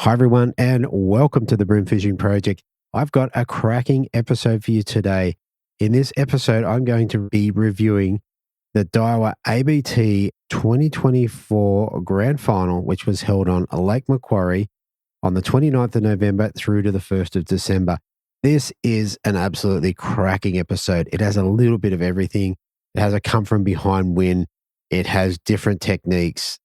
Hi, everyone, and welcome to the Brim Fishing Project. I've got a cracking episode for you today. In this episode, I'm going to be reviewing the Daiwa ABT 2024 Grand Final, which was held on Lake Macquarie on the 29th of November through to the 1st of December. This is an absolutely cracking episode. It has a little bit of everything. It has a come from behind win. It has different techniques.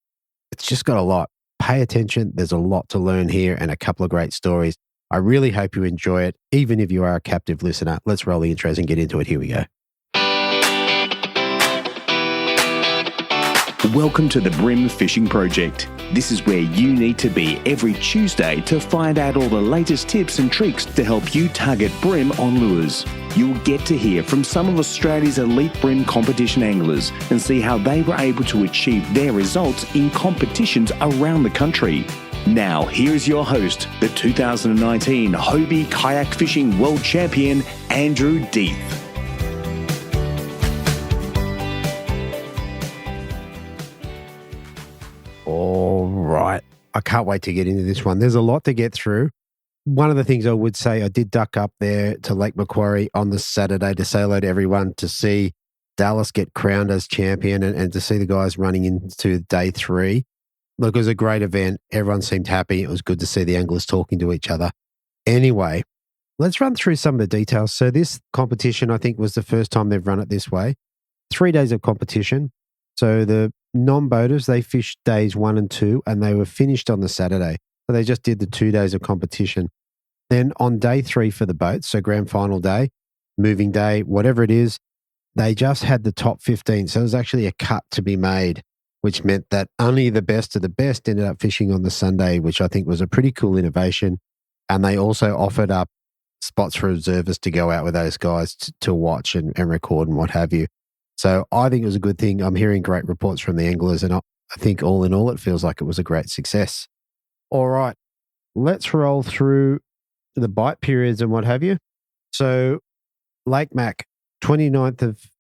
It's just got a lot. Pay attention. There's a lot to learn here and a couple of great stories. I really hope you enjoy it, even if you are a captive listener. Let's roll the intros and get into it. Here we go. Welcome to the Brim Fishing Project. This is where you need to be every Tuesday to find out all the latest tips and tricks to help you target brim on lures. You'll get to hear from some of Australia's elite brim competition anglers and see how they were able to achieve their results in competitions around the country. Now, here's your host, the 2019 Hobie Kayak Fishing World Champion, Andrew Deeth. All right. I can't wait to get into this one. There's a lot to get through. One of the things I would say, I did duck up there to Lake Macquarie on the Saturday to say hello to everyone, to see Dallas get crowned as champion and to see the guys running into day three. Look, it was a great event. Everyone seemed happy. It was good to see the anglers talking to each other. Anyway, let's run through some of the details. So this competition, I think, was the first time they've run it this way. 3 days of competition. So the non-boaters, they fished days 1 and 2, and they were finished on the Saturday. So they just did the 2 days of competition. Then on day 3 for the boats, so grand final day, moving day, whatever it is, they just had the top 15. So it was actually a cut to be made, which meant that only the best of the best ended up fishing on the Sunday, which I think was a pretty cool innovation. And they also offered up spots for observers to go out with those guys to watch and record and what have you. So I think it was a good thing. I'm hearing great reports from the anglers, and I think all in all, it feels like it was a great success. All right, let's roll through the bite periods and what have you. So Lake Mac, 29th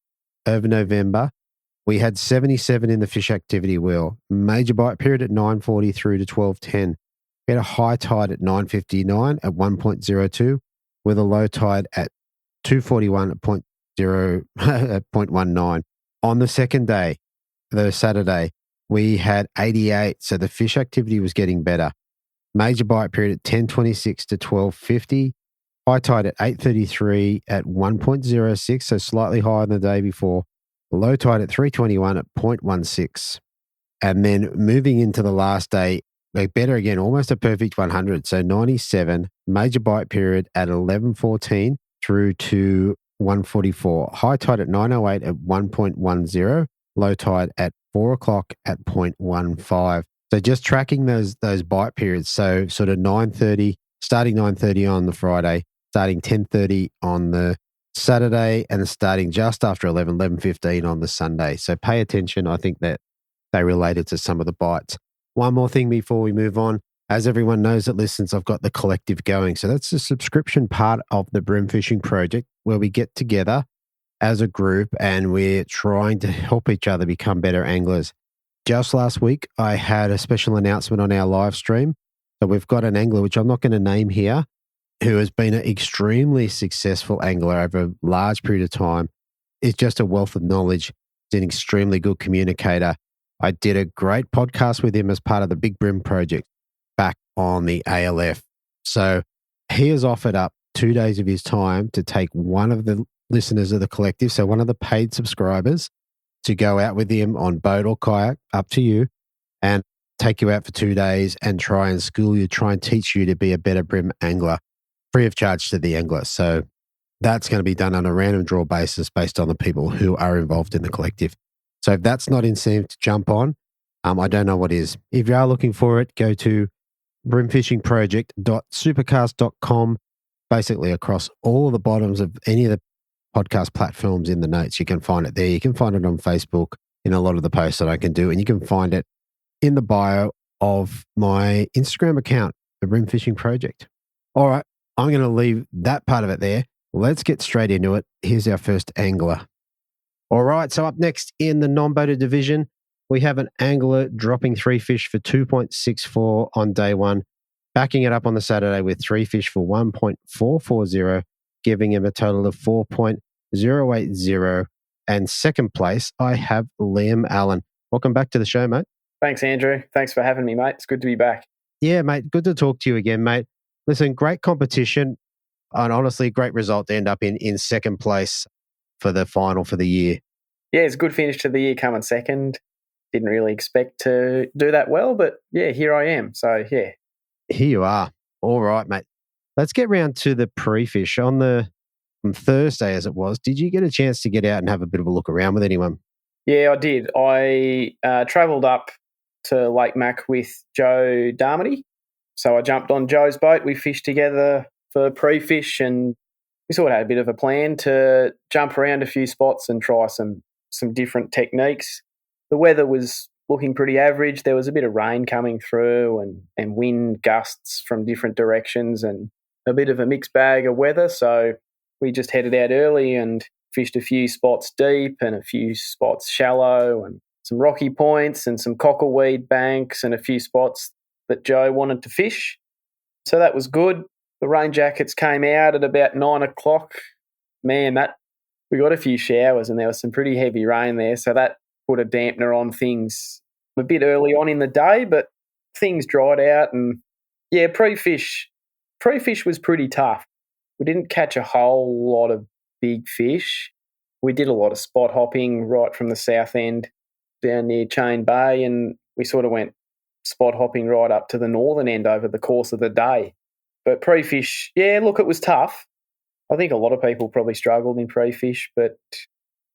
of November, we had 77 in the fish activity wheel. Major bite period at 9:40 through to 12:10. We had a high tide at 9:59 at 1.02, with a low tide at 2:41 at 0.19. On the second day, the Saturday, we had 88, so the fish activity was getting better. Major bite period at 10:26 to 12:50. High tide at 8:33 at 1.06, so slightly higher than the day before. Low tide at 3:21 at 0.16. And then moving into the last day, better again, almost a perfect 100, so 97. Major bite period at 11:14 through to 1:44. High tide at 9:08 at 1.10. Low tide at 4 o'clock at 0.15. So just tracking those bite periods. So sort of 9:30, starting 9:30 on the Friday, starting 10:30 on the Saturday, and starting just after 11:15 on the Sunday. So pay attention. I think that they related to some of the bites. One more thing before we move on. As everyone knows that listens, I've got the collective going. So that's the subscription part of the Brim Fishing Project, where we get together as a group and we're trying to help each other become better anglers. Just last week, I had a special announcement on our live stream. So we've got an angler, which I'm not going to name here, who has been an extremely successful angler over a large period of time. It's just a wealth of knowledge. He's an extremely good communicator. I did a great podcast with him as part of the Big Brim Project back on the ALF. So he has offered up 2 days of his time to take one of the listeners of the collective, so one of the paid subscribers, to go out with him on boat or kayak, up to you, and take you out for 2 days and try and school you, try and teach you to be a better brim angler, free of charge to the angler. So that's going to be done on a random draw basis based on the people who are involved in the collective. So if that's not incentive to jump on, I don't know what is. If you are looking for it, go to brimfishingproject.supercast.com. Basically across all the bottoms of any of the podcast platforms in the notes, you can find it there. You can find it on Facebook in a lot of the posts that I can do, and you can find it in the bio of my Instagram account, the Brim Fishing Project. All right, I'm going to leave that part of it there. Let's get straight into it. Here's our first angler. All right, so up next in the non-boater division, we have an angler dropping 3 fish for 2.64 on day 1. backing it up on the Saturday with 3 fish for 1.440, giving him a total of 4.080. And second place, I have Liam Allen. Welcome back to the show, mate. Thanks, Andrew. Thanks for having me, mate. It's good to be back. Yeah, mate. Good to talk to you again, mate. Listen, great competition and honestly, great result to end up in second place for the final for the year. Yeah, it's a good finish to the year coming second. Didn't really expect to do that well, but yeah, here I am. So, yeah. Here you are. All right, mate. Let's get round to the pre-fish. On Thursday, as it was, did you get a chance to get out and have a bit of a look around with anyone? Yeah, I did. I travelled up to Lake Mac with Joe Darmody. So I jumped on Joe's boat. We fished together for pre-fish, and we sort of had a bit of a plan to jump around a few spots and try some different techniques. The weather was looking pretty average. There was a bit of rain coming through and wind gusts from different directions and a bit of a mixed bag of weather. So we just headed out early and fished a few spots deep and a few spots shallow and some rocky points and some cockleweed banks and a few spots that Joe wanted to fish. So that was good. The rain jackets came out at about 9 o'clock. Man, we got a few showers and there was some pretty heavy rain there. So that put a dampener on things a bit early on in the day, but things dried out. And yeah, pre-fish was pretty tough. We didn't catch a whole lot of big fish. We did a lot of spot hopping right from the south end down near Chain Bay, and we sort of went spot hopping right up to the northern end over the course of the day. But pre-fish, yeah, look, it was tough. I think a lot of people probably struggled in pre-fish, but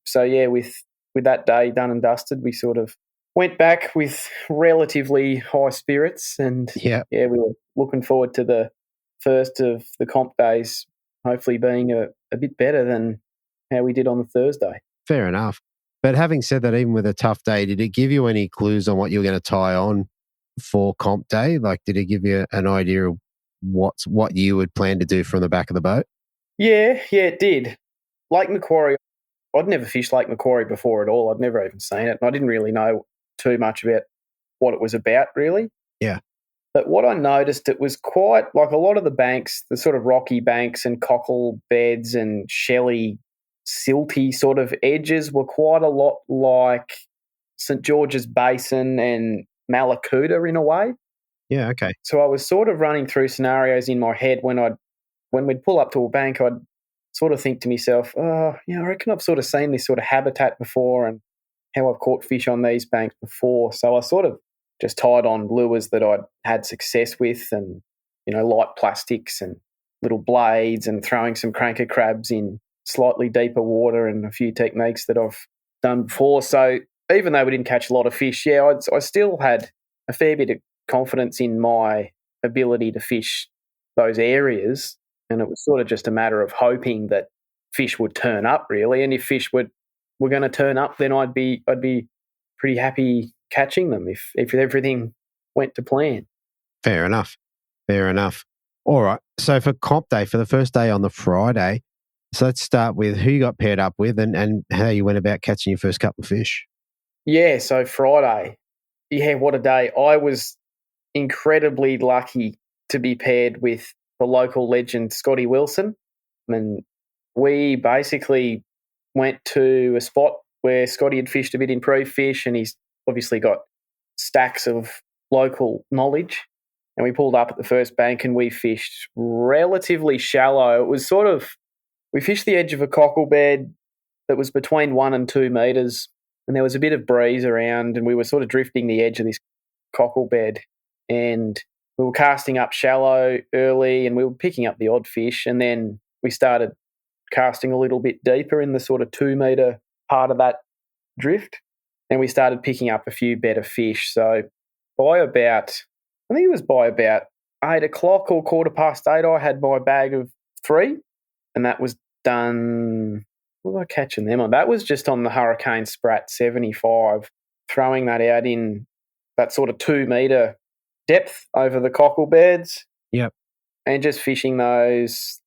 so yeah, with that day done and dusted, we sort of went back with relatively high spirits, and yeah, we were looking forward to the first of the comp days, hopefully being a bit better than how we did on the Thursday. Fair enough. But having said that, even with a tough day, did it give you any clues on what you were going to tie on for comp day? Like, did it give you an idea of what you would plan to do from the back of the boat? Yeah, it did. Lake Macquarie, I'd never fished Lake Macquarie before at all. I'd never even seen it, and I didn't really know too much about what it was about, really. Yeah. But what I noticed, it was quite like a lot of the banks, the sort of rocky banks and cockle beds and shelly, silty sort of edges were quite a lot like St. George's Basin and Malakuta in a way. Yeah, okay. So I was sort of running through scenarios in my head when we'd pull up to a bank, I'd sort of think to myself, I reckon I've sort of seen this sort of habitat before and how I've caught fish on these banks before. So I sort of just tied on lures that I'd had success with and, light plastics and little blades and throwing some cranker crabs in slightly deeper water and a few techniques that I've done before. So even though we didn't catch a lot of fish, I still had a fair bit of confidence in my ability to fish those areas. And it was sort of just a matter of hoping that fish would turn up, really. And if fish were going to turn up, then I'd be pretty happy catching them if everything went to plan. Fair enough. All right. So for comp day, for the first day on the Friday, so let's start with who you got paired up with and how you went about catching your first couple of fish. Yeah, so Friday. Yeah, what a day. I was incredibly lucky to be paired with the local legend, Scotty Wilson. And we basically went to a spot where Scotty had fished a bit in pre-fish, and he's obviously got stacks of local knowledge. And we pulled up at the first bank and we fished relatively shallow. It was we fished the edge of a cockle bed that was between 1 and 2 metres, and there was a bit of breeze around, and we were sort of drifting the edge of this cockle bed. And we were casting up shallow early and we were picking up the odd fish, and then we started casting a little bit deeper in the sort of 2 metre part of that drift, and we started picking up a few better fish. So by about 8 o'clock or 8:15, I had my bag of 3, and that was done. What was I catching them on? That was just on the Hurricane Sprat 75, throwing that out in that sort of 2 metre depth over the cockle beds. Yep. And just fishing those.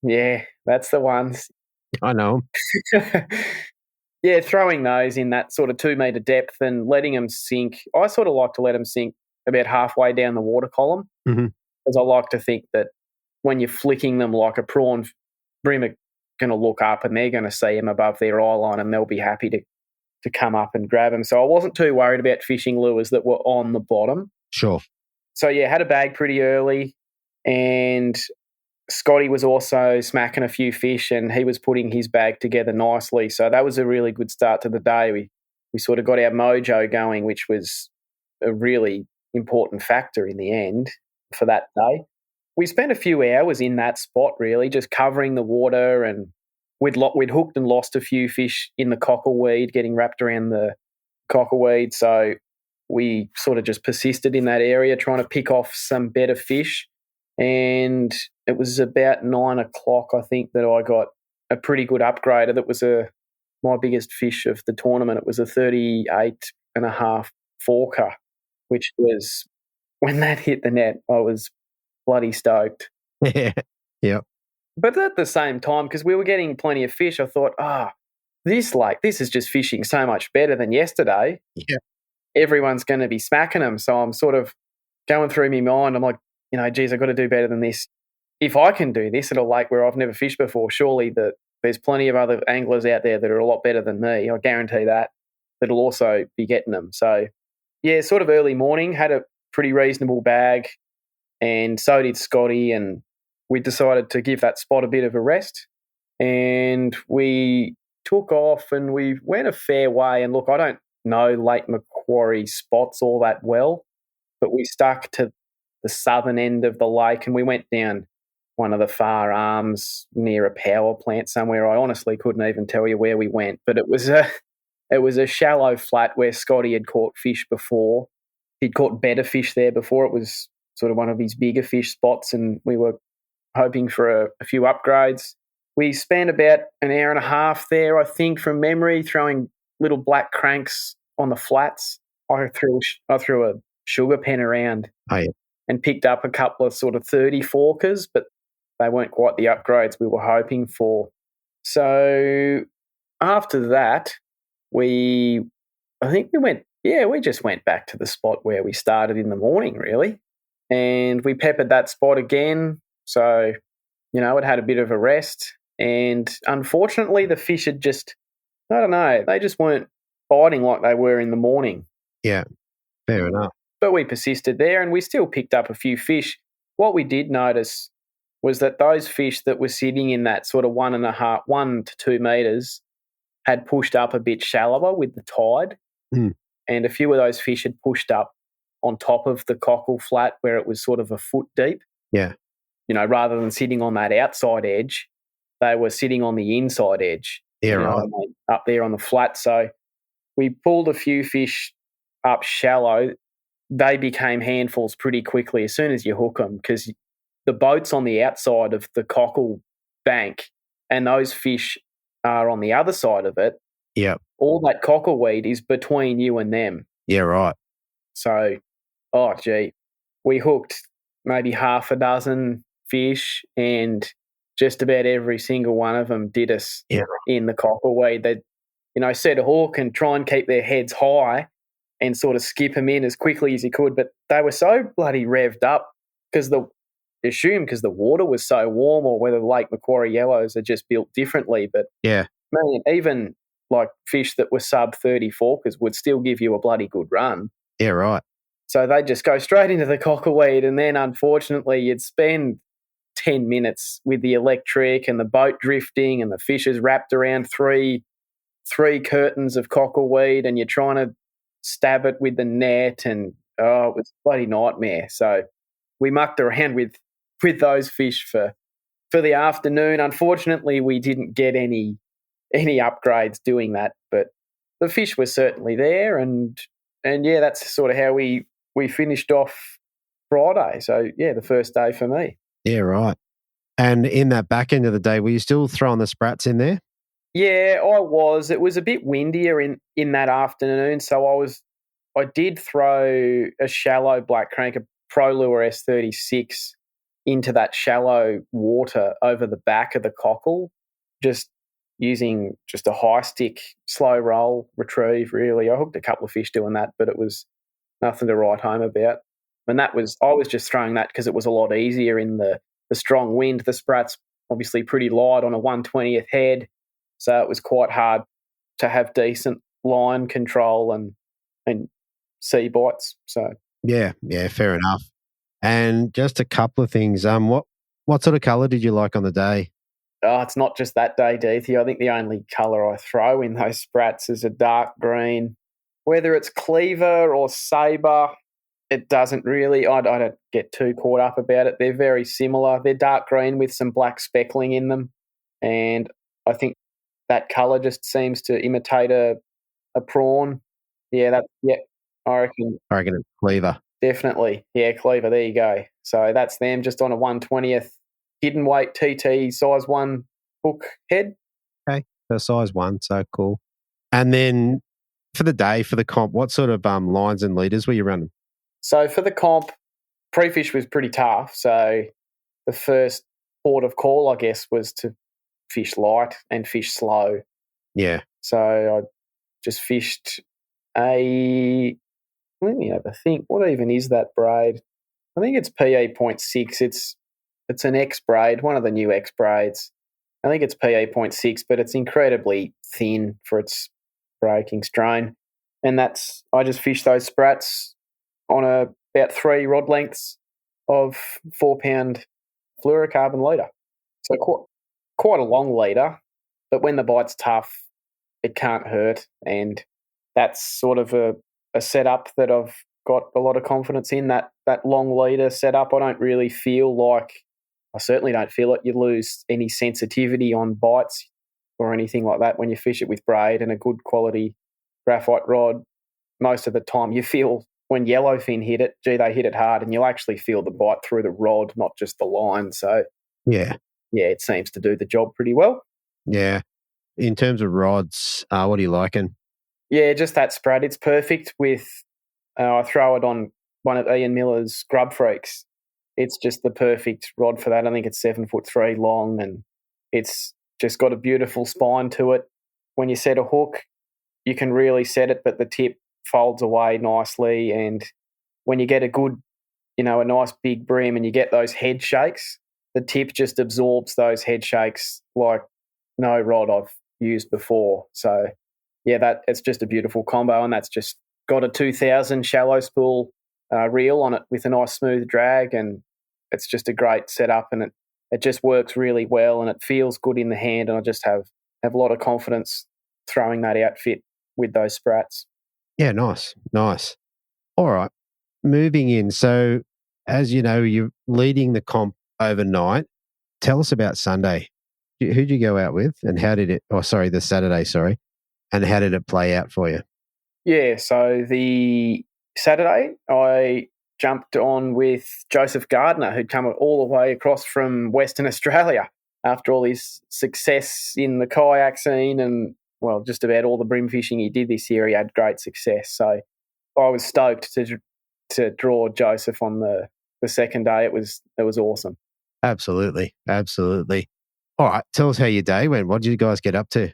Yeah, that's the ones. I know. Yeah, throwing those in that sort of 2 metre depth and letting them sink. I sort of like to let them sink about halfway down the water column. Mm-hmm. Because I like to think that when you're flicking them like a prawn, brim are going to look up and they're going to see them above their eye line and they'll be happy to come up and grab them. So I wasn't too worried about fishing lures that were on the bottom. Sure. So, yeah, had a bag pretty early, and Scotty was also smacking a few fish and he was putting his bag together nicely. So that was a really good start to the day. We sort of got our mojo going, which was a really important factor in the end for that day. We spent a few hours in that spot, really, just covering the water, and we'd hooked and lost a few fish in the cockleweed, getting wrapped around the cockleweed. So we sort of just persisted in that area, trying to pick off some better fish. And it was about 9 o'clock, I think, that I got a pretty good upgrader. That was my biggest fish of the tournament. It was a 38.5 forker, which was, when that hit the net, I was bloody stoked. Yeah. Yep. But at the same time, because we were getting plenty of fish, I thought, this is just fishing so much better than yesterday. Yeah. Everyone's going to be smacking them. So I'm sort of going through my mind. I'm like, geez, I've got to do better than this. If I can do this at a lake where I've never fished before, surely there's plenty of other anglers out there that are a lot better than me. I guarantee that'll also be getting them. So, yeah, sort of early morning, had a pretty reasonable bag, and so did Scotty, and we decided to give that spot a bit of a rest, and we took off and we went a fair way. And look, I don't know Lake Macquarie spots all that well, but we stuck to the southern end of the lake and we went down one of the far arms near a power plant somewhere. I honestly couldn't even tell you where we went, but it was a shallow flat where Scotty had caught fish before. He'd caught better fish there before. It was sort of one of his bigger fish spots, and we were hoping for a few upgrades. We spent about an hour and a half there, I think, from memory, throwing little black cranks on the flats. I threw a sugar pen around and picked up a couple of sort of 30 forkers, but they weren't quite the upgrades we were hoping for. So after that, we just went back to the spot where we started in the morning, really. And we peppered that spot again. So, it had a bit of a rest. And unfortunately, the fish had they just weren't biting like they were in the morning. Yeah, fair enough. But we persisted there and we still picked up a few fish. What we did notice was that those fish that were sitting in that sort of 1 to 2 metres had pushed up a bit shallower with the tide. Mm. And a few of those fish had pushed up on top of the cockle flat where it was sort of a foot deep. Yeah. Rather than sitting on that outside edge, they were sitting on the inside edge. Yeah, right. Up there on the flat. So we pulled a few fish up shallow. They became handfuls pretty quickly as soon as you hook them, because the boat's on the outside of the cockle bank and those fish are on the other side of it. Yeah. All that cockleweed is between you and them. Yeah, right. So, we hooked maybe half a dozen fish and just about every single one of them did us in the cockleweed. They'd, set a hook and try and keep their heads high and sort of skip them in as quickly as you could. But they were so bloody revved up because the water was so warm, or whether Lake Macquarie yellows are just built differently. But yeah, man, even like fish that were sub 30 forkers would still give you a bloody good run. Yeah, right. So they'd just go straight into the cockleweed, and then unfortunately you'd spend 10 minutes with the electric and the boat drifting and the fish is wrapped around three curtains of cockleweed, and you're trying to stab it with the net, and it was a bloody nightmare. So we mucked around with those fish for the afternoon. Unfortunately, we didn't get any upgrades doing that, but the fish were certainly there, and yeah, that's sort of how we finished off Friday. So yeah, the first day for me. Yeah, right. And in that back end of the day, were you still throwing the sprats in there? Yeah, I was. It was a bit windier in that afternoon, so I did throw a shallow black crank, a Pro Lure S36, into that shallow water over the back of the cockle, just using just a high stick, slow roll retrieve, really. I hooked a couple of fish doing that, but it was nothing to write home about. And I was just throwing that because it was a lot easier in the strong wind. The sprat's obviously pretty light on a 1/20th head, so it was quite hard to have decent line control and sea bites. So Yeah, fair enough. And just a couple of things. What sort of colour did you like on the day? it's not just that day, Deethy. I think the only colour I throw in those sprats is a dark green. Whether it's cleaver or sabre, it doesn't really. I don't get too caught up about it. They're very similar. They're dark green with some black speckling in them, and I think that colour just seems to imitate a prawn. Yeah, I reckon it's cleaver. definitely. Yeah, cleaver. There you go. So that's them just on a 1/20th hidden weight TT size 1 hook head. Okay, so size 1, so cool. And then for the day, for the comp, what sort of lines and leaders were you running? So for the comp, pre-fish was pretty tough. So the first port of call, I guess, was to fish light and fish slow. Yeah. So I just fished let me have a think. What even is that braid? I think it's PE.6. It's an X braid, one of the new X braids. I think it's PE.6, but it's incredibly thin for its breaking strain. And I just fished those sprats on about 3 rod lengths of 4-pound fluorocarbon leader. So quite a long leader, but when the bite's tough, it can't hurt. And that's sort of a setup that I've got a lot of confidence in, that long leader setup. I certainly don't feel it. You lose any sensitivity on bites or anything like that when you fish it with braid and a good quality graphite rod. Most of the time you feel when yellowfin hit it, they hit it hard, and you'll actually feel the bite through the rod, not just the line. So, yeah, it seems to do the job pretty well. Yeah. In terms of rods, what are you liking? Yeah, just that sprat. It's perfect with, I throw it on one of Ian Miller's Grub Freaks. It's just the perfect rod for that. I think it's 7'3" long, and it's just got a beautiful spine to it. When you set a hook, you can really set it, but the tip folds away nicely. And when you get a good, a nice big brim and you get those head shakes, the tip just absorbs those head shakes like no rod I've used before. So, yeah, it's just a beautiful combo, and that's just got a 2000 shallow spool reel on it with a nice smooth drag, and it's just a great setup, and it just works really well, and it feels good in the hand, and I just have a lot of confidence throwing that outfit with those sprats. Yeah, nice. All right, moving in. So, as you know, you're leading the comp overnight. Tell us about Sunday. Who'd you go out with, and how did it? Oh, sorry, the Saturday. Sorry, and how did it play out for you? Yeah, so the Saturday I jumped on with Joseph Gardner, who'd come all the way across from Western Australia after all his success in the kayak scene and, well, just about all the brim fishing he did this year. He had great success. So I was stoked to draw Joseph on the second day. It was awesome. Absolutely. All right, tell us how your day went. What did you guys get up to?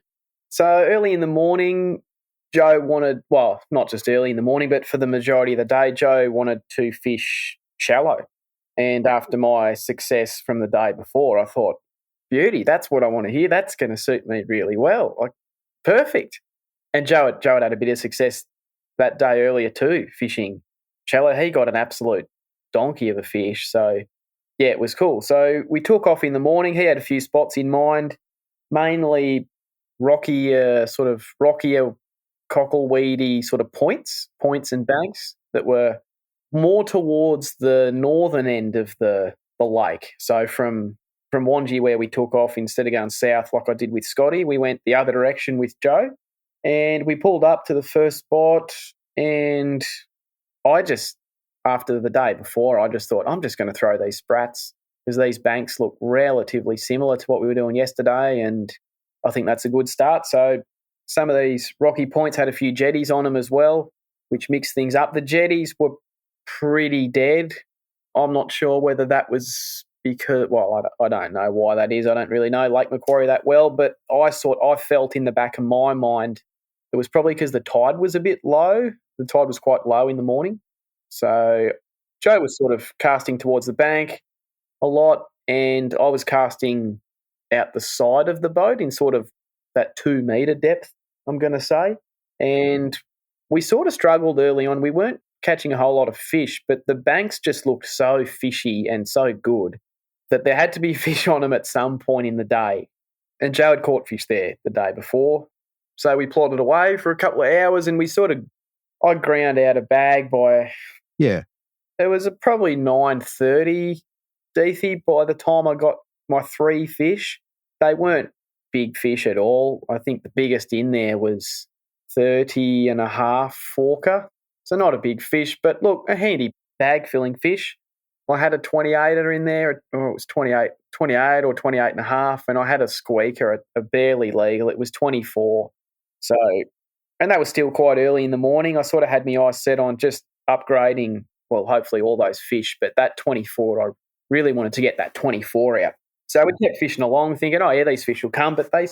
So early in the morning, Joe wanted, well, not just early in the morning, but for the majority of the day, Joe wanted to fish shallow. And after my success from the day before, I thought, beauty, that's what I want to hear. That's going to suit me really well. Like, perfect. And Joe had a bit of success that day earlier too, fishing shallow. He got an absolute donkey of a fish. So, yeah, it was cool. So we took off in the morning. He had a few spots in mind, mainly rockier, cockleweedy sort of points and banks that were more towards the northern end of the lake. So from Wangi, where we took off, instead of going south like I did with Scotty, we went the other direction with Joe, and we pulled up to the first spot. And after the day before, I just thought, I'm just going to throw these sprats because these banks look relatively similar to what we were doing yesterday, and I think that's a good start. So some of these rocky points had a few jetties on them as well, which mixed things up. The jetties were pretty dead. I'm not sure whether that was because, well, I don't know why that is. I don't really know Lake Macquarie that well, but I felt in the back of my mind it was probably because the tide was a bit low. The tide was quite low in the morning. So Joe was sort of casting towards the bank a lot, and I was casting out the side of the boat in sort of that 2 metre depth, I'm going to say. And we sort of struggled early on. We weren't catching a whole lot of fish, but the banks just looked so fishy and so good that there had to be fish on them at some point in the day. And Joe had caught fish there the day before. So we plodded away for a couple of hours, and I ground out a bag by, Yeah. it was probably 9:30, Deethy, by the time I got my 3 fish. They weren't big fish at all. I think the biggest in there was 30 and a half forker. So not a big fish, but look, a handy bag filling fish. I had a 28er in there, or it was 28 or 28 and a half, and I had a squeaker, a barely legal. It was 24. So, and that was still quite early in the morning. I sort of had my eyes set on just upgrading, well, hopefully all those fish, but that 24, I really wanted to get that 24 out. So we kept fishing along thinking, oh yeah, these fish will come, but they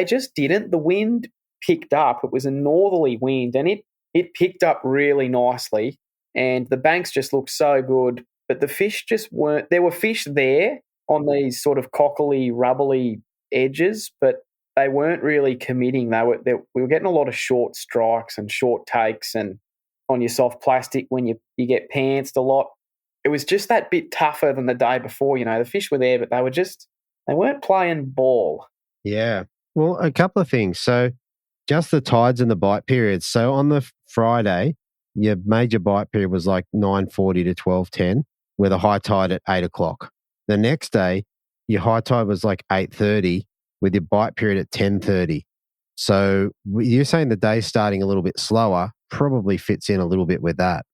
just didn't. The wind picked up. It was a northerly wind, and it picked up really nicely, and the banks just looked so good, but the fish just weren't. There were fish there on these sort of cockly, rubbly edges, but they weren't really committing. We were getting a lot of short strikes and short takes, and on your soft plastic when you get pantsed a lot. It was just that bit tougher than the day before. The fish were there, but they weren't playing ball. Yeah. Well, a couple of things. So just the tides and the bite periods. So on the Friday, your major bite period was like 9:40 to 12:10 with a high tide at 8 o'clock. The next day, your high tide was like 8:30 with your bite period at 10:30. So you're saying the day starting a little bit slower probably fits in a little bit with that.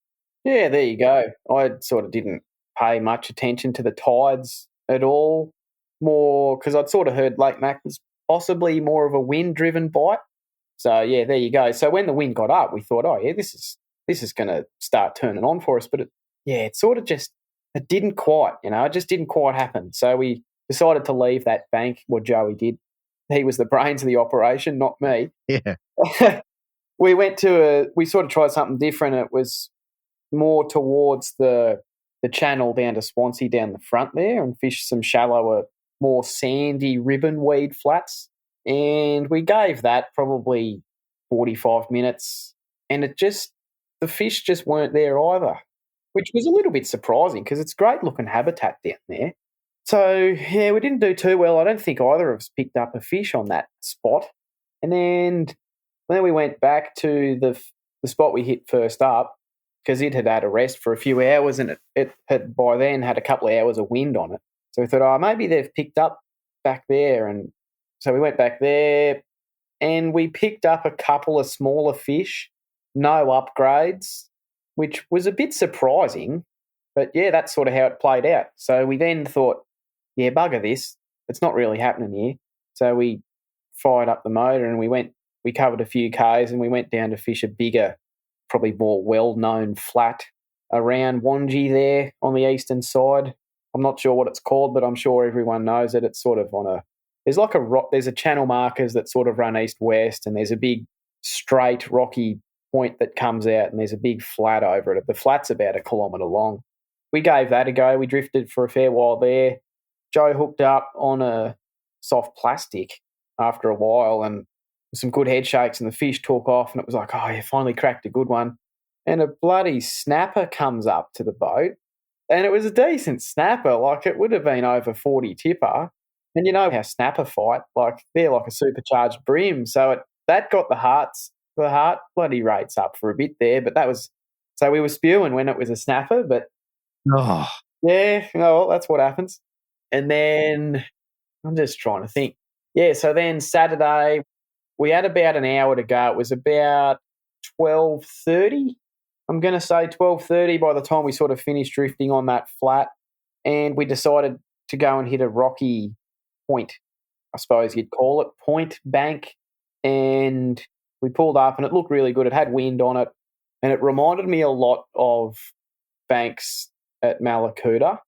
Yeah, there you go. I sort of didn't pay much attention to the tides at all, more because I'd sort of heard Lake Mac was possibly more of a wind-driven bite. So, yeah, there you go. So when the wind got up, we thought, oh, yeah, this is going to start turning on for us. But, it sort of just it didn't quite, it just didn't quite happen. So we decided to leave that bank. What Joey did. He was the brains of the operation, not me. Yeah. We sort of tried something different. It was more towards the channel down to Swansea down the front there, and fished some shallower, more sandy ribbon weed flats. And we gave that probably 45 minutes, and the fish just weren't there either, which was a little bit surprising because it's great looking habitat down there. So, yeah, we didn't do too well. I don't think either of us picked up a fish on that spot. And then we went back to the spot we hit first up, because it had a rest for a few hours, and it had by then had a couple of hours of wind on it. So we thought, oh, maybe they've picked up back there. And so we went back there, and we picked up a couple of smaller fish, no upgrades, which was a bit surprising. But, yeah, that's sort of how it played out. So we then thought, yeah, bugger this. It's not really happening here. So we fired up the motor, and we covered a few Ks, and we went down to fish a bigger, probably more well-known flat around Wangi there on the eastern side. I'm not sure what it's called, but I'm sure everyone knows it. It's sort of there's a channel markers that sort of run east-west, and there's a big straight rocky point that comes out, and there's a big flat over it. The flat's about 1 kilometre long. We gave that a go. We drifted for a fair while there. Joe hooked up on a soft plastic after a while, and some good head shakes, and the fish took off, and it was like, oh, you finally cracked a good one. And a bloody snapper comes up to the boat, and it was a decent snapper. Like, it would have been over 40 tipper. And you know how snapper fight, like they're like a supercharged brim. So that got the heart bloody rates up for a bit there. But so we were spewing when it was a snapper, but yeah, well, that's what happens. And then I'm just trying to think. Yeah, so then Saturday, we had about an hour to go. It was about 12:30. I'm going to say 12:30 by the time we sort of finished drifting on that flat. And we decided to go and hit a rocky point, I suppose you'd call it, point bank. And we pulled up, and it looked really good. It had wind on it, and it reminded me a lot of banks at Malakuta.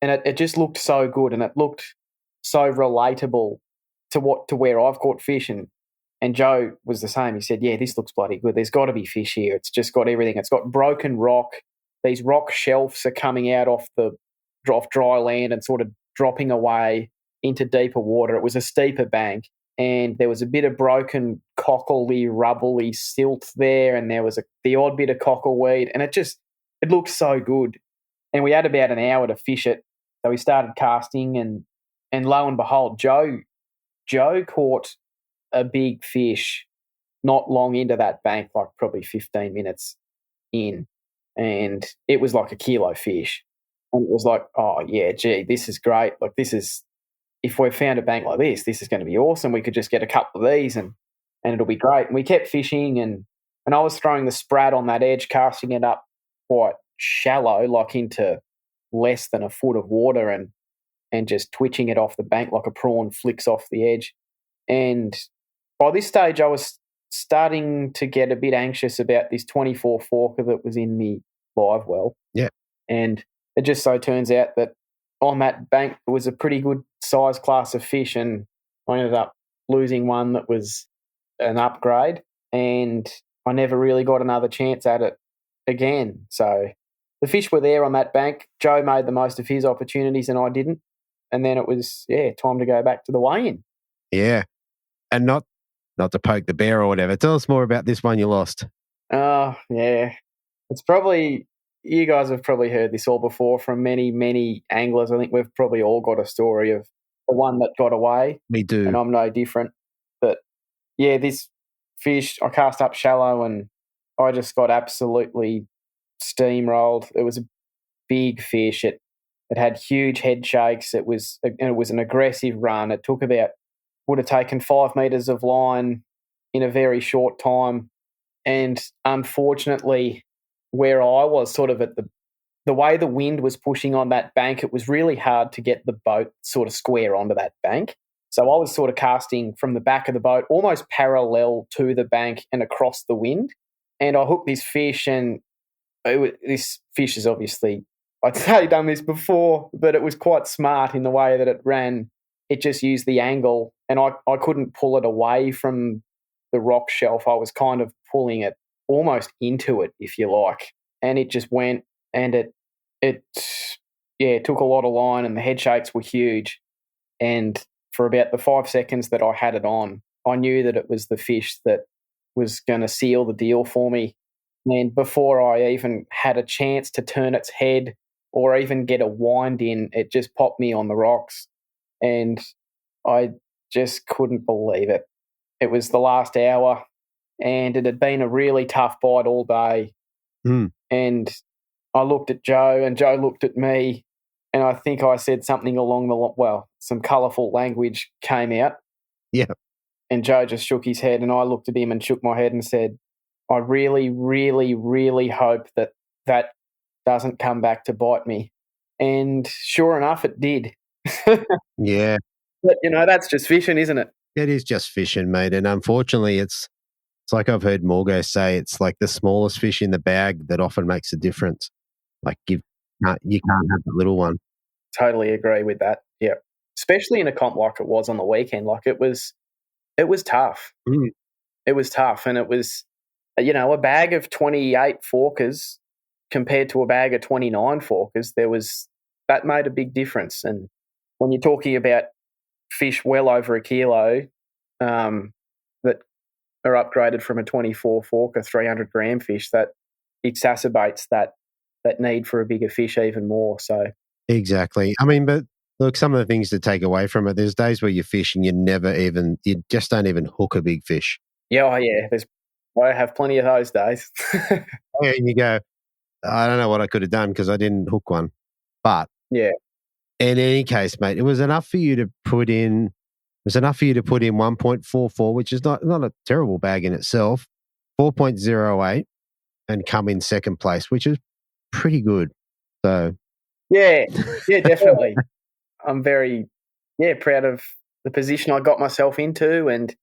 And it just looked so good, and it looked so relatable to where I've caught fish. And Joe was the same. He said, yeah, this looks bloody good. There's got to be fish here. It's just got everything. It's got broken rock. these rock shelves are coming out off dry land and sort of dropping away into deeper water. It was a steeper bank, and there was a bit of broken cockle-y, rubbly silt there, and there was the odd bit of cockleweed, and it looked so good. And we had about an hour to fish it, so we started casting, and lo and behold, Joe caught a big fish not long into that bank, like probably 15 minutes in, and it was like a kilo fish. And it was like, oh, yeah, gee, this is great. Like, if we found a bank like this is going to be awesome. We could just get a couple of these and it'll be great. And we kept fishing, and I was throwing the sprat on that edge, casting it up quite shallow, like into less than a foot of water, and just twitching it off the bank like a prawn flicks off the edge. And by this stage, I was starting to get a bit anxious about this 24 forker that was in the live well. Yeah. And it just so turns out that on that bank it was a pretty good size class of fish, and I ended up losing one that was an upgrade, and I never really got another chance at it again. So the fish were there on that bank. Joe made the most of his opportunities and I didn't. And then it was, time to go back to the weigh-in. Yeah. And not to poke the bear or whatever. Tell us more about this one you lost. Oh, yeah. It's probably, you guys have probably heard this all before from many, many anglers. I think we've probably all got a story of the one that got away. Me too. And I'm no different. But, yeah, this fish, I cast up shallow and I just got absolutely steamrolled. It was a big fish. It had huge head shakes. It was an aggressive run. It would have taken 5 metres of line in a very short time. And unfortunately, where I was sort of at the way the wind was pushing on that bank, it was really hard to get the boat sort of square onto that bank. So I was sort of casting from the back of the boat, almost parallel to the bank and across the wind. And I hooked this fish, and this fish is obviously, I'd say done this before, but it was quite smart in the way that it ran. It just used the angle, and I couldn't pull it away from the rock shelf. I was kind of pulling it almost into it, if you like. And it just went, and it took a lot of line, and the head shakes were huge. And for about the 5 seconds that I had it on, I knew that it was the fish that was going to seal the deal for me. And before I even had a chance to turn its head or even get a wind in, it just popped me on the rocks. And I just couldn't believe it. It was the last hour, and it had been a really tough bite all day. And I looked at Joe, and Joe looked at me, and I think I said something along some colourful language came out. Yeah. And Joe just shook his head, and I looked at him and shook my head and said, I really, really, really hope that doesn't come back to bite me. And sure enough, it did. Yeah. But, that's just fishing, isn't it? It is just fishing, mate. And unfortunately, it's like I've heard Morgo say, it's like the smallest fish in the bag that often makes a difference. Like you can't have the little one. Totally agree with that. Yeah. Especially in a comp like it was on the weekend. Like it was tough. It was tough. And it was, a bag of 28 forkers compared to a bag of 29 forkers, that made a big difference. And when you're talking about fish well over a kilo that are upgraded from a 24 forker 300-gram fish, that exacerbates that need for a bigger fish even more. So exactly. I mean, but look, some of the things to take away from it, there's days where you fish and you just don't even hook a big fish. Yeah, I have plenty of those days. And you go, I don't know what I could have done because I didn't hook one. But yeah, in any case, mate, it was enough for you to put in 1.44, which is not a terrible bag in itself, 4.08, and come in second place, which is pretty good. So yeah, definitely. I'm very proud of the position I got myself into, and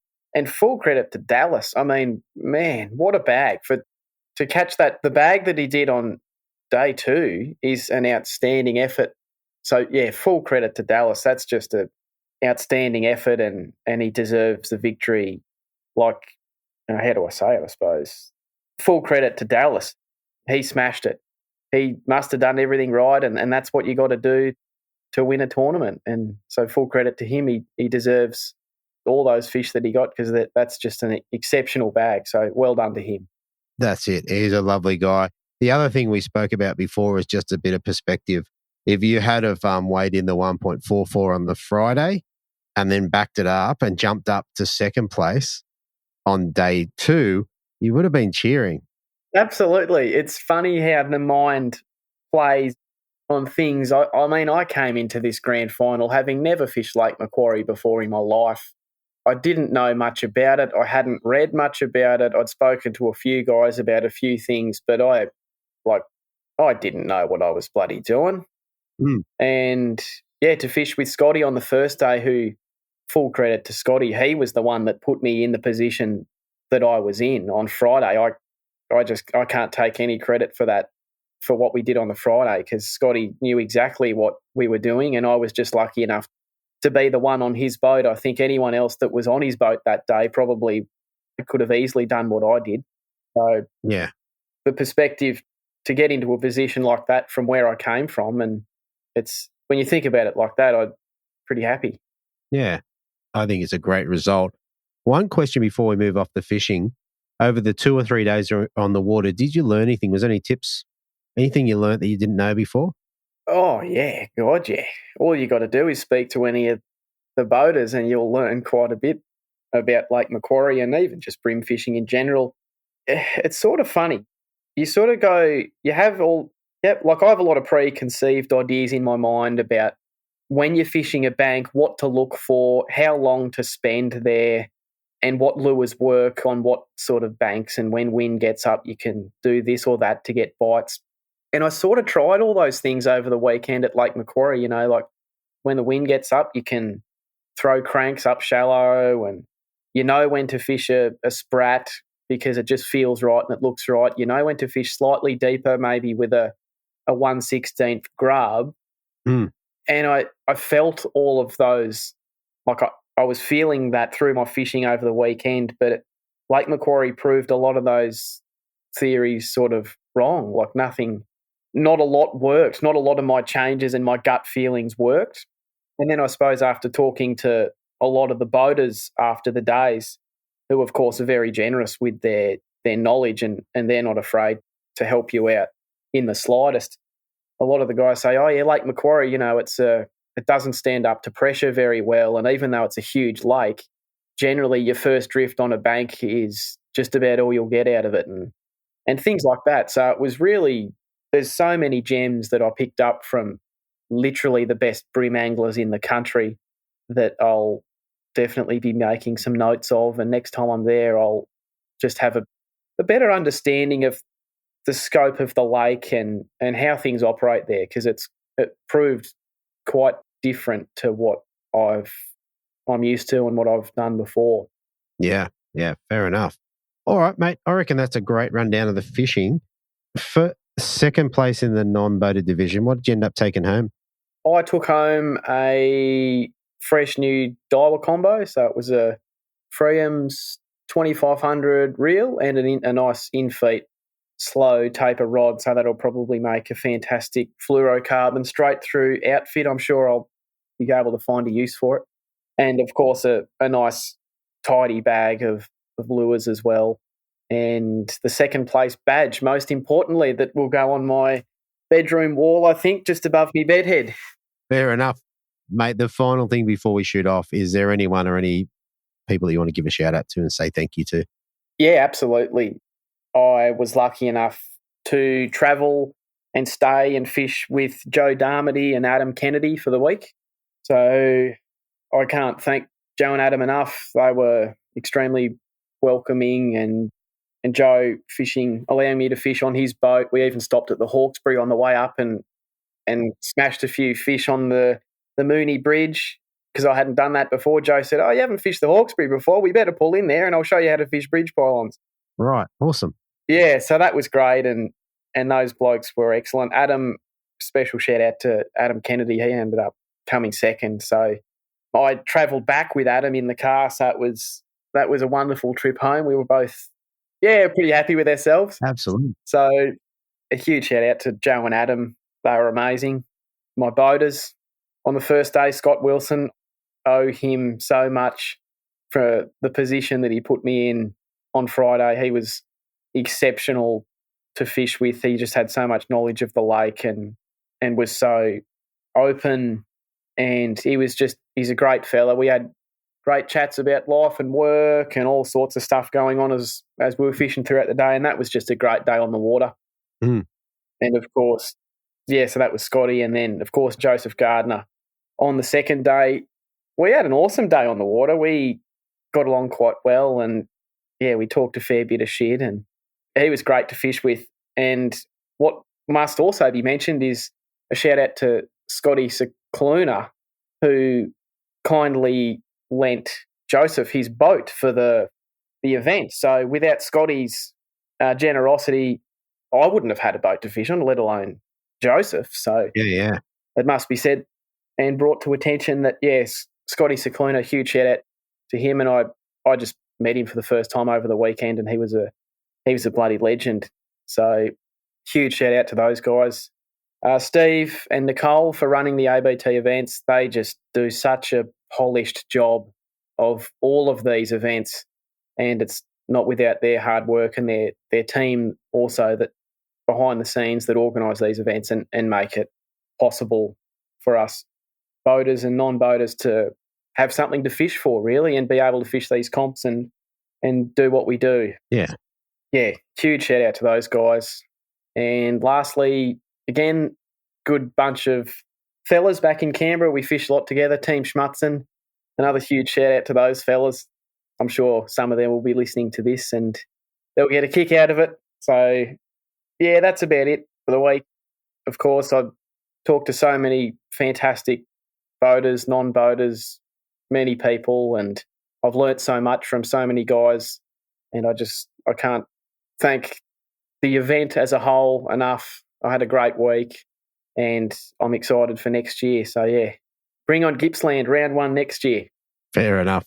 full credit to Dallas. I mean, man, what a bag to catch that. The bag that he did on day 2 is an outstanding effort. So yeah, full credit to Dallas. That's just a outstanding effort, and he deserves the victory. Like, how do I say it? I suppose full credit to Dallas. He smashed it. he must have done everything right, and that's what you got to do to win a tournament. And so full credit to him. He deserves all those fish that he got because that's just an exceptional bag. So well done to him. That's it. He's a lovely guy. The other thing we spoke about before is just a bit of perspective. If you had have weighed in the 1.44 on the Friday and then backed it up and jumped up to second place on day 2, you would have been cheering. Absolutely. It's funny how the mind plays on things. I mean, I came into this grand final having never fished Lake Macquarie before in my life. I didn't know much about it. I hadn't read much about it. I'd spoken to a few guys about a few things, but I didn't know what I was bloody doing. And yeah, to fish with Scotty on the first day, who, full credit to Scotty, he was the one that put me in the position that I was in on Friday. I can't take any credit for that, for what we did on the Friday, because Scotty knew exactly what we were doing, and I was just lucky enough to be the one on his boat. I think anyone else that was on his boat that day probably could have easily done what I did. So yeah, the perspective to get into a position like that from where I came from, and it's, when you think about it like that, I'm pretty happy. Yeah, I think it's a great result. One question before we move off the fishing. Over the 2 or 3 days on the water, did you learn anything? Was there any tips, anything you learned that you didn't know before? Oh, yeah, God, yeah. All you got to do is speak to any of the boaters and you'll learn quite a bit about Lake Macquarie and even just brim fishing in general. It's sort of funny. You sort of go, you have all, like I have a lot of preconceived ideas in my mind about when you're fishing a bank, what to look for, how long to spend there, and what lures work on what sort of banks, and when wind gets up, you can do this or that to get bites. And I sort of tried all those things over the weekend at Lake Macquarie, like when the wind gets up, you can throw cranks up shallow, and you know when to fish a sprat because it just feels right and it looks right. You know when to fish slightly deeper, maybe with a 1/16 grub. And I felt all of those, like I was feeling that through my fishing over the weekend, but Lake Macquarie proved a lot of those theories sort of wrong. Like not a lot worked. Not a lot of my changes and my gut feelings worked. And then I suppose after talking to a lot of the boaters after the days, who of course are very generous with their knowledge and they're not afraid to help you out in the slightest. A lot of the guys say, oh yeah, Lake Macquarie, it doesn't stand up to pressure very well. And even though it's a huge lake, generally your first drift on a bank is just about all you'll get out of it, and things like that. So it was really, there's so many gems that I picked up from literally the best brim anglers in the country that I'll definitely be making some notes of. And next time I'm there, I'll just have a better understanding of the scope of the lake and how things operate there, because it proved quite different to what I'm used to and what I've done before. Yeah, fair enough. All right, mate. I reckon that's a great rundown of the fishing. For second place in the non-boated division, what did you end up taking home? I took home a fresh new dialer combo. So it was a Freeham's 2500 reel and a nice in-feet slow taper rod. So that'll probably make a fantastic fluorocarbon straight through outfit. I'm sure I'll be able to find a use for it. And of course, a nice tidy bag of lures as well. And the second place badge, most importantly, that will go on my bedroom wall, I think, just above my bedhead. Fair enough. Mate, the final thing before we shoot off, is there anyone or any people that you want to give a shout out to and say thank you to? Yeah, absolutely. I was lucky enough to travel and stay and fish with Joe Darmody and Adam Kennedy for the week. So I can't thank Joe and Adam enough. They were extremely welcoming, and Joe allowing me to fish on his boat. We even stopped at the Hawkesbury on the way up and smashed a few fish on the Mooney Bridge because I hadn't done that before. Joe said, oh, you haven't fished the Hawkesbury before. We better pull in there and I'll show you how to fish bridge pylons. Right. Awesome. Yeah, so that was great, and those blokes were excellent. Adam, special shout out to Adam Kennedy. He ended up coming second. So I travelled back with Adam in the car. So that was a wonderful trip home. We were both, pretty happy with ourselves. Absolutely. So a huge shout out to Joe and Adam. They were amazing. My boaters on the first day, Scott Wilson, owe him so much for the position that he put me in on Friday. He was exceptional to fish with. He just had so much knowledge of the lake and was so open, and he's a great fella. We had great chats about life and work and all sorts of stuff going on as we were fishing throughout the day, and that was just a great day on the water. Mm. And of course, so that was Scotty, and then of course Joseph Gardner. On the second day, we had an awesome day on the water. We got along quite well, and we talked a fair bit of shit, and he was great to fish with. And what must also be mentioned is a shout out to Scotty Cicluna, who kindly lent Joseph his boat for the event. So without Scotty's generosity, I wouldn't have had a boat to fish on, let alone Joseph. So it must be said and brought to attention that, yes, Scotty Cicluna, huge shout out to him. And I just met him for the first time over the weekend, and he was a bloody legend. So huge shout out to those guys. Steve and Nicole for running the ABT events. They just do such a polished job of all of these events, and it's not without their hard work and their team also that behind the scenes that organise these events and make it possible for us boaters and non-boaters to have something to fish for, really, and be able to fish these comps and do what we do. Yeah, huge shout out to those guys. And lastly, again, good bunch of fellas back in Canberra. We fished a lot together. Team Schmutzen, another huge shout out to those fellas. I'm sure some of them will be listening to this and they'll get a kick out of it. So, that's about it for the week. Of course, I've talked to so many fantastic boaters, non-boaters, many people, and I've learnt so much from so many guys, and I can't thank the event as a whole enough. I had a great week, and I'm excited for next year. So, bring on Gippsland round 1 next year. Fair enough.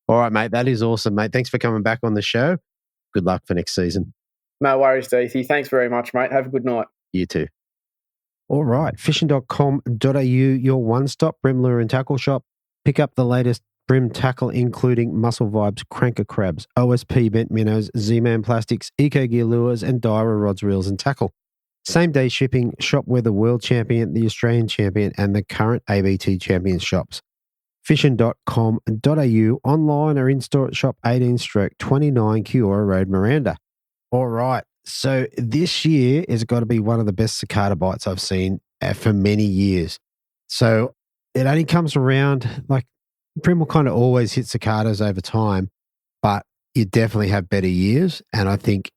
All right, mate. That is awesome, mate. Thanks for coming back on the show. Good luck for next season. No worries, Deethy. Thanks very much, mate. Have a good night. You too. All right. Fishing.com.au, your one-stop brim lure and tackle shop. Pick up the latest brim tackle, including Muscle Vibes, Cranker Crabs, OSP bent minnows, Z-Man plastics, Eco Gear lures, and Dyra rods, reels, and tackle. Same-day shipping. Shop where the world champion, the Australian champion, and the current ABT champion shops. Fishing.com.au, online or in-store at Shop 18/29 Kiora Road, Miranda. All right. So this year has got to be one of the best cicada bites I've seen for many years. So it only comes around, like, Prim will kind of always hit cicadas over time, but you definitely have better years. And I think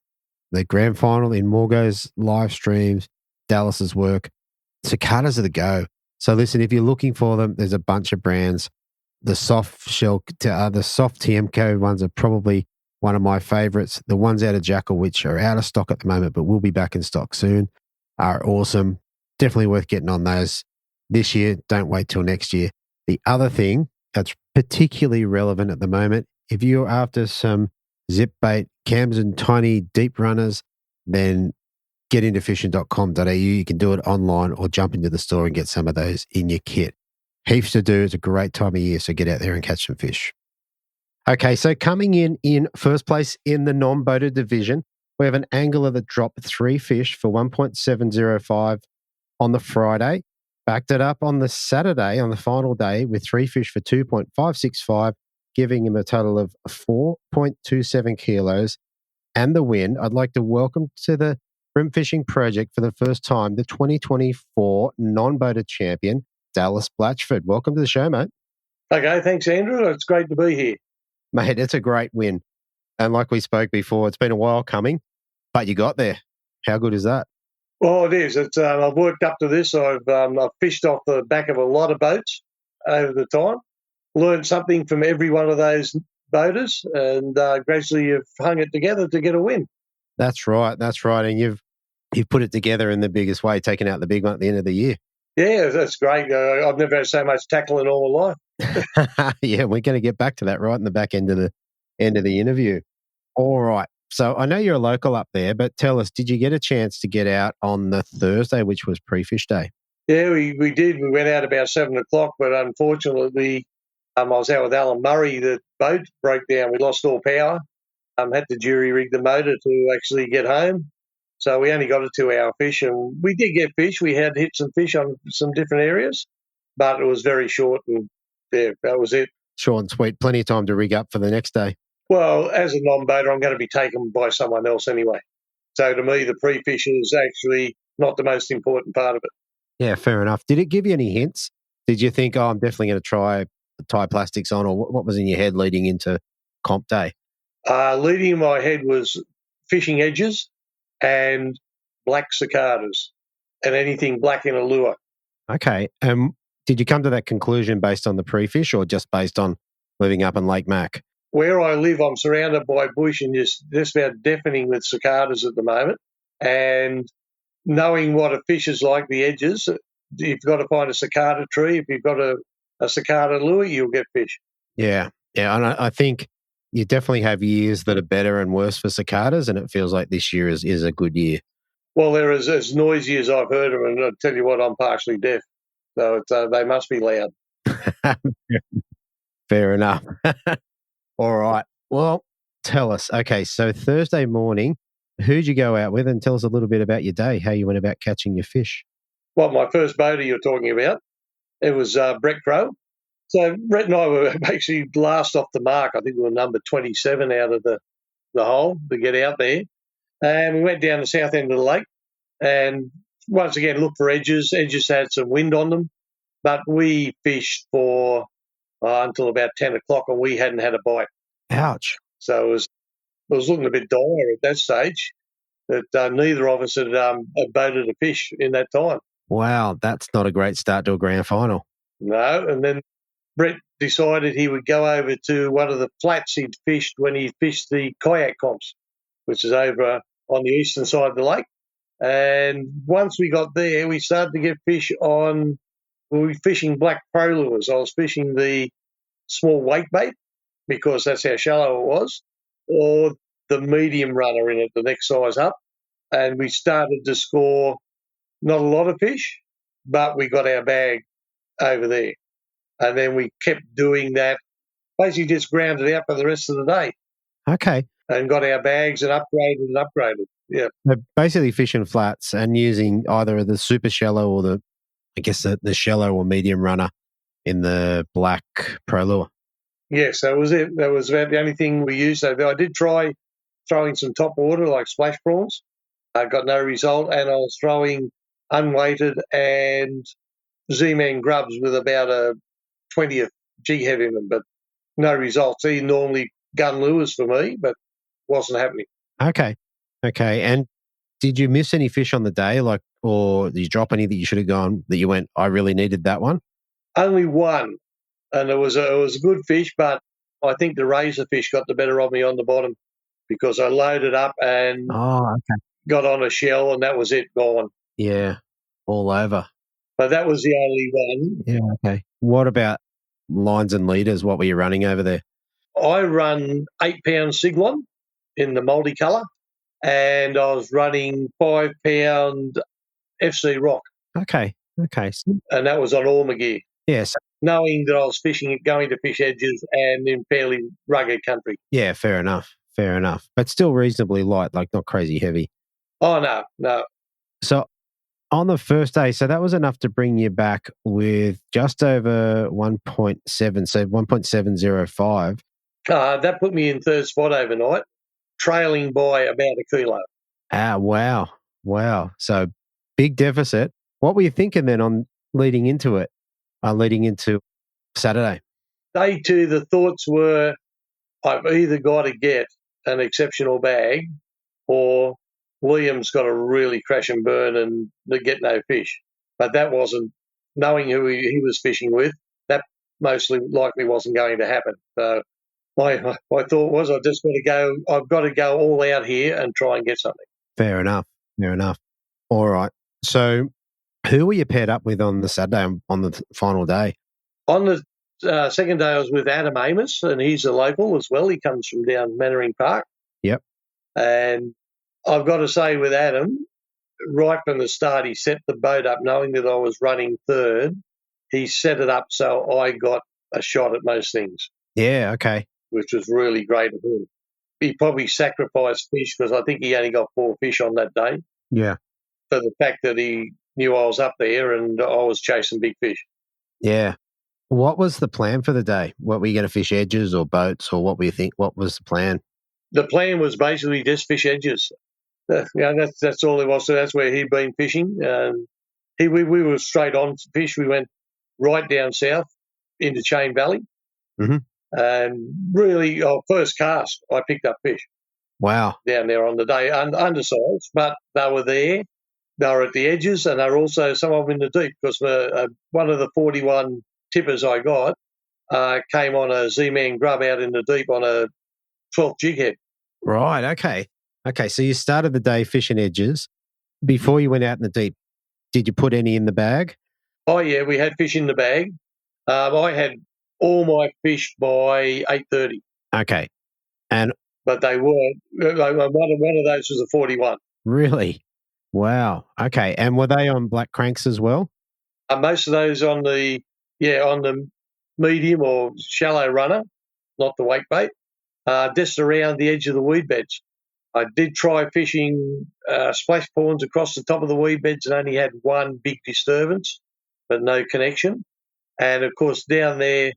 the grand final in Morgo's live streams, Dallas's work, cicadas are the go. So listen, if you're looking for them, there's a bunch of brands. The soft shell, the soft TMCO ones are probably one of my favorites. The ones out of Jackal, which are out of stock at the moment, but will be back in stock soon, are awesome. Definitely worth getting on those this year. Don't wait till next year. The other thing that's particularly relevant at the moment, if you're after some zip bait, cams and tiny deep runners, then get into fishing.com.au. You can do it online or jump into the store and get some of those in your kit. Heaps to do. It's a great time of year, so get out there and catch some fish. Okay, so coming in first place in the non-boated division, we have an angler that dropped 3 fish for 1.705 on the Friday. Backed it up on the Saturday, on the final day, with 3 fish for 2.565, giving him a total of 4.27 kilos and the win. I'd like to welcome to the Brim Fishing Project for the first time the 2024 non-boated champion, Dallas Blatchford. Welcome to the show, mate. Okay, thanks, Andrew. It's great to be here. Mate, it's a great win. And like we spoke before, it's been a while coming, but you got there. How good is that? Well, it is. It's I've worked up to this. I've fished off the back of a lot of boats over the time, learned something from every one of those boaters, and gradually you've hung it together to get a win. That's right. And you've put it together in the biggest way, taking out the big one at the end of the year. Yeah, that's great. I've never had so much tackle in all my life. Yeah, we're going to get back to that right in the back end of the interview. All right. So I know you're a local up there, but tell us, did you get a chance to get out on the Thursday, which was pre-fish day? Yeah, we did. We went out about 7 o'clock, but unfortunately, I was out with Alan Murray. The boat broke down. We lost all power. Had to jury rig the motor to actually get home. So we only got a 2-hour fish, and we did get fish. We had hit some fish on some different areas, but it was very short, and yeah, that was it. Short and sweet. Plenty of time to rig up for the next day. Well, as a non-boater, I'm going to be taken by someone else anyway. So to me, the pre-fish is actually not the most important part of it. Yeah, fair enough. Did it give you any hints? Did you think, I'm definitely going to try tie plastics on, or what was in your head leading into comp day? Leading in my head was fishing edges and black cicadas and anything black in a lure. Okay. Did you come to that conclusion based on the pre-fish or just based on living up in Lake Mac? Where I live, I'm surrounded by bush and just about deafening with cicadas at the moment. And knowing what a fish is like, the edges, you've got to find a cicada tree. If you've got a cicada lure, you'll get fish. Yeah. And I think you definitely have years that are better and worse for cicadas, and it feels like this year is a good year. Well, they're as noisy as I've heard them, and I'll tell you what, I'm partially deaf. So they must be loud. Fair enough. All right. Well, tell us. Okay, so Thursday morning, who'd you go out with, and tell us a little bit about your day, how you went about catching your fish. Well, my first boater you're talking about, it was Brett Crow. So Brett and I were actually last off the mark. I think we were number 27 out of the hole to get out there. And we went down the south end of the lake and once again looked for edges. Edges had some wind on them, but we fished for until about 10 o'clock and we hadn't had a bite. Ouch. So it was looking a bit dire at that stage that neither of us had boated a fish in that time. Wow, that's not a great start to a grand final. No, and then Brett decided he would go over to one of the flats he'd fished when he fished the kayak comps, which is over on the eastern side of the lake. And once we got there, we started to get fish on, we were fishing black pro lures. I was fishing the small weight bait because that's how shallow it was, or the medium runner in it, the next size up. And we started to score not a lot of fish, but we got our bag over there. And then we kept doing that, basically just ground it out for the rest of the day. Okay. And got our bags and upgraded. Yeah. So basically fishing flats and using either the super shallow or the shallow or medium runner in the black pro lure. Yes, that was it. That was about the only thing we used. So I did try throwing some top water like splash prawns. I got no result. And I was throwing unweighted and Z-Man grubs with about a 20th G-head in them, but no results. He normally gun lures for me, but wasn't happening. Okay. And did you miss any fish on the day, or did you drop any that you should have gone, that you went, I really needed that one? Only one, and it was a good fish, but I think the razor fish got the better of me on the bottom because I loaded up and got on a shell, and that was it, gone. Yeah, all over. But that was the only one. Yeah, okay. What about lines and leaders? What were you running over there? I run 8-pound Siglon in the multicolour, and I was running 5-pound FC Rock. Okay. And that was on all my gear. Yes. Knowing that I was going to fish edges and in fairly rugged country. Yeah, fair enough. But still reasonably light, like not crazy heavy. Oh, no. So on the first day, so that was enough to bring you back with just over 1.7, so 1.705. That put me in third spot overnight, trailing by about a kilo. Wow. So big deficit. What were you thinking then on leading into Saturday? Day two, the thoughts were, I've either got to get an exceptional bag or Liam's got to really crash and burn and get no fish. But that wasn't, knowing who he was fishing with, that mostly likely wasn't going to happen. So my thought was I've got to go all out here and try and get something. Fair enough. All right. So who were you paired up with on the Saturday, on the final day? On the second day, I was with Adam Amos, and he's a local as well. He comes from down Mannering Park. Yep. And I've got to say with Adam, right from the start, he set the boat up knowing that I was running third. He set it up so I got a shot at most things. Yeah, okay. Which was really great of him. He probably sacrificed fish because I think he only got 4 fish on that day. Yeah. For the fact that he knew I was up there and I was chasing big fish. Yeah. What was the plan for the day? What were you going to fish, edges or boats, or what were you think? What was the plan? The plan was basically just fish edges. That's all it was. So that's where he'd been fishing. We were straight on fish. We went right down south into Chain Valley. Mm-hmm. And really, first cast, I picked up fish. Wow. Down there on the day, undersized, but they were there. They were at the edges, and they were also some of them in the deep because one of the 41 tippers I got came on a Z-Man grub out in the deep on a 12th jig head. Right, okay. Okay, so you started the day fishing edges. Before you went out in the deep, did you put any in the bag? Oh, yeah, we had fish in the bag. I had all my fish by 8:30. Okay. But they weren't. One of those was a 41. Really? Wow. Okay. And were they on black cranks as well? Most of those on the medium or shallow runner, not the wake bait, just around the edge of the weed beds. I did try fishing splash pawns across the top of the weed beds and only had one big disturbance, but no connection. And, of course, down there,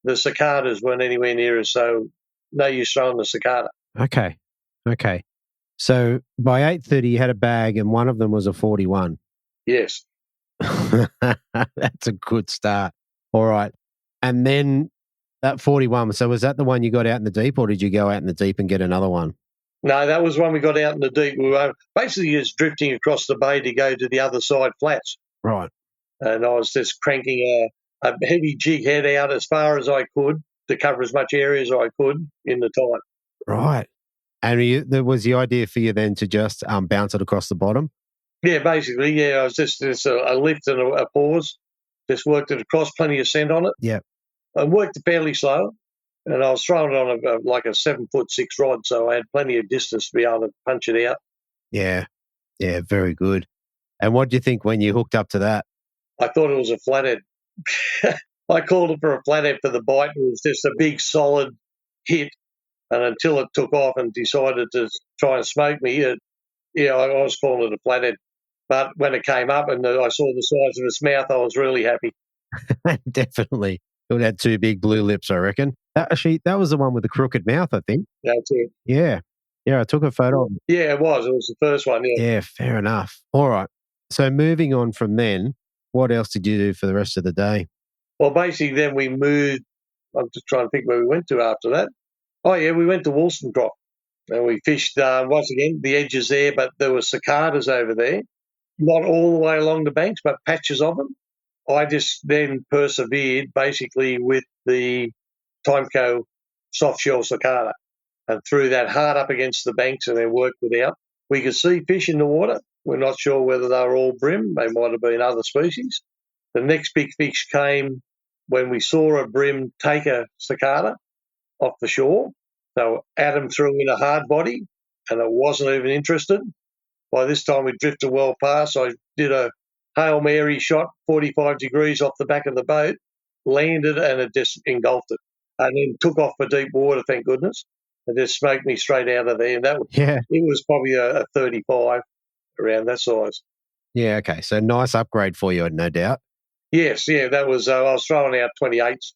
the cicadas weren't anywhere near us, so no use throwing the cicada. Okay. Okay. So by 8:30, you had a bag and one of them was a 41. Yes. That's a good start. All right. And then that 41, so was that the one you got out in the deep or did you go out in the deep and get another one? No, that was one we got out in the deep. We were basically just drifting across the bay to go to the other side flats. Right. And I was just cranking a heavy jig head out as far as I could to cover as much area as I could in the time. Right. And there was the idea for you then to just bounce it across the bottom? Yeah, basically, yeah. I was just a lift and a pause. Just worked it across, plenty of scent on it. Yeah. I worked it fairly slow, and I was throwing it on like a 7'6" rod, so I had plenty of distance to be able to punch it out. Yeah. Yeah, very good. And what do you think when you hooked up to that? I thought it was a flathead. I called it for a flathead for the bite. It was just a big, solid hit. And until it took off and decided to try and smoke me, I was calling it a flathead. But when it came up and I saw the size of its mouth, I was really happy. Definitely. It had 2 big blue lips, I reckon. That was the one with the crooked mouth, I think. That's it. Yeah. Yeah, I took a photo of it. Yeah, it was. It was the first one, yeah. Yeah, fair enough. All right. So moving on from then, what else did you do for the rest of the day? Well, basically then we moved. I'm just trying to think where we went to after that. Oh, yeah, we went to Wollstonecroft. And we fished, once again, the edges there, but there were cicadas over there. Not all the way along the banks, but patches of them. I just then persevered basically with the Timeco soft shell cicada and threw that hard up against the banks and then worked it out. We could see fish in the water. We're not sure whether they were all brim. They might have been other species. The next big fish came when we saw a brim take a cicada off the shore. So Adam threw in a hard body and it wasn't even interested. By this time, we drifted well past. I did a Hail Mary shot, 45 degrees off the back of the boat, landed, and it just engulfed it. And then took off for deep water, thank goodness. It just smoked me straight out of there. And it was probably a 35, around that size. Yeah, okay. So nice upgrade for you, no doubt. Yes, yeah, that was, I was throwing out 28s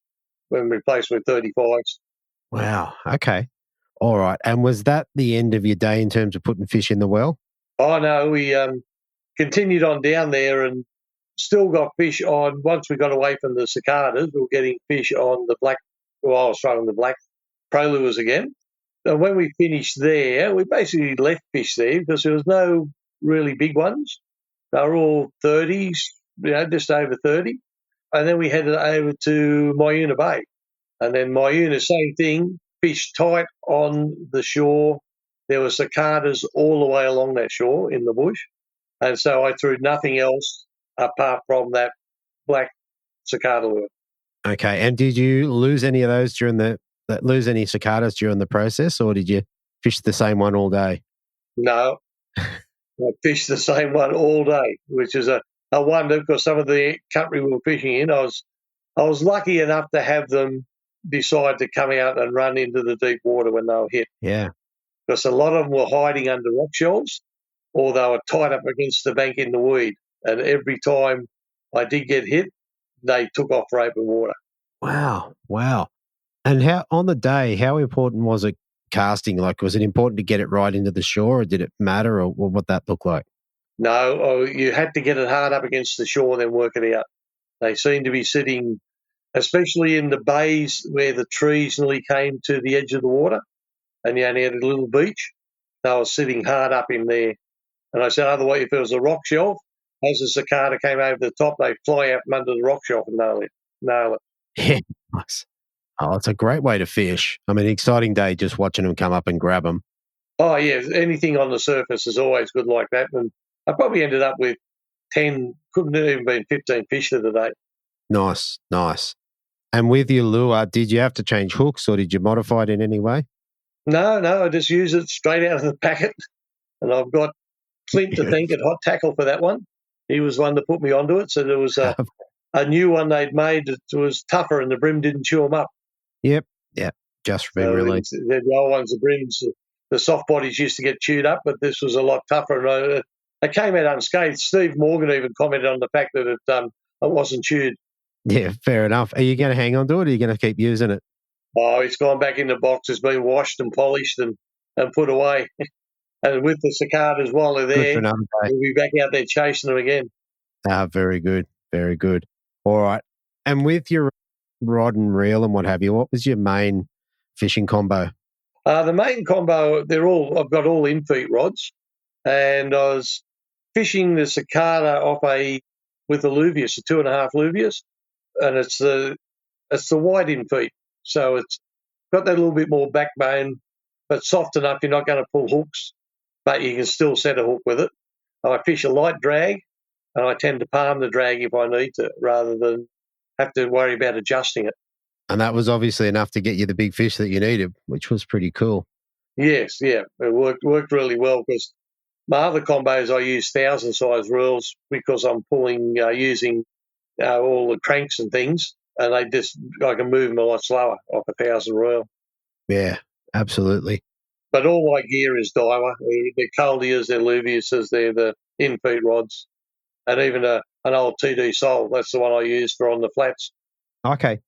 when replaced with 35s. Wow, okay. All right. And was that the end of your day in terms of putting fish in the well? Oh, no, we continued on down there and still got fish on. Once we got away from the cicadas, we were getting fish on the black, well, I was throwing the black pro lures again. And when we finished there, we basically left fish there because there was no really big ones. They were all 30s, just over 30. And then we headed over to Myuna Bay. And then Myuna, same thing, fish tight on the shore. There were cicadas all the way along that shore in the bush. And so I threw nothing else apart from that black cicada lure. Okay. And did you lose any of those lose any cicadas during the process, or did you fish the same one all day? No, I fished the same one all day, which is a wonder because some of the country we were fishing in, I was lucky enough to have them decide to come out and run into the deep water when they were hit. Yeah. Because a lot of them were hiding under rock shelves or they were tied up against the bank in the weed. And every time I did get hit, they took off for open water. Wow. And how on the day, how important was it casting? Like, was it important to get it right into the shore, or did it matter, or what that look like? No, you had to get it hard up against the shore, then work it out. They seemed to be sitting, especially in the bays where the trees nearly came to the edge of the water, and you only had a little beach. They were sitting hard up in there. And I said, otherwise, if it was a rock shelf, as the cicada came over the top, they'd fly out from under the rock shelf and nail it. Yeah, nice. Oh, it's a great way to fish. I mean, exciting day just watching them come up and grab them. Oh, yeah, anything on the surface is always good like that. And I probably ended up with 10, couldn't have even been 15 fish for the day. Nice. And with your lure, did you have to change hooks or did you modify it in any way? No, I just use it straight out of the packet. And I've got Clint to thank at Hot Tackle for that one. He was one that put me onto it. So there was a new one they'd made that was tougher and the brim didn't chew them up. Yep. Just for being released. The old ones, the brims, the soft bodies used to get chewed up, but this was a lot tougher. And it came out unscathed. Steve Morgan even commented on the fact that it wasn't chewed. Yeah, fair enough. Are you going to hang on to it or are you going to keep using it? Oh, it's gone back in the box. It's been washed and polished and put away. And with the cicadas while they're there, we'll be back out there chasing them again. Very good. Very good. All right. And with your rod and reel and what have you, what was your main fishing combo? The main combo, I've got all in-feet rods, and I was fishing the cicada with the luvius, the 2.5 luvius, and it's the wide in-feet. So it's got that little bit more backbone, but soft enough you're not going to pull hooks, but you can still set a hook with it. I fish a light drag, and I tend to palm the drag if I need to, rather than have to worry about adjusting it. And that was obviously enough to get you the big fish that you needed, which was pretty cool. Yes, yeah. It worked really well because my other combos I use 1,000-size reels because I'm pulling using all the cranks and things, and I can move them a lot slower off a 1,000 reel. Yeah, absolutely. But all my gear is Daiwa. They're Caldias, they're Luviuses, they're the in-feet rods, and even an old TD Sol. That's the one I use for on the flats. Okay.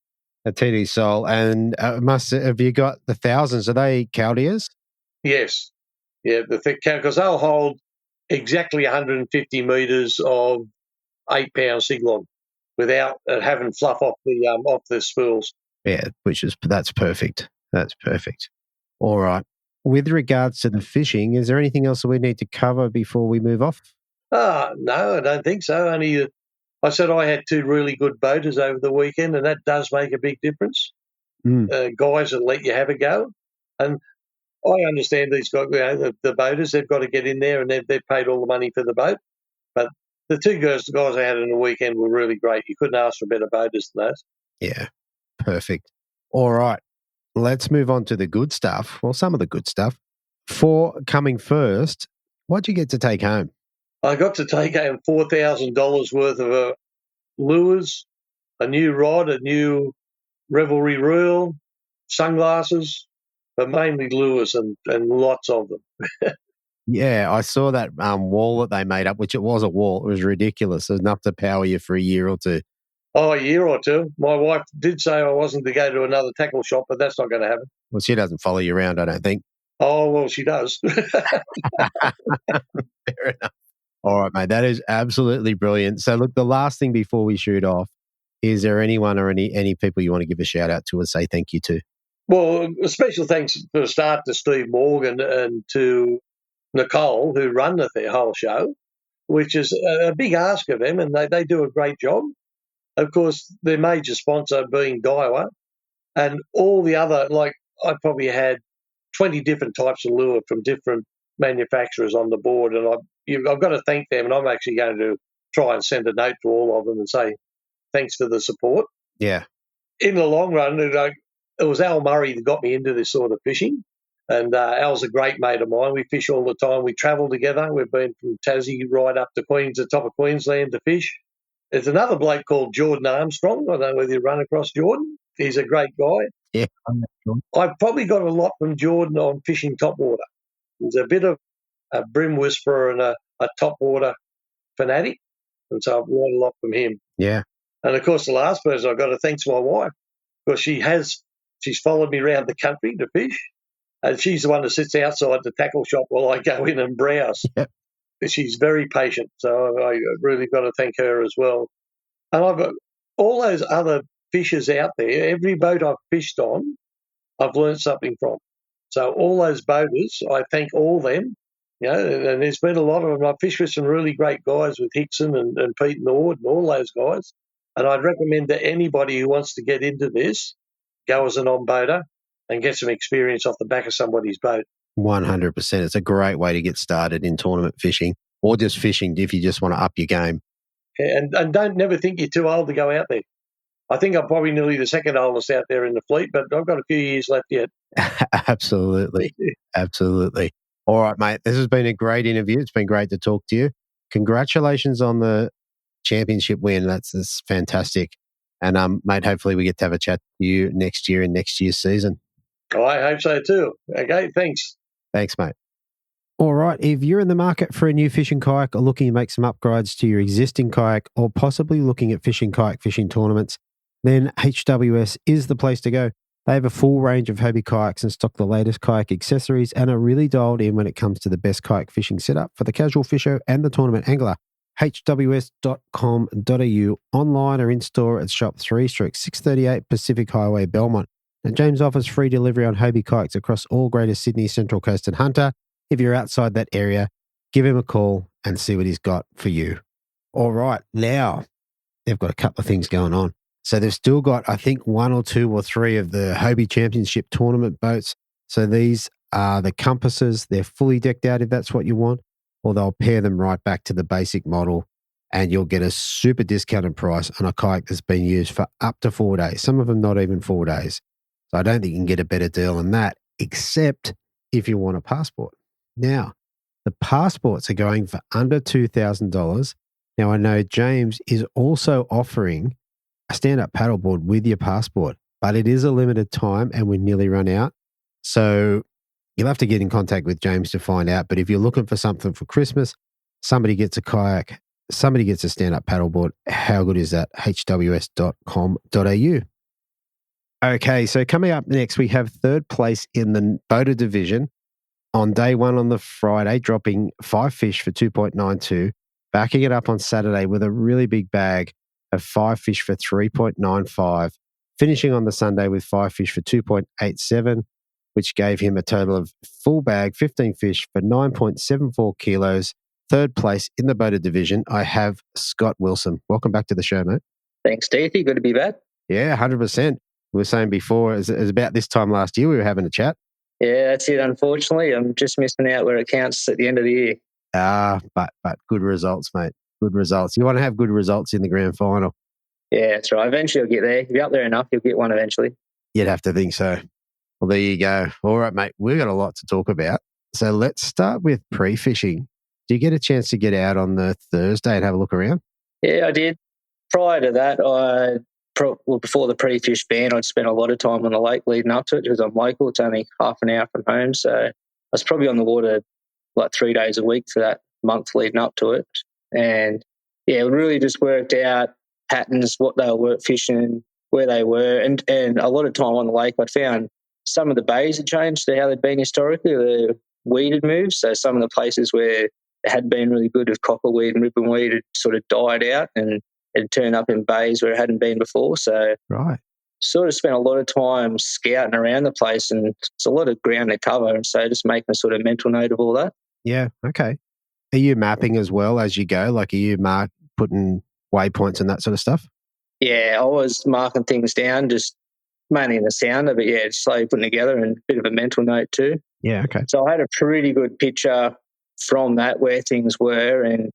A TD Sol. And have you got the 1000s? Are they Caldias? Yes. Yeah, because they'll hold exactly 150 metres of 8-pound siglon without having fluff off the spools. Yeah, that's perfect. That's perfect. All right. With regards to the fishing, is there anything else that we need to cover before we move off? No, I don't think so. Only I said I had 2 really good boaters over the weekend, and that does make a big difference. Guys that let you have a go. And I understand these guys, the boaters, they've got to get in there and they've paid all the money for the boat. But the 2 guys I had on the weekend were really great. You couldn't ask for better boaters than those. Yeah, perfect. All right. Let's move on to the good stuff. Well, some of the good stuff. For coming first, what'd you get to take home? I got to take home $4,000 worth of lures, a new rod, a new Revelry reel, sunglasses, but mainly lures and lots of them. Yeah, I saw that wall that they made up, which it was a wall. It was ridiculous. It was enough to power you for a year or two. Oh, a year or two. My wife did say I wasn't to go to another tackle shop, but that's not going to happen. Well, she doesn't follow you around, I don't think. Oh, well, she does. Fair enough. All right, mate. That is absolutely brilliant. So, look, the last thing before we shoot off, is there anyone or any people you want to give a shout out to and say thank you to? Well, a special thanks for a start to Steve Morgan and to Nicole, who run the whole show, which is a big ask of them, and they do a great job. Of course, their major sponsor being Daiwa, and all the other, like I probably had 20 different types of lure from different manufacturers on the board, and I've got to thank them, and I'm actually going to try and send a note to all of them and say thanks for the support. Yeah. In the long run, it was Al Murray that got me into this sort of fishing, And Al's a great mate of mine. We fish all the time. We travel together. We've been from Tassie right up to the top of Queensland to fish. There's another bloke called Jordan Armstrong. I don't know whether you run across Jordan. He's a great guy. Yeah. I've probably got a lot from Jordan on fishing topwater. He's a bit of a brim whisperer and a topwater fanatic. And so I've learned a lot from him. Yeah. And, of course, the last person I've got to thank my wife, because she's followed me around the country to fish, and she's the one that sits outside the tackle shop while I go in and browse. Yep. She's very patient, so I really got to thank her as well. And I've got all those other fishers out there, every boat I've fished on, I've learned something from. So all those boaters, I thank all them. And there's been a lot of them. I've fished with some really great guys with Hickson and Pete Nord and all those guys. And I'd recommend to anybody who wants to get into this, go as a non-boater and get some experience off the back of somebody's boat. 100%. It's a great way to get started in tournament fishing or just fishing if you just want to up your game. And don't never think you're too old to go out there. I think I'm probably nearly the second oldest out there in the fleet, but I've got a few years left yet. Absolutely. Absolutely. All right, mate. This has been a great interview. It's been great to talk to you. Congratulations on the championship win. That's fantastic. And, mate, hopefully we get to have a chat to you next year in next year's season. I hope so too. Okay, thanks. Thanks, mate. All right. If you're in the market for a new fishing kayak or looking to make some upgrades to your existing kayak or possibly looking at kayak fishing tournaments, then HWS is the place to go. They have a full range of Hobie kayaks and stock the latest kayak accessories and are really dialed in when it comes to the best kayak fishing setup for the casual fisher and the tournament angler. hws.com.au, online or in-store at Shop 3/638 Pacific Highway, Belmont. And James offers free delivery on Hobie kayaks across all Greater Sydney, Central Coast and Hunter. If you're outside that area, give him a call and see what he's got for you. All right, now they've got a couple of things going on. So they've still got, I think, 1 or 2 or 3 of the Hobie Championship tournament boats. So these are the compasses. They're fully decked out if that's what you want, or they'll pair them right back to the basic model and you'll get a super discounted price on a kayak that's been used for up to 4 days. Some of them not even 4 days. So I don't think you can get a better deal than that, except if you want a passport. Now, the passports are going for under $2,000. Now, I know James is also offering a stand-up paddleboard with your passport, but it is a limited time and we nearly run out. So you'll have to get in contact with James to find out. But if you're looking for something for Christmas, somebody gets a kayak, somebody gets a stand-up paddleboard. How good is that? hws.com.au. Okay, so coming up next, we have third place in the boater division on day one on the Friday, dropping 5 fish for 2.92, backing it up on Saturday with a really big bag of 5 fish for 3.95, finishing on the Sunday with 5 fish for 2.87, which gave him a total of full bag, 15 fish for 9.74 kilos. Third place in the boater division, I have Scott Wilson. Welcome back to the show, mate. Thanks, Stevie. Good to be back. Yeah, 100%. We were saying before, it was about this time last year we were having a chat. Yeah, that's it. Unfortunately, I'm just missing out where it counts at the end of the year. But good results, mate. Good results. You want to have good results in the grand final. Yeah, that's right. Eventually you'll get there. If you're up there enough, you'll get one eventually. You'd have to think so. Well, there you go. All right, mate. We've got a lot to talk about. So let's start with pre-fishing. Do you get a chance to get out on the Thursday and have a look around? Yeah, I did. Prior to that, before the pre-fish ban, I'd spent a lot of time on the lake leading up to it because I'm local. It's only half an hour from home. So I was probably on the water like 3 days a week for that month leading up to it. And yeah, it really just worked out patterns, what they were fishing, where they were. And a lot of time on the lake, I'd found some of the bays had changed to how they'd been historically. The weed had moved. So some of the places where it had been really good with copperweed and ribbonweed had sort of died out and it turned up in bays where it hadn't been before. So right. Sort of spent a lot of time scouting around the place and it's a lot of ground to cover. And so just making a sort of mental note of all that. Yeah, okay. Are you mapping as well as you go? Like are you putting waypoints and that sort of stuff? Yeah, I was marking things down, just mainly in the sounder, but yeah, just slowly putting together and a bit of a mental note too. Yeah, okay. So I had a pretty good picture from that where things were and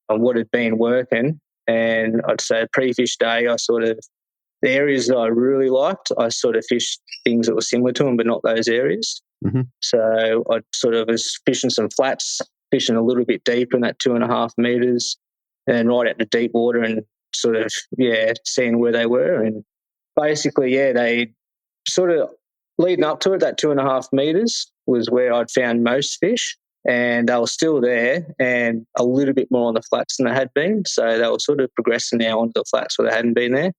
what had been working. And I'd say pre-fish day, the areas that I really liked, I sort of fished things that were similar to them, but not those areas. Mm-hmm. So I sort of was fishing some flats, fishing a little bit deeper in that 2.5 meters, and right at the deep water and sort of, seeing where they were. And basically, they sort of leading up to it, that 2.5 meters was where I'd found most fish, and they were still there and a little bit more on the flats than they had been. So they were sort of progressing now onto the flats where they hadn't been there.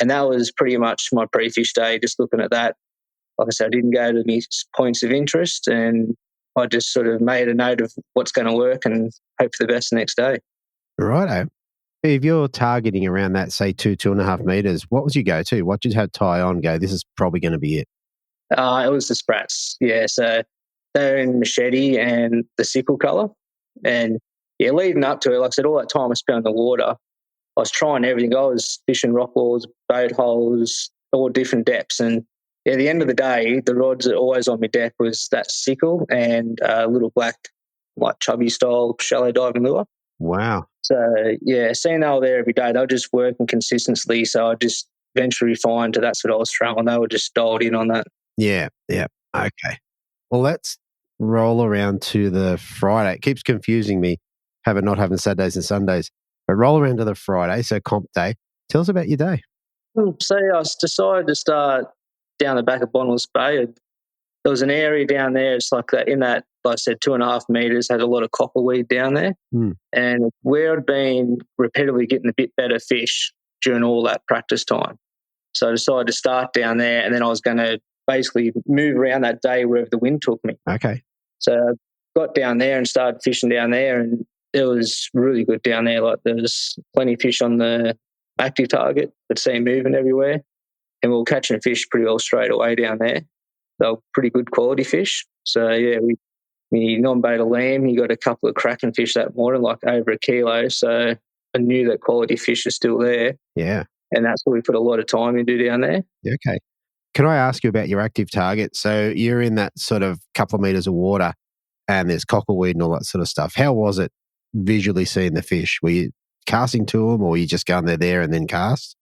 And that was pretty much my pre-fish day, just looking at that. Like I said, I didn't go to any points of interest, and I just sort of made a note of what's going to work and hope for the best the next day. Righto. If you're targeting around that, say, 2.5 meters, what would you go to? What did you have tie on go, this is probably going to be it? It was the sprats, so they're in machete and the sickle colour. And, leading up to it, like I said, all that time I spent on the water, I was trying everything. I was fishing rock walls, boat holes, all different depths. And, at the end of the day, the rods that are always on my deck was that sickle and a little black, like chubby style shallow diving lure. Wow. So, seeing they were there every day, they were just working consistently. So I just eventually refined to that's what I was throwing. They were just dialed in on that. Yeah. Okay. Well, let's roll around to the Friday. It keeps confusing me, not having Saturdays and Sundays. But roll around to the Friday, so comp day. Tell us about your day. So I decided to start down the back of Bonnells Bay. There was an area down there, it's like that, in that, like I said, 2.5 meters, had a lot of copperweed down there. And where I'd been repeatedly getting a bit better fish during all that practice time. So I decided to start down there, and then I was going to basically move around that day wherever the wind took me. Okay. So I got down there and started fishing down there, and it was really good down there. Like, there was plenty of fish on the active target, could see them moving everywhere. And we were catching fish pretty well straight away down there. They were pretty good quality fish. So, we non-beta lamb, you got a couple of cracking fish that morning, like over a kilo. So I knew that quality fish is still there. Yeah. And that's what we put a lot of time into down there. Okay. Can I ask you about your active target? So you're in that sort of couple of meters of water and there's cockleweed and all that sort of stuff. How was it visually seeing the fish? Were you casting to them, or were you just going there and then cast?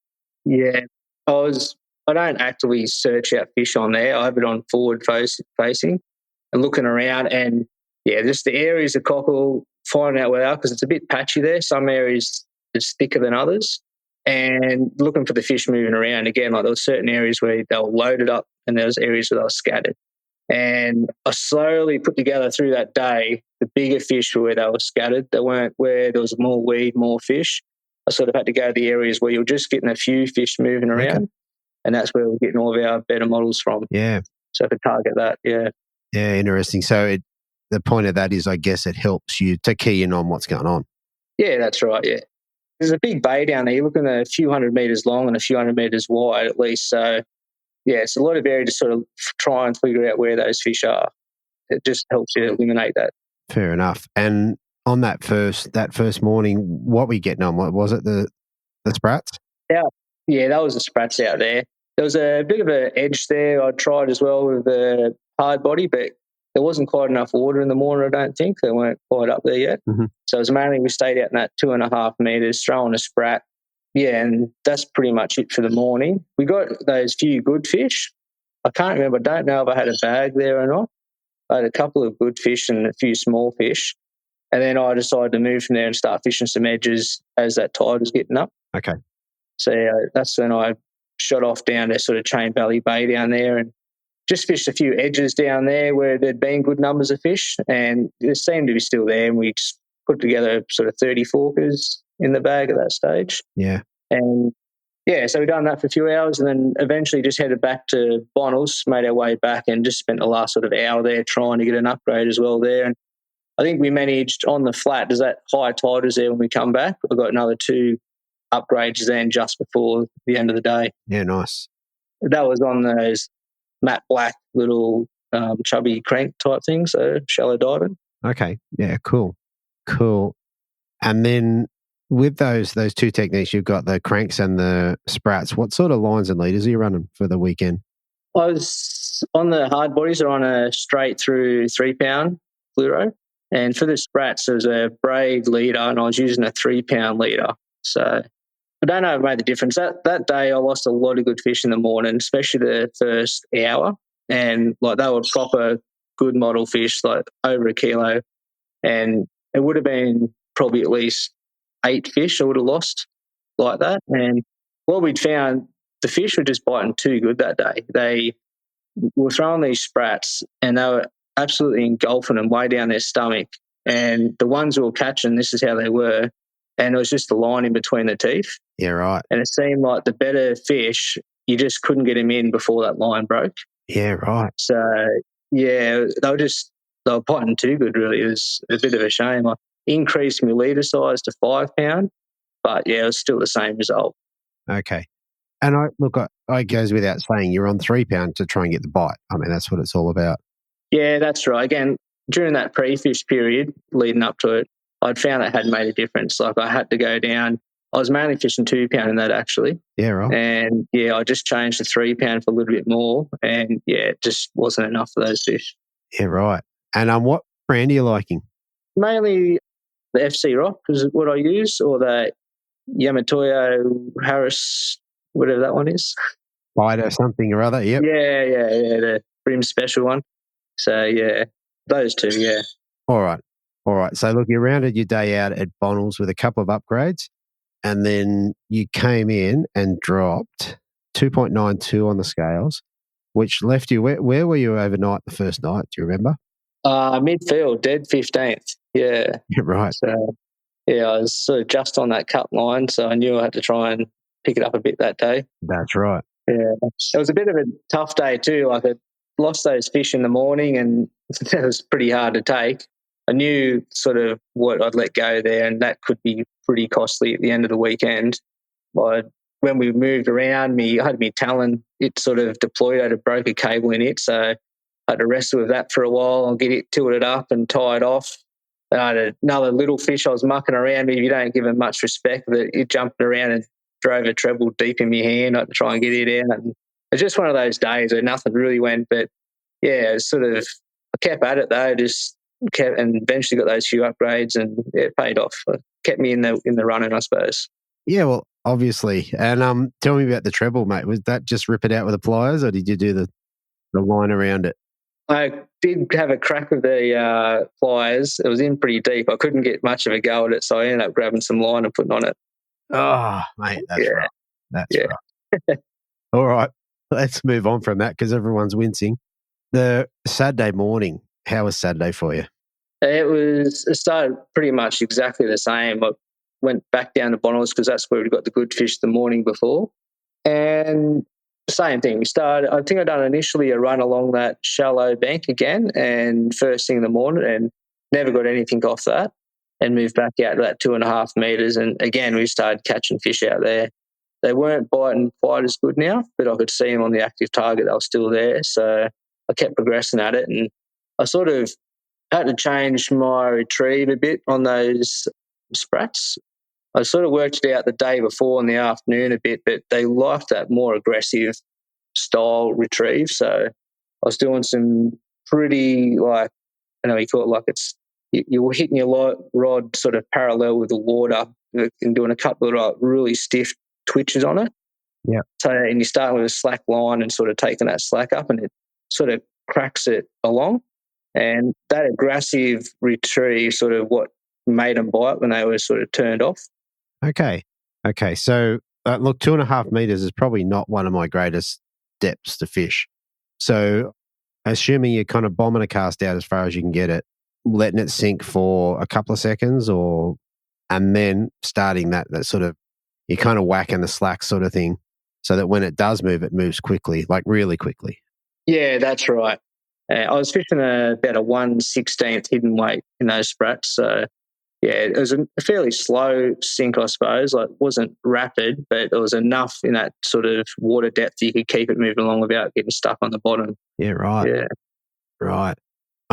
Yeah, I don't actively search out fish on there. I have it on forward facing and looking around, and just the areas of cockle, finding out where they are, because it's a bit patchy there. Some areas it's thicker than others, and looking for the fish moving around. Again, like there were certain areas where they were loaded up and there was areas where they were scattered. And I slowly put together through that day the bigger fish were where they were scattered. They weren't where there was more weed, more fish. I sort of had to go to the areas where you're just getting a few fish moving around. Okay. And that's where we're getting all of our better models from. Yeah. So I could target that, Yeah, interesting. So the point of that is, I guess, it helps you to key in on what's going on. Yeah, that's right, yeah. There's a big bay down there. You're looking at a few hundred metres long and a few hundred metres wide at least. So, it's a lot of area to sort of try and figure out where those fish are. It just helps you eliminate that. Fair enough. And on that first morning, what were you getting on? What was it, the sprats? Yeah, that was the sprats out there. There was a bit of an edge there. I tried as well with the hard body, but there wasn't quite enough water in the morning, I don't think. They weren't quite up there yet. Mm-hmm. So it was mainly we stayed out in that 2.5 meters, throwing a sprat. Yeah, and that's pretty much it for the morning. We got those few good fish. I can't remember. I don't know if I had a bag there or not. I had a couple of good fish and a few small fish. And then I decided to move from there and start fishing some edges as that tide was getting up. Okay. So that's when I shot off down to sort of Chain Valley Bay down there and just fished a few edges down there where there'd been good numbers of fish, and there seemed to be still there. And we just put together sort of 30 forkers in the bag at that stage. Yeah. And so we done that for a few hours, and then eventually just headed back to Bonnells, made our way back, and just spent the last sort of hour there trying to get an upgrade as well there. And I think we managed on the flat, there's that high tide was there when we come back. We got another 2 upgrades then just before the end of the day. Yeah, nice. That was on those matte black little chubby crank type things, so shallow diving. Okay, yeah, cool. And then with those 2 techniques, you've got the cranks and the sprats. What sort of lines and leaders are you running for the weekend? I was on the hard bodies, or on a straight through 3-pound fluoro. And for the sprats, there was a braid leader, and I was using a 3-pound leader. So I don't know if it made the difference. That day I lost a lot of good fish in the morning, especially the first hour. And like they were proper good model fish, like over a kilo. And it would have been probably at least 8 fish I would have lost like that. And what we'd found, the fish were just biting too good that day. They were throwing these sprats and they were absolutely engulfing them way down their stomach. And the ones we were catching, this is how they were. And it was just the line in between the teeth. Yeah, right. And it seemed like the better fish, you just couldn't get them in before that line broke. Yeah, right. So, yeah, they were biting too good, really. It was a bit of a shame. I increased my leader size to 5 pound, but, yeah, it was still the same result. Okay. And it goes without saying, you're on 3 pound to try and get the bite. I mean, that's what it's all about. Yeah, that's right. Again, during that pre-fish period leading up to it, I'd found that had made a difference. Like I had to go down. I was mainly fishing 2 pound in that actually. Yeah, right. And yeah, I just changed to 3 pound for a little bit more. And yeah, it just wasn't enough for those fish. Yeah, right. And what brand are you liking? Mainly the FC Rock is what I use, or the Yamatoyo Harris, whatever that one is. Fido something or other, yep. Yeah, the Brim Special one. So yeah, those two, yeah. All right. So look, you rounded your day out at Bonnells with a couple of upgrades, and then you came in and dropped 2.92 on the scales, which left you, where were you overnight the first night? Do you remember? Midfield, dead 15th. Yeah. Right. So yeah, I was sort of just on that cut line, so I knew I had to try and pick it up a bit that day. That's right. Yeah. It was a bit of a tough day too. Like I lost those fish in the morning and it was pretty hard to take. I knew sort of what I'd let go there, and that could be pretty costly at the end of the weekend. When we moved around, I had my talon, it sort of deployed. I had a broken cable in it, so I had to wrestle with that for a while and get it tilted up and tied off. And I had another little fish I was mucking around with. You don't give him much respect, but it jumped around and drove a treble deep in my hand. I had to try and get it out. And it's just one of those days where nothing really went. But yeah, I kept at it though, and eventually got those few upgrades, and it paid off. It kept me in the running, I suppose. Yeah, well, obviously. And tell me about the treble, mate. Was that just rip it out with the pliers, or did you do the line around it? I did have a crack with the pliers. It was in pretty deep. I couldn't get much of a go at it, so I ended up grabbing some line and putting on it. Oh, mate, that's right. That's right. All right, let's move on from that because everyone's wincing. The Saturday morning, how was Saturday for you? It started pretty much exactly the same. I went back down to Bonnells because that's where we got the good fish the morning before. And same thing. I think I'd done initially a run along that shallow bank again, and first thing in the morning, and never got anything off that, and moved back out to that 2.5 meters. And again, we started catching fish out there. They weren't biting quite as good now, but I could see them on the active target. They were still there. So I kept progressing at it, and I sort of had to change my retrieve a bit on those sprats. I sort of worked it out the day before in the afternoon a bit, but they liked that more aggressive style retrieve. So I was doing some pretty, like, I know you call it like you're hitting your rod sort of parallel with the water and doing a couple of like really stiff twitches on it. Yeah. So, and you start with a slack line and sort of taking that slack up, and it sort of cracks it along. And that aggressive retrieve sort of what made them bite when they were sort of turned off. Okay. So, look, 2.5 meters is probably not one of my greatest depths to fish. So, assuming you're kind of bombing a cast out as far as you can get it, letting it sink for a couple of seconds, and then starting that sort of, you're kind of whacking the slack sort of thing, so that when it does move, it moves quickly, like really quickly. Yeah, that's right. I was fishing about a 1/16th hidden weight in those sprats. So, yeah, it was a fairly slow sink, I suppose. Like, it wasn't rapid, but it was enough in that sort of water depth you could keep it moving along without getting stuck on the bottom. Yeah, right. Yeah. Right.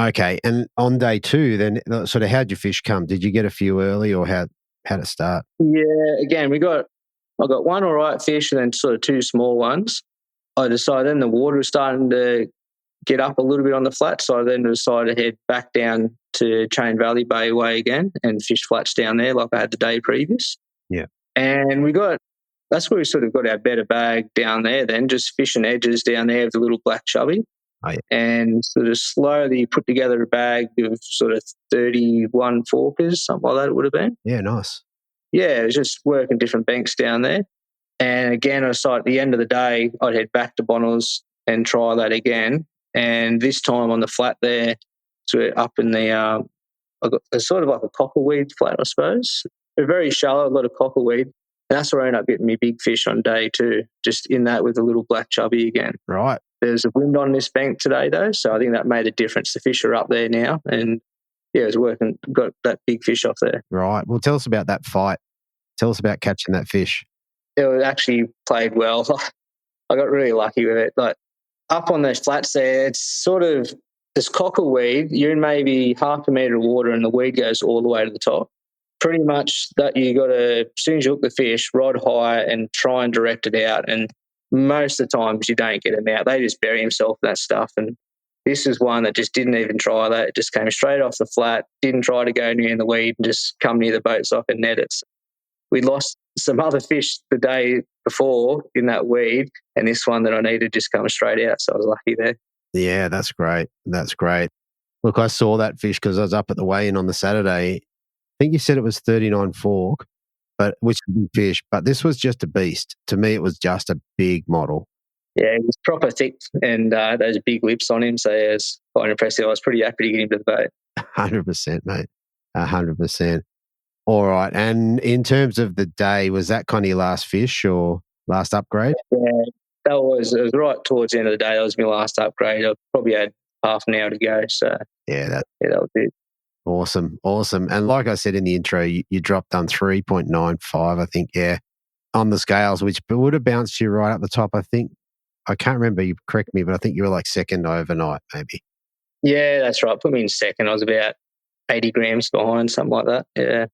Okay. And on day 2, then, sort of how'd your fish come? Did you get a few early, or how'd it start? Yeah, again, I got one all right fish and then sort of 2 small ones. I decided then the water was starting to get up a little bit on the flat, so I then decided to head back down to Chain Valley Bay way again and fish flats down there like I had the day previous. Yeah. And that's where we sort of got our better bag down there then, just fishing edges down there with the little black chubby. Oh, yeah. And sort of slowly put together a bag of sort of 31 forkers, something like that it would have been. Yeah, nice. Yeah, it was just working different banks down there. And again, I decided at the end of the day, I'd head back to Bonnells and try that again. And this time on the flat there, so up in the, I got it's sort of like a cockleweed flat, I suppose. They're very shallow, a lot of cockleweed. And that's where I ended up getting me big fish on day two, just in that with a little black chubby again. Right. There's a wind on this bank today, though, so I think that made a difference. The fish are up there now, and yeah, it was working. Got that big fish off there. Right. Well, tell us about that fight. Tell us about catching that fish. It actually played well. I got really lucky with it. Like up on those flats there, it's sort of this cockleweed. You're in maybe half a metre of water, and the weed goes all the way to the top. Pretty much that you got to, as soon as you hook the fish, rod high and try and direct it out. And most of the times you don't get them out. They just bury themselves in that stuff. And this is one that just didn't even try that. It just came straight off the flat, didn't try to go near the weed and just come near the boat so I could net it. We lost some other fish the day before in that weed, and this one that I needed just come straight out. So I was lucky there. Yeah, that's great. That's great. Look, I saw that fish because I was up at the weigh-in on the Saturday. I think you said it was 39 fork, which is a big fish, but this was just a beast. To me, it was just a big model. Yeah, he was proper thick and those big lips on him, so yeah, it was quite impressive. I was pretty happy to get him to the boat. 100%, mate. 100%. All right. And in terms of the day, was that kind of your last fish or last upgrade? Yeah, it was right towards the end of the day. That was my last upgrade. I probably had half an hour to go. So yeah, that was it. Awesome. And like I said in the intro, you dropped on 3.95, I think, yeah, on the scales, which would have bounced you right up the top, I think. I can't remember, you correct me, but I think you were like second overnight, maybe. Yeah, that's right. Put me in second. I was about 80 grams behind, something like that. Yeah.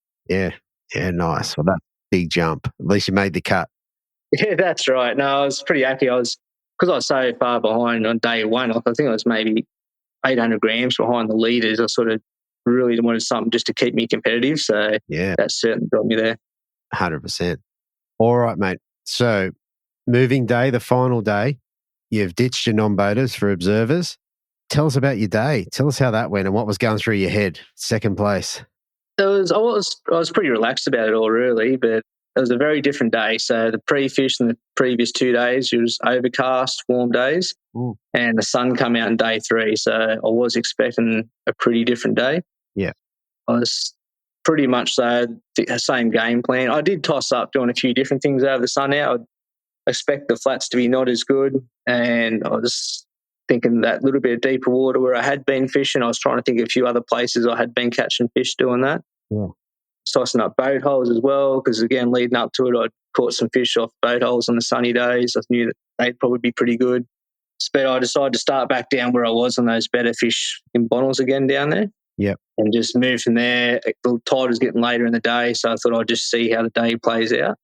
Yeah, nice. Well, that's a big jump. At least you made the cut. Yeah, that's right. No, I was pretty happy. Because I was so far behind on day one, I think I was maybe 800 grams behind the leaders. I sort of really wanted something just to keep me competitive. So yeah, that certainly got me there. 100%. All right, mate. So moving day, the final day, you've ditched your non-boaters for observers. Tell us about your day. Tell us how that went and what was going through your head. Second place. I was pretty relaxed about it all, really, but it was a very different day. So the pre-fish and the previous 2 days, it was overcast, warm days, and the sun came out in day 3. So I was expecting a pretty different day. Yeah. I was pretty much the same game plan. I did toss up doing a few different things over the sun out. I'd expect the flats to be not as good, and I was thinking that little bit of deeper water where I had been fishing, I was trying to think of a few other places I had been catching fish doing that. Yeah. Tossing up boat holes as well, because again, leading up to it, I'd caught some fish off boat holes on the sunny days. I knew that they'd probably be pretty good. But I decided to start back down where I was on those better fish in Bonnells again down there. Yep. And just move from there. The tide was getting later in the day, so I thought I'd just see how the day plays out.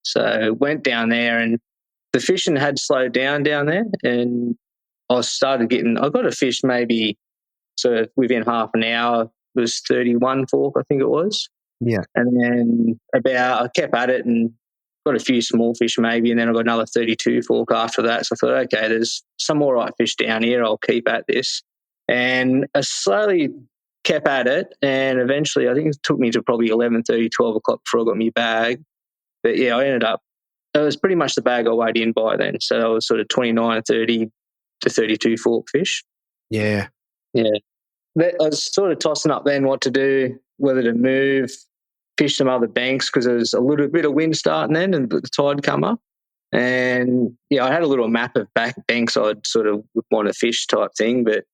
So went down there, and the fishing had slowed down there, and I got a fish maybe sort of within half an hour. It was 31 fork, I think it was. Yeah. And then I kept at it and got a few small fish maybe, and then I got another 32 fork after that. So I thought, okay, there's some all right fish down here. I'll keep at this. And I slowly kept at it, and eventually I think it took me to probably 11:30, 12 o'clock before I got my bag. But yeah, I ended up, it was pretty much the bag I weighed in by then. So I was sort of 29, 30 to 32 fork fish. Yeah. Yeah. I was sort of tossing up then what to do, whether to move, fish some other banks, because there was a little bit of wind starting then and the tide come up. And yeah, I had a little map of banks I'd sort of want to fish type thing, but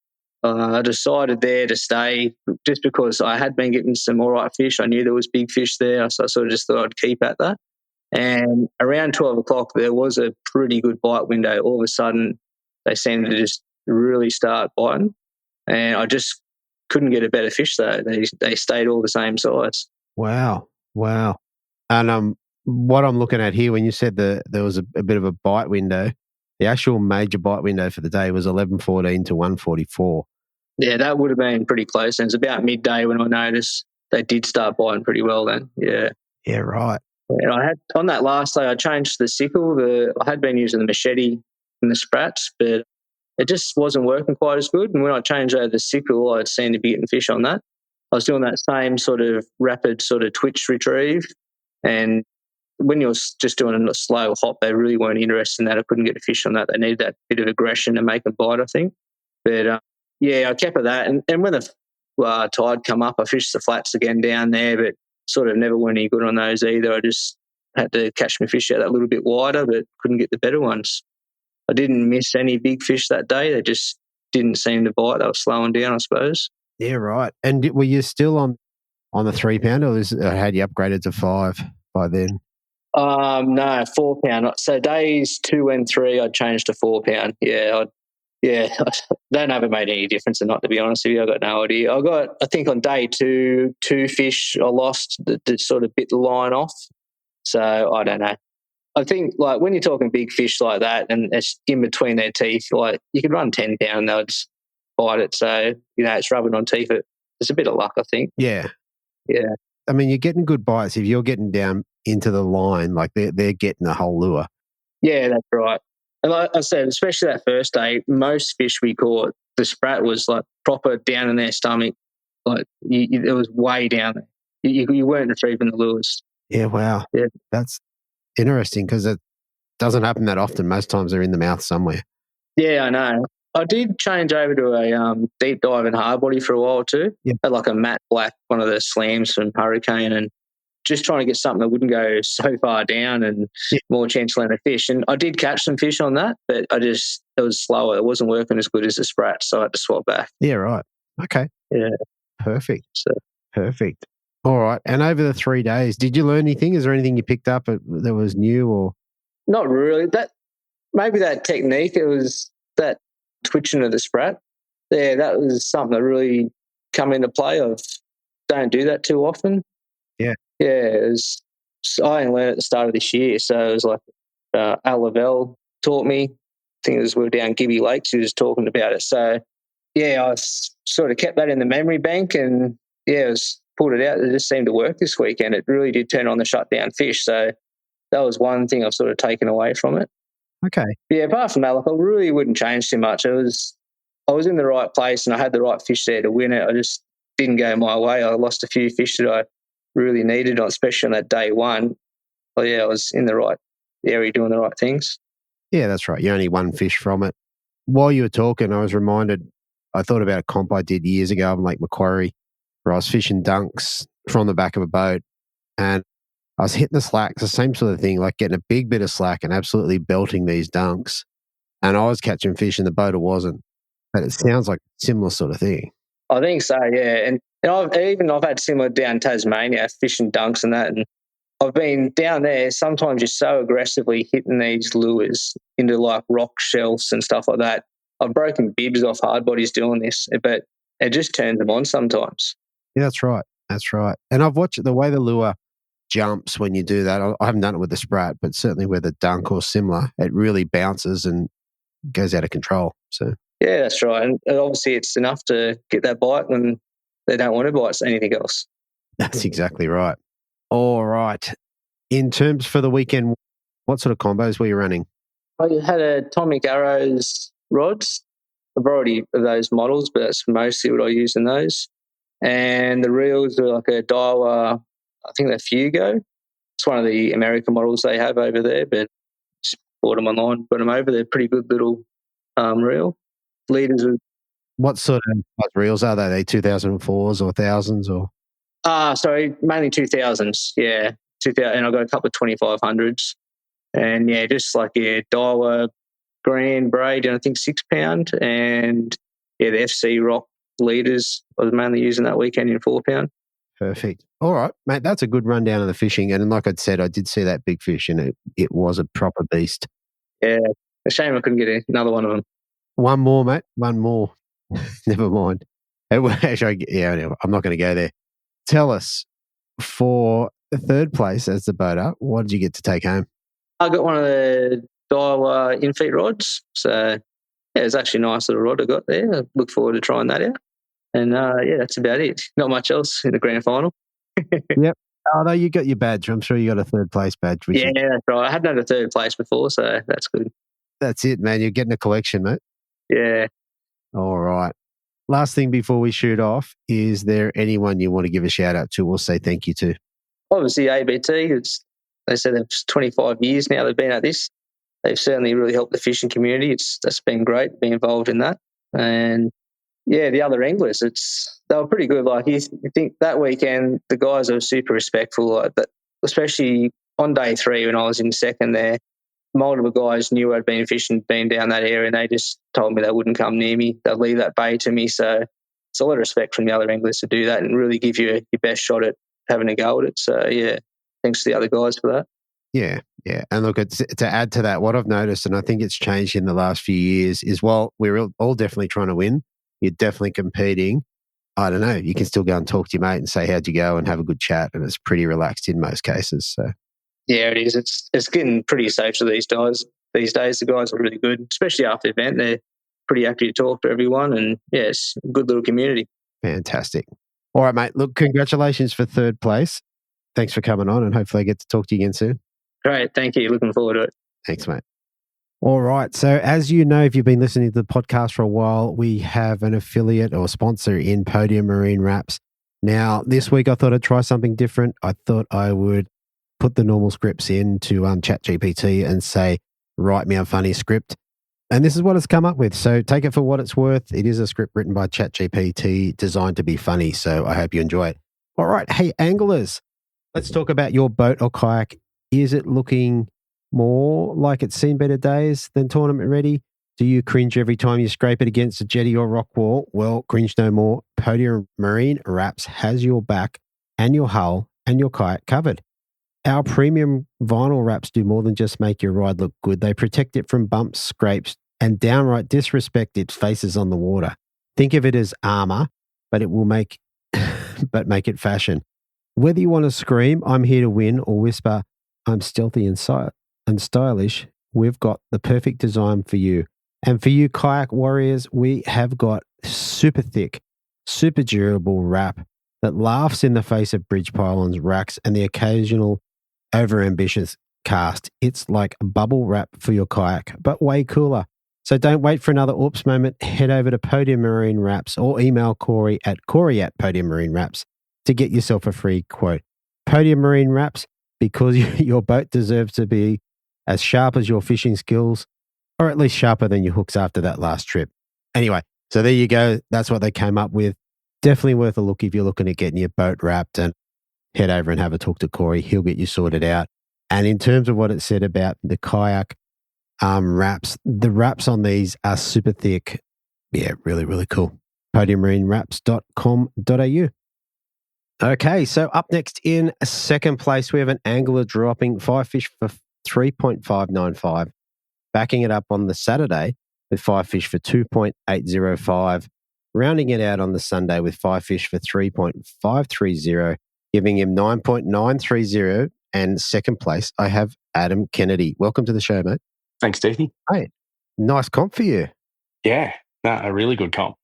I decided there to stay just because I had been getting some all right fish. I knew there was big fish there, so I sort of just thought I'd keep at that. And around 12 o'clock, there was a pretty good bite window. All of a sudden, they seemed to just really start biting, and I just couldn't get a better fish though. They stayed all the same size. Wow. And what I'm looking at here, when you said there was a bit of a bite window, the actual major bite window for the day was 11:14 to 1:44. Yeah, that would have been pretty close. And it's about midday when I noticed they did start biting pretty well then. Yeah. Yeah, right. And I had, on that last day, I changed the sickle. I had been using the machete and the sprats, but it just wasn't working quite as good. And when I changed over the sickle, I seemed to be getting fish on that. I was doing that same sort of rapid sort of twitch retrieve. And when you're just doing a slow hop, they really weren't interested in that. I couldn't get a fish on that. They need that bit of aggression to make them bite, I think. But, I kept at that. And when the tide come up, I fished the flats again down there, but sort of never went any good on those either. I just had to catch my fish out that little bit wider, but couldn't get the better ones. I didn't miss any big fish that day. They just didn't seem to bite. They were slowing down, I suppose. Yeah, right. And were you still on the 3 pounder, or had you upgraded to 5 by then? No, 4 pound. So days 2 and 3, I changed to 4 pound. I don't know if it made any difference or not, to be honest with you. I got no idea. I think on day 2, 2 fish I lost that sort of bit the line off. So I don't know. I think like when you're talking big fish like that and it's in between their teeth, like you could run 10 pound and they'll just bite it. So, it's rubbing on teeth. It's a bit of luck, I think. Yeah. Yeah. I mean, you're getting good bites if you're getting down into the line, like they're getting the whole lure. Yeah, that's right. And like I said, especially that first day, most fish we caught, the sprat was like proper down in their stomach. Like it was way down there. You weren't retrieving the lures. Yeah, wow. Yeah. That's interesting because it doesn't happen that often. Most times they're in the mouth somewhere. Yeah, I know. I did change over to a deep dive and hard body for a while too. Yeah. Had like a matte black, one of the slams from Hurricane, and just trying to get something that wouldn't go so far down and more chance to land a fish. And I did catch some fish on that, but it was slower. It wasn't working as good as the sprat, so I had to swap back. Yeah, right. Okay. Yeah. Perfect. Perfect. All right. And over the 3 days, did you learn anything? Is there anything you picked up that was new or? Not really. Maybe that technique, it was that twitching of the sprat. Yeah, that was something that really come into play. I don't do that too often. Yeah. Yeah, I only learned at the start of this year, so it was like Al Lavelle taught me. I think we were down Gibby Lakes, he was talking about it. So, yeah, I sort of kept that in the memory bank and, pulled it out. It just seemed to work this weekend. It really did turn on the shutdown fish. So that was one thing I've sort of taken away from it. Okay. Yeah, apart from that, I really wouldn't change too much. I was in the right place and I had the right fish there to win it. I just didn't go my way. I lost a few fish that I really needed, especially on that day 1. I was in the right area doing the right things. Yeah, that's right. You only one fish from it. While you were talking, I was reminded, I thought about a comp I did years ago on Lake Macquarie where I was fishing dunks from the back of a boat and I was hitting the slacks, the same sort of thing, like getting a big bit of slack and absolutely belting these dunks. And I was catching fish and the boater wasn't. But it sounds like a similar sort of thing. I think so, yeah. And I've had similar down Tasmania, fishing dunks and that. And I've been down there, sometimes you're so aggressively hitting these lures into like rock shelves and stuff like that. I've broken bibs off hard bodies doing this, but it just turns them on sometimes. Yeah, that's right. That's right. And I've watched the way the lure jumps when you do that. I haven't done it with the sprat, but certainly with a dunk or similar, it really bounces and goes out of control. So yeah, that's right. And obviously it's enough to get that bite when they don't want to bite anything else. That's exactly right. All right. In terms for the weekend, what sort of combos were you running? I had a Atomic Arrows rods, a variety of those models, but that's mostly what I use in those. And the reels were like a Daiwa, I think they're Fugo. It's one of the American models they have over there, but just bought them online, brought them over. They're pretty good little reel. Leaders are... What sort of reels are they? Are they 2004s or 1000s or? Sorry, mainly 2000s, yeah. 2000, and I've got a couple of 2500s. And yeah, just like, Daiwa Grand Braid, and I think 6 pound. And yeah, the FC Rock leaders I was mainly using that weekend in 4 pound. Perfect. All right, mate, that's a good rundown of the fishing. And like I'd said, I did see that big fish and it was a proper beast. Yeah, a shame I couldn't get another one of them. One more, mate, one more. Never mind. Actually, I'm not going to go there. Tell us, for the third place as the boater, what did you get to take home? I got one of the Daiwa in-feet rods. So, yeah, it's actually a nice little rod I got there. I look forward to trying that out. And, yeah, that's about it. Not much else in the grand final. Yep. Although you got your badge. I'm sure you got a third place badge. Yeah, that's right. I hadn't had a third place before, so that's good. That's it, man. You're getting a collection, mate. Yeah. All right. Last thing before we shoot off, is there anyone you want to give a shout out to or say thank you to? Obviously, ABT, they said it's 25 years now they've been at this. They've certainly really helped the fishing community. That's been great being involved in that. And yeah, the other anglers, they were pretty good. Like you think that weekend, the guys are super respectful, like that, especially on day 3 when I was in second there. Multiple guys knew I'd been fishing, been down that area, and they just told me they wouldn't come near me. They'd leave that bay to me. So it's a lot of respect from the other anglers to do that and really give you your best shot at having a go at it. So yeah, thanks to the other guys for that. Yeah, yeah. And look, to add to that, what I've noticed, and I think it's changed in the last few years, is while we're all definitely trying to win, you're definitely competing. I don't know, you can still go and talk to your mate and say, how'd you go, and have a good chat. And it's pretty relaxed in most cases. So yeah, it is. It's getting pretty safe to these guys. These days, the guys are really good, especially after the event. They're pretty happy to talk to everyone. And yeah, it's a good little community. Fantastic. All right, mate. Look, congratulations for 3rd place. Thanks for coming on, and hopefully I get to talk to you again soon. Great. Thank you. Looking forward to it. Thanks, mate. All right. So as you know, if you've been listening to the podcast for a while, we have an affiliate or sponsor in Podium Marine Wraps. Now, this week I thought I'd try something different. I thought I would put the normal scripts into ChatGPT and say, write me a funny script. And this is what it's come up with. So take it for what it's worth. It is a script written by ChatGPT designed to be funny. So I hope you enjoy it. All right. Hey, anglers, let's talk about your boat or kayak. Is it looking more like it's seen better days than tournament ready? Do you cringe every time you scrape it against a jetty or rock wall? Well, cringe no more. Podium Marine Wraps has your back and your hull and your kayak covered. Our premium vinyl wraps do more than just make your ride look good. They protect it from bumps, scrapes, and downright disrespect its faces on the water. Think of it as armor, but it will make it fashion. Whether you want to scream, I'm here to win, or whisper, I'm stealthy and stylish, we've got the perfect design for you. And for you kayak warriors, we have got super thick, super durable wrap that laughs in the face of bridge pylons, racks, and the occasional overambitious cast. It's like a bubble wrap for your kayak, but way cooler. So don't wait for another oops moment. Head over to Podium Marine Wraps or email Corey at Podium Marine Wraps to get yourself a free quote. Podium Marine Wraps, because your boat deserves to be as sharp as your fishing skills, or at least sharper than your hooks after that last trip. Anyway, so there you go. That's what they came up with. Definitely worth a look if you're looking at getting your boat wrapped, and head over and have a talk to Corey. He'll get you sorted out. And in terms of what it said about the kayak wraps, the wraps on these are super thick. Yeah, really, really cool. podiummarinerwraps.com.au. Okay, so up next in 2nd place, we have an angler dropping 5 fish for 3.595, backing it up on the Saturday with 5 fish for 2.805, rounding it out on the Sunday with 5 fish for 3.530, giving him 9.930. And 2nd place, I have Adam Kennedy. Welcome to the show, mate. Thanks, Deethy. Hey, nice comp for you. Yeah, no, a really good comp.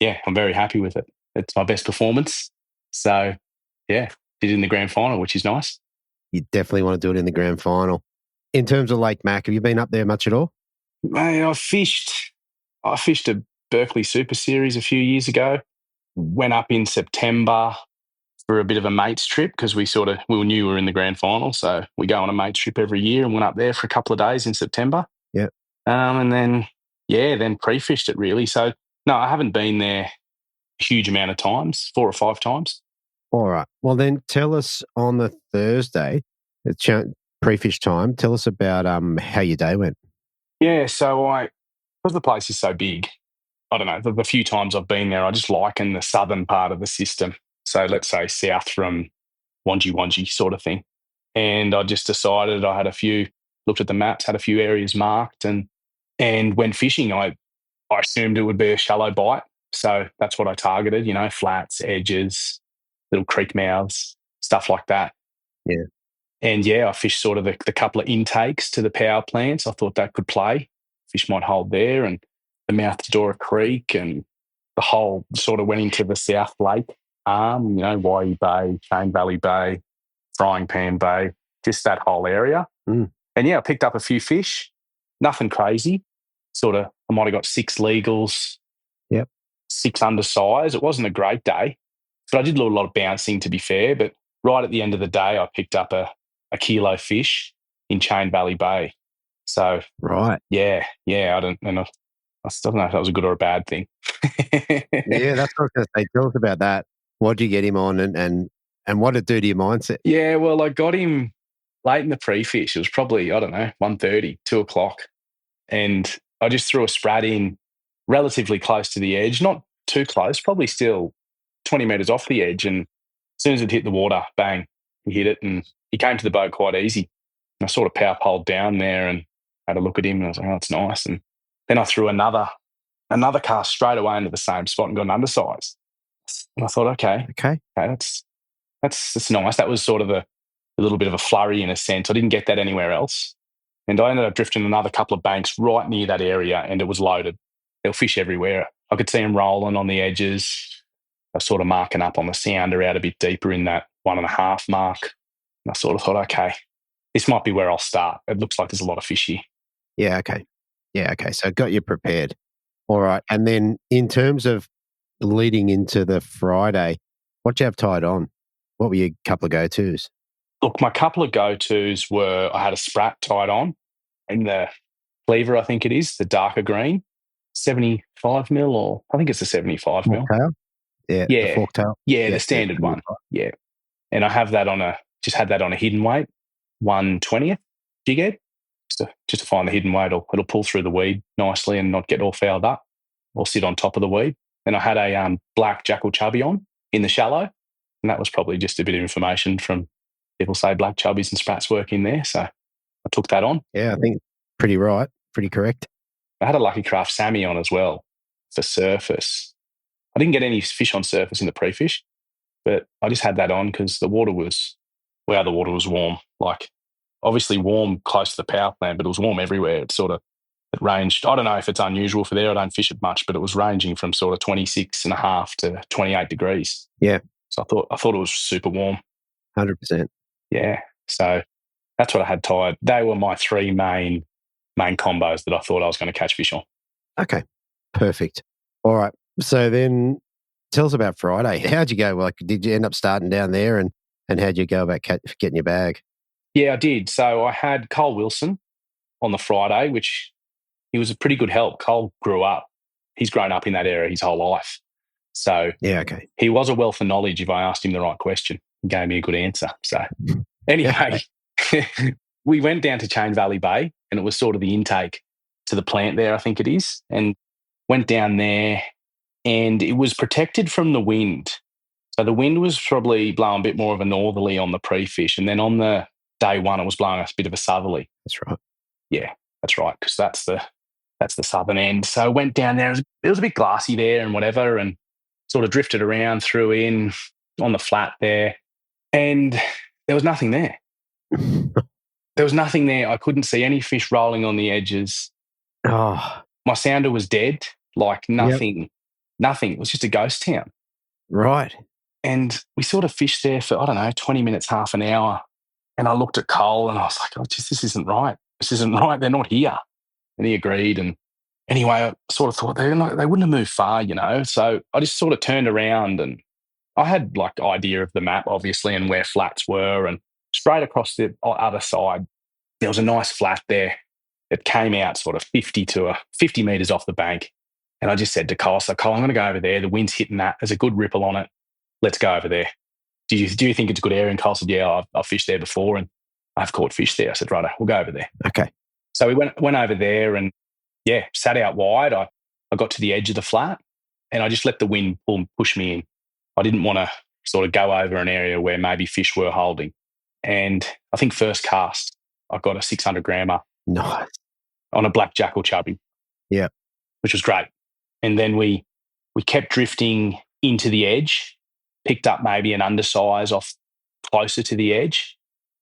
Yeah, I'm very happy with it. It's my best performance. So, yeah, did it in the grand final, which is nice. You definitely want to do it in the grand final. In terms of Lake Mac, have you been up there much at all? Mate, I fished a Berkeley Super Series a few years ago. Went up in September for a bit of a mates trip because we knew we were in the grand final. So we go on a mates trip every year and went up there for a couple of days in September. Yeah. And then pre-fished it really. So no, I haven't been there a huge amount of times, 4 or 5 times. All right. Well, then tell us on the Thursday, it's pre-fish time, tell us about how your day went. Yeah, so because the place is so big, I don't know, the few times I've been there, I just liken the southern part of the system. So let's say south from Wanji sort of thing. And I just decided looked at the maps, had a few areas marked and when fishing, I assumed it would be a shallow bite. So that's what I targeted, flats, edges, little creek mouths, stuff like that. Yeah. And I fished sort of the couple of intakes to the power plants. I thought that could play. Fish might hold there, and the mouth to Dora Creek, and the whole sort of went into the South Lake arm, Waihi Bay, Chain Valley Bay, Frying Pan Bay, just that whole area. Mm. And I picked up a few fish, nothing crazy, sort of I might have got 6 legals, Yep. 6 undersize. It wasn't a great day, but I did a lot of bouncing, to be fair. But right at the end of the day, I picked up a kilo fish in Chain Valley Bay. So, Right. yeah, I don't know. I still don't know if that was a good or a bad thing. Yeah, that's what I was going to say. Tell us about that. What did you get him on and what did it do to your mindset? Yeah, well, I got him late in the pre-fish. It was probably, I don't know, 1:30, 2 o'clock. And I just threw a sprat in relatively close to the edge, not too close, probably still 20 metres off the edge. And as soon as it hit the water, bang, he hit it and he came to the boat quite easy. And I sort of power poled down there and had a look at him and I was like, oh, it's nice. And then I threw another cast straight away into the same spot and got an undersize. And I thought, okay, that's nice. That was sort of a little bit of a flurry in a sense. I didn't get that anywhere else. And I ended up drifting another couple of banks right near that area and it was loaded. There were fish everywhere. I could see them rolling on the edges. I was sort of marking up on the sounder out a bit deeper in that 1.5 mark. And I sort of thought, okay, this might be where I'll start. It looks like there's a lot of fish here. Yeah, okay. So it got you prepared. All right. And then in terms of leading into the Friday, what you have tied on? What were your couple of go-tos? Look, my couple of go-tos were I had a sprat tied on in the cleaver, I think it is, the darker green, 75 mil, or I think it's a 75 mil. Fork tail? Yeah, the fork tail. Yeah, the standard one. Yeah. And I have that just had that on a hidden weight, 1/20th jig head, just to find the hidden weight. It'll pull through the weed nicely and not get all fouled up or sit on top of the weed. And I had a black jackal chubby on in the shallow. And that was probably just a bit of information from people say black chubbies and sprats work in there. So I took that on. Yeah, I think pretty right, pretty correct. I had a Lucky Craft Sammy on as well for surface. I didn't get any fish on surface in the pre-fish, but I just had that on because the water was warm. Like obviously warm close to the power plant, but it was warm everywhere. It ranged. I don't know if it's unusual for there. I don't fish it much, but it was ranging from sort of 26.5 to 28 degrees. Yeah. So I thought it was super warm. 100%. Yeah. So that's what I had tied. They were my 3 main combos that I thought I was going to catch fish on. Okay. Perfect. All right. So then tell us about Friday. How'd you go? Like, did you end up starting down there and how'd you go about getting your bag? Yeah, I did. So I had Cole Wilson on the Friday, which he was a pretty good help. Cole grew up. He's grown up in that area his whole life. So yeah, okay. He was a wealth of knowledge if I asked him the right question. He gave me a good answer. So anyway, we went down to Chain Valley Bay and it was sort of the intake to the plant there, I think it is, and went down there and it was protected from the wind. So the wind was probably blowing a bit more of a northerly on the pre-fish, and then on the day one it was blowing a bit of a southerly. That's right. Yeah, that's right, because that's the southern end. So I went down there. It was a bit glassy there and whatever, and sort of drifted around, threw in on the flat there, and there was nothing there. There was nothing there. I couldn't see any fish rolling on the edges. Oh. My sounder was dead, like nothing. Yep. Nothing. It was just a ghost town. Right. And we sort of fished there for, I don't know, 20 minutes, half an hour. And I looked at Cole and I was like, oh, this isn't right. This isn't right. They're not here. And he agreed. And anyway, I sort of thought they wouldn't have moved far, you know. So I just sort of turned around and I had like idea of the map, obviously, and where flats were. And straight across the other side, there was a nice flat there. It came out sort of 50 metres off the bank. And I just said to Cole, I'm going to go over there. The wind's hitting that. There's a good ripple on it. Let's go over there. Do you think it's a good area? And Cole said, yeah, I've fished there before and I've caught fish there. I said, right, we'll go over there. Okay. So we went over there and, yeah, sat out wide. I got to the edge of the flat and I just let the wind push me in. I didn't want to sort of go over an area where maybe fish were holding. And I think first cast, I got a 600 grammer. Nice. On a black jackal chubby. Yeah. Which was great. And then we kept drifting into the edge, picked up maybe an undersize off closer to the edge.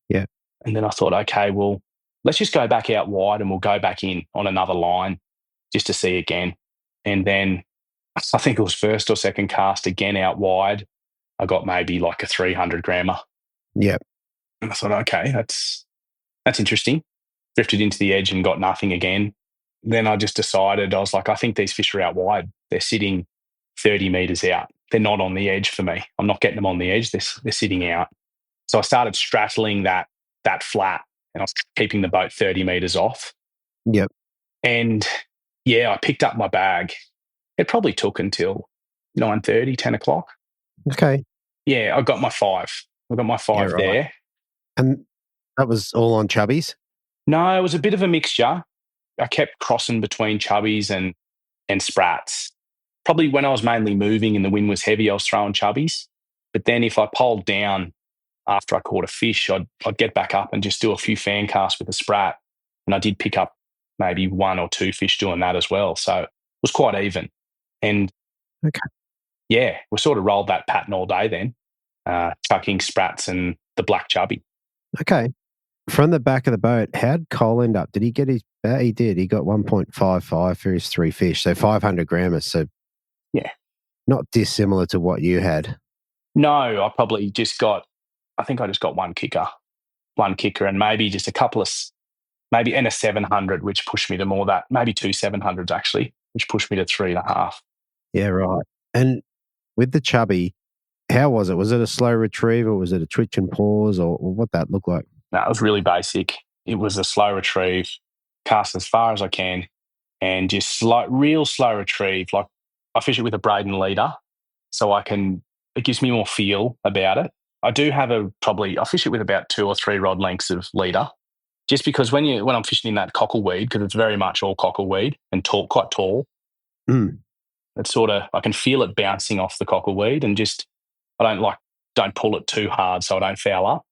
Yeah. And then I thought, okay, well, let's just go back out wide and we'll go back in on another line just to see again. And then I think it was first or second cast again out wide. I got maybe like a 300 grammer. Yeah. And I thought, okay, that's interesting. Drifted into the edge and got nothing again. then I just decided, I was like, I think these fish are out wide. They're sitting 30 metres out. They're not on the edge for me. I'm not getting them on the edge. They're sitting out. So I started straddling that flat, and I was keeping the boat 30 metres off. Yep. And yeah, I picked up my bag. It probably took until 9:30, 10 o'clock. Okay. Yeah, I got my 5. I got my 5 right. there. And that was all on chubbies? No, it was a bit of a mixture. I kept crossing between chubbies and sprats. Probably when I was mainly moving and the wind was heavy, I was throwing chubbies. But then if I poled down after I caught a fish, I'd get back up and just do a few fan casts with a sprat. And I did pick up maybe 1 or 2 fish doing that as well. So it was quite even. And okay. Yeah, we sort of rolled that pattern all day then, chucking sprats and the black chubby. Okay. From the back of the boat, how'd Cole end up? Did he get his bet? He did. He got 1.55 for his 3 fish, so 500 grammars. So yeah, not dissimilar to what you had. No, I probably just got, I think I just got one kicker and maybe just a couple of, and a 700, which pushed me to more that, maybe 2 700s actually, which pushed me to 3.5. Yeah, right. And with the chubby, how was it? Was it a slow retrieve or was it a twitch and pause or what that looked like? No, it was really basic. It was a slow retrieve, cast as far as I can, and just real slow retrieve. Like I fish it with a Braden leader, so it gives me more feel about it. I do have I fish it with about 2 or 3 rod lengths of leader, just because when I'm fishing in that cockleweed, because it's very much all cockleweed and quite tall, it's sort of, I can feel it bouncing off the cockleweed, and just, don't pull it too hard so I don't foul up.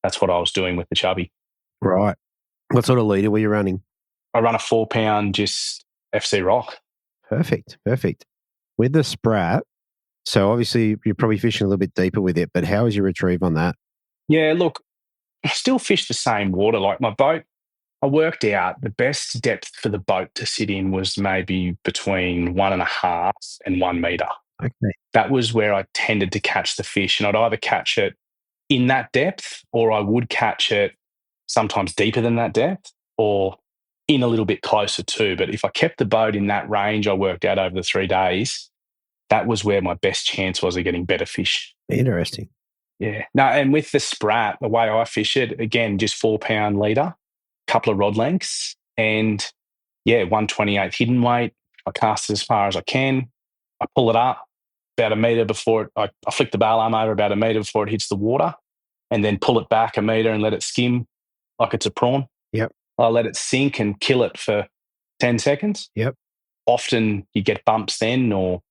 That's what I was doing with the chubby. Right. What sort of leader were you running? I run a 4-pound, just FC Rock. Perfect. With the sprat, so obviously you're probably fishing a little bit deeper with it, but how was your retrieve on that? Yeah, look, I still fish the same water. Like my boat, I worked out the best depth for the boat to sit in was maybe between 1.5 and 1 metre. Okay. That was where I tended to catch the fish, and I'd either catch it in that depth or I would catch it sometimes deeper than that depth or in a little bit closer too. But if I kept the boat in that range I worked out over the 3 days, that was where my best chance was of getting better fish. Interesting. Yeah. No, and with the sprat, the way I fish it, again, just 4-pound leader, couple of rod lengths, and 128 hidden weight. I cast it as far as I can. I pull it up about a metre before I flick the bail arm over about a metre before it hits the water, and then pull it back a metre and let it skim like it's a prawn. Yep. I let it sink and kill it for 10 seconds. Yep. Often you get bumps then or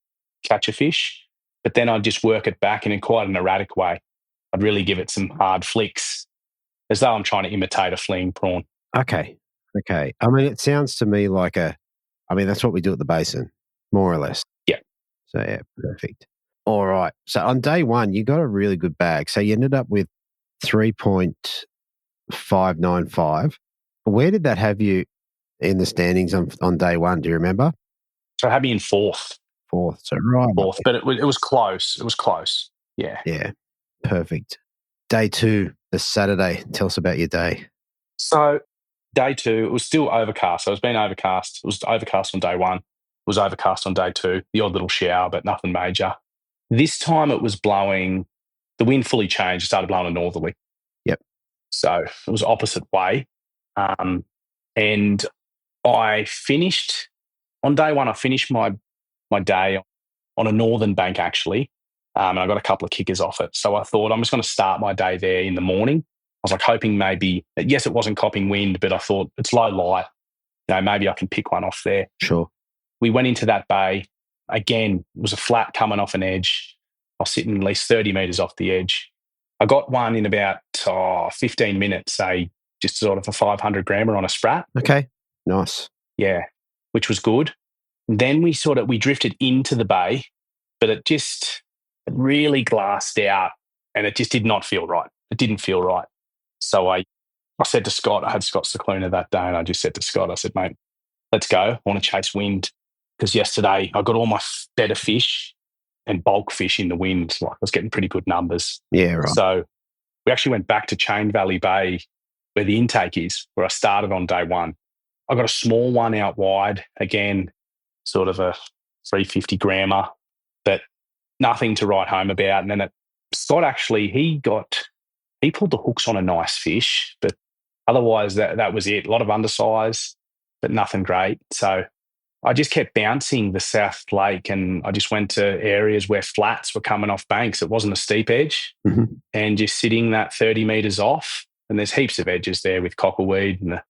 catch a fish, but then I'd just work it back in quite an erratic way. I'd really give it some hard flicks as though I'm trying to imitate a fleeing prawn. Okay. I mean, it sounds to me like that's what we do at the basin, more or less. Yeah. So, yeah, perfect. All right. So, on day 1, you got a really good bag. So, you ended up with 3.595. Where did that have you in the standings on day 1? Do you remember? So, it had me in 4th. 4th. So, right. 4th. But it was close. It was close. Yeah. Yeah. Perfect. Day 2, the Saturday. Tell us about your day. So, day 2, it was still overcast. So, it was being overcast. It was overcast on day 1. It was overcast on day 2. The odd little shower, but nothing major. This time it was blowing, the wind fully changed. It started blowing a northerly. Yep. So, it was opposite way. And I finished, on day 1, I finished my day on a northern bank actually. And I got a couple of kickers off it. So I thought I'm just going to start my day there in the morning. I was like hoping maybe, yes, it wasn't copping wind, but I thought it's low light. Maybe I can pick one off there. Sure. We went into that bay. Again, it was a flat coming off an edge. I was sitting at least 30 metres off the edge. I got one in about 15 minutes, say, just sort of a 500 grammer on a sprat. Okay. Nice. Yeah, which was good. And then we drifted into the bay, but it really glassed out and it just did not feel right. It didn't feel right. So I said to Scott, I had Scott Cicluna that day, and I just said to Scott, I said, mate, let's go. I want to chase wind. Because yesterday I got all my better fish and bulk fish in the wind. Like I was getting pretty good numbers. Yeah, right. So we actually went back to Chain Valley Bay where the intake is, where I started on day 1. I got a small one out wide, again, sort of a 350 grammer, but nothing to write home about. And then Scott actually, he pulled the hooks on a nice fish, but otherwise that was it. A lot of undersize, but nothing great. So I just kept bouncing the South Lake, and I just went to areas where flats were coming off banks. It wasn't a steep edge, and just sitting that 30 metres off. And there's heaps of edges there with cockleweed and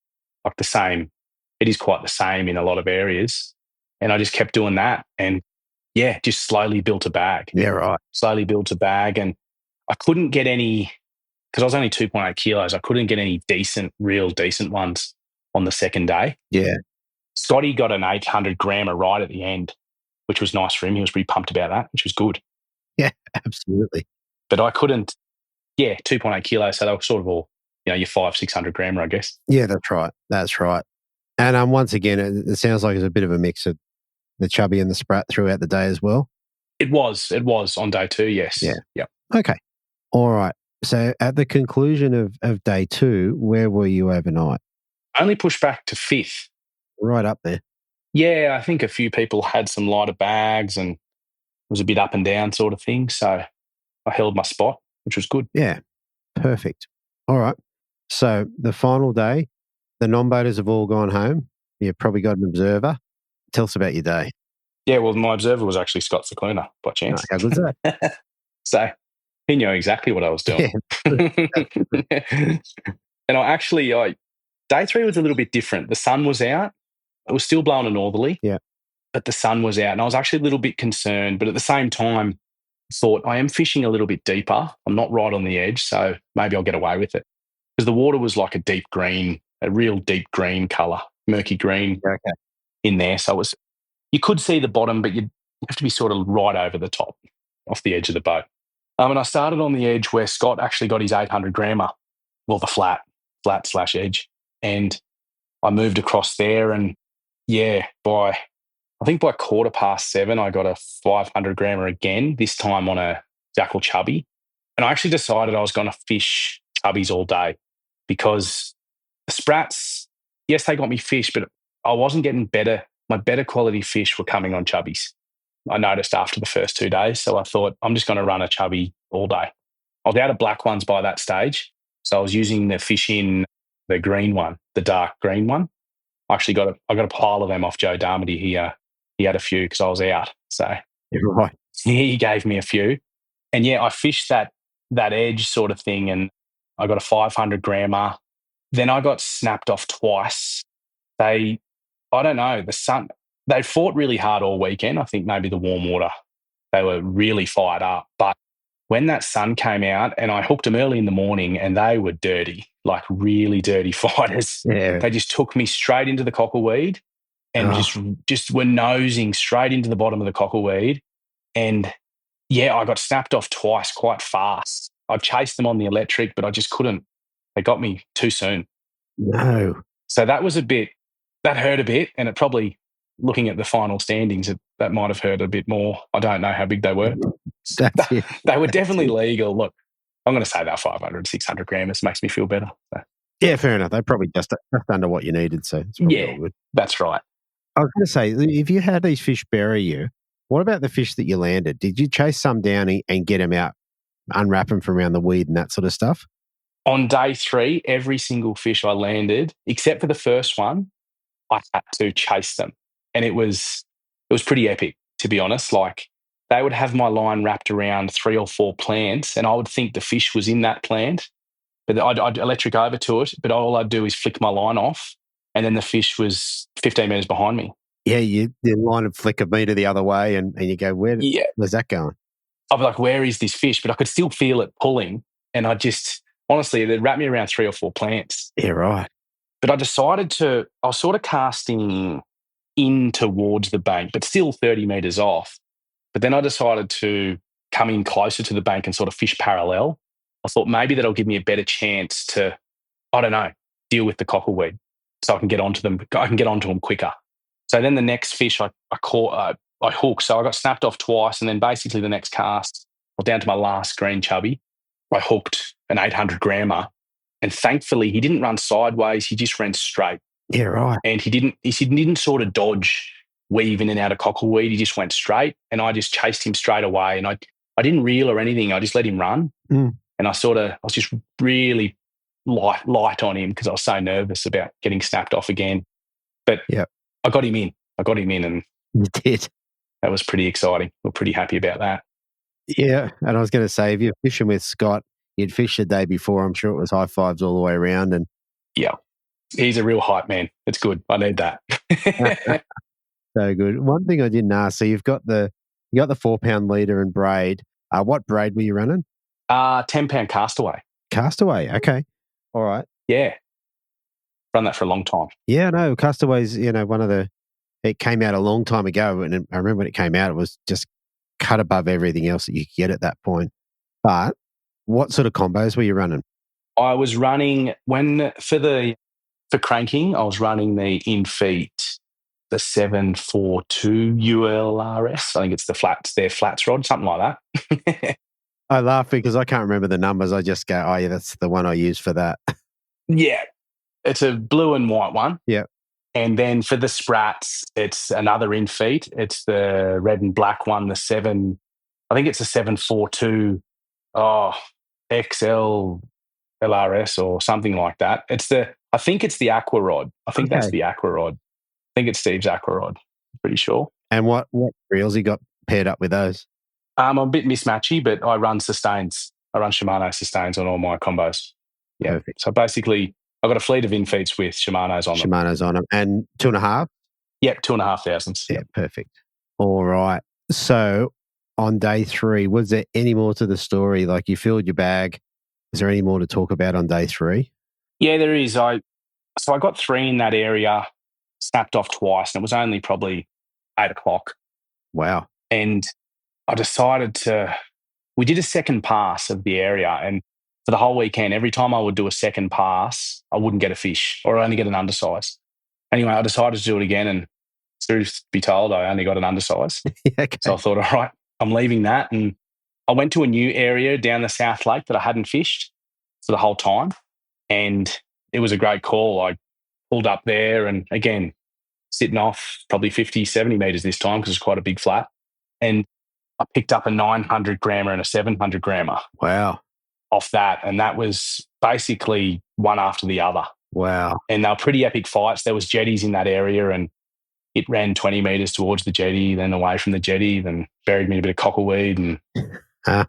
like the same. It is quite the same in a lot of areas. And I just kept doing that, and yeah, just slowly built a bag. Yeah, right. Slowly built a bag, and I couldn't get any, because I was only 2.8 kilos. I couldn't get any real decent ones on the second day. Yeah. Scotty got an 800 grammer right at the end, which was nice for him. He was pretty pumped about that, which was good. Yeah, absolutely. But I couldn't, 2.8 kilos. So they were sort of all, your 500-600 grammer, I guess. Yeah, that's right. That's right. And once again, it sounds like it's a bit of a mix of the chubby and the sprat throughout the day as well. It was on day 2, yes. Yeah. Yep. Okay. All right. So at the conclusion of day 2, where were you overnight? Only pushed back to 5th. Right up there. Yeah, I think a few people had some lighter bags and it was a bit up and down sort of thing. So I held my spot, which was good. Yeah, perfect. All right. So the final day, the non-boaters have all gone home. You've probably got an observer. Tell us about your day. Yeah, well, my observer was actually Scott Cicluna, by chance. Oh, how good's that? So he knew exactly what I was doing. Yeah. And day 3 was a little bit different. The sun was out. It was still blowing a northerly. Yeah. But the sun was out, and I was actually a little bit concerned, but at the same time thought, I am fishing a little bit deeper. I'm not right on the edge, so maybe I'll get away with it. Because the water was like a real deep green colour, murky green in there. So you could see the bottom, but you'd have to be sort of right over the top, off the edge of the boat. And I started on the edge where Scott actually got his 800 grammer, well, the flat/edge. And I moved across there, and by 7:15, I got a 500 grammer again, this time on a jackal chubby. And I actually decided I was going to fish chubbies all day, because the sprats, yes, they got me fish, but I wasn't getting better. My better quality fish were coming on chubbies. I noticed after the first 2 days. So I thought, I'm just going to run a chubby all day. I was out of black ones by that stage. So I was using the fish in the green one, the dark green one. I got a pile of them off Joe Darmody. He had a few because I was out. So You're right. he gave me a few. And I fished that edge sort of thing, and I got a 500 grammer. Then I got snapped off twice. They fought really hard all weekend. I think maybe the warm water, they were really fired up. But when that sun came out, and I hooked them early in the morning, and they were dirty, like really dirty fighters. Yeah. They just took me straight into the cockleweed and just were nosing straight into the bottom of the cockleweed. And I got snapped off twice quite fast. I chased them on the electric, but I just couldn't. They got me too soon. No. So that hurt a bit, and it probably, looking at the final standings, that might have hurt a bit more. I don't know how big they were. That's it. They were definitely legal. Look, I'm going to say they're 500, 600 grammers. Makes me feel better. So. Yeah, fair enough. They probably just under what you needed, so it's probably all good. That's right. I was going to say, if you had these fish bury you, what about the fish that you landed? Did you chase some down and get them out, unwrap them from around the weed and that sort of stuff? On day 3, every single fish I landed, except for the first one, I had to chase them. And it was pretty epic, to be honest. Like, they would have my line wrapped around 3 or 4 plants, and I would think the fish was in that plant, but I'd electric over to it, but all I'd do is flick my line off, and then the fish was 15 metres behind me. Yeah, the line would flick a metre the other way, and you go, where's that going? I'd be like, where is this fish? But I could still feel it pulling, and honestly, they'd wrap me around 3 or 4 plants. Yeah, right. But I was sort of casting in towards the bank, but still 30 metres off. But then I decided to come in closer to the bank and sort of fish parallel. I thought maybe that'll give me a better chance to, I don't know, deal with the cockleweed, so I can get onto them. I can get onto them quicker. So then the next fish I hooked. So I got snapped off twice, and then basically the next cast, down to my last green chubby, I hooked an 800 grammer. And thankfully, he didn't run sideways. He just ran straight. Yeah, right. And he didn't sort of dodge, weave in and out of cockleweed. He just went straight, and I just chased him straight away. And I didn't reel or anything. I just let him run. Mm. And I was just really light on him because I was so nervous about getting snapped off again. But Yep. I got him in. And You did. that was pretty exciting. We're pretty happy about that. Yeah. And I was going to say, if you're fishing with Scott, you'd fished the day before. I'm sure it was high fives all the way around. And yeah, he's a real hype man. It's good. I need that. So good. One thing I didn't ask, so you got the 4-pound leader and braid. What braid were you running? 10-pound castaway. Castaway. Okay. All right. Yeah. Run that for a long time. Yeah, no, Castaway's, it came out a long time ago. And I remember when it came out, it was just cut above everything else that you could get at that point. But what sort of combos were you running? I was running for cranking, I was running the in-feet, the 742 ULRS. I think it's their flats rod, something like that. I laugh because I can't remember the numbers. I just go, oh yeah, that's the one I use for that. Yeah. It's a blue and white one. Yeah. And then for the sprats, it's another in-feet. It's the red and black one, I think it's a 742 XL LRS or something like that. I think it's the Aqua Rod. I think that's the Aqua Rod. I think it's Steve's Aqua Rod. I'm pretty sure. And what reels you got paired up with those? I'm a bit mismatchy, but I run sustains. I run Shimano sustains on all my combos. Yeah. Perfect. So basically, I've got a fleet of in-feeds with Shimano's on them. Shimano's on them. And 2.5? Yep, 2,500. Yeah, perfect. All right. So on day 3, was there any more to the story? Like you filled your bag. Is there any more to talk about on day 3? Yeah, there is. I got 3 in that area, snapped off twice, and it was only probably 8 o'clock. Wow. And I decided we did a second pass of the area, and for the whole weekend, every time I would do a second pass, I wouldn't get a fish or only get an undersize. Anyway, I decided to do it again, and truth be told, I only got an undersize. Okay. So I thought, all right, I'm leaving that. And I went to a new area down the South Lake that I hadn't fished for the whole time. And it was a great call. I pulled up there and, again, sitting off probably 50, 70 metres this time because it's quite a big flat. And I picked up a 900 grammer and a 700 grammer. Wow. Off that. And that was basically one after the other. Wow. And they were pretty epic fights. There was jetties in that area, and it ran 20 metres towards the jetty, then away from the jetty, then buried me in a bit of cockleweed and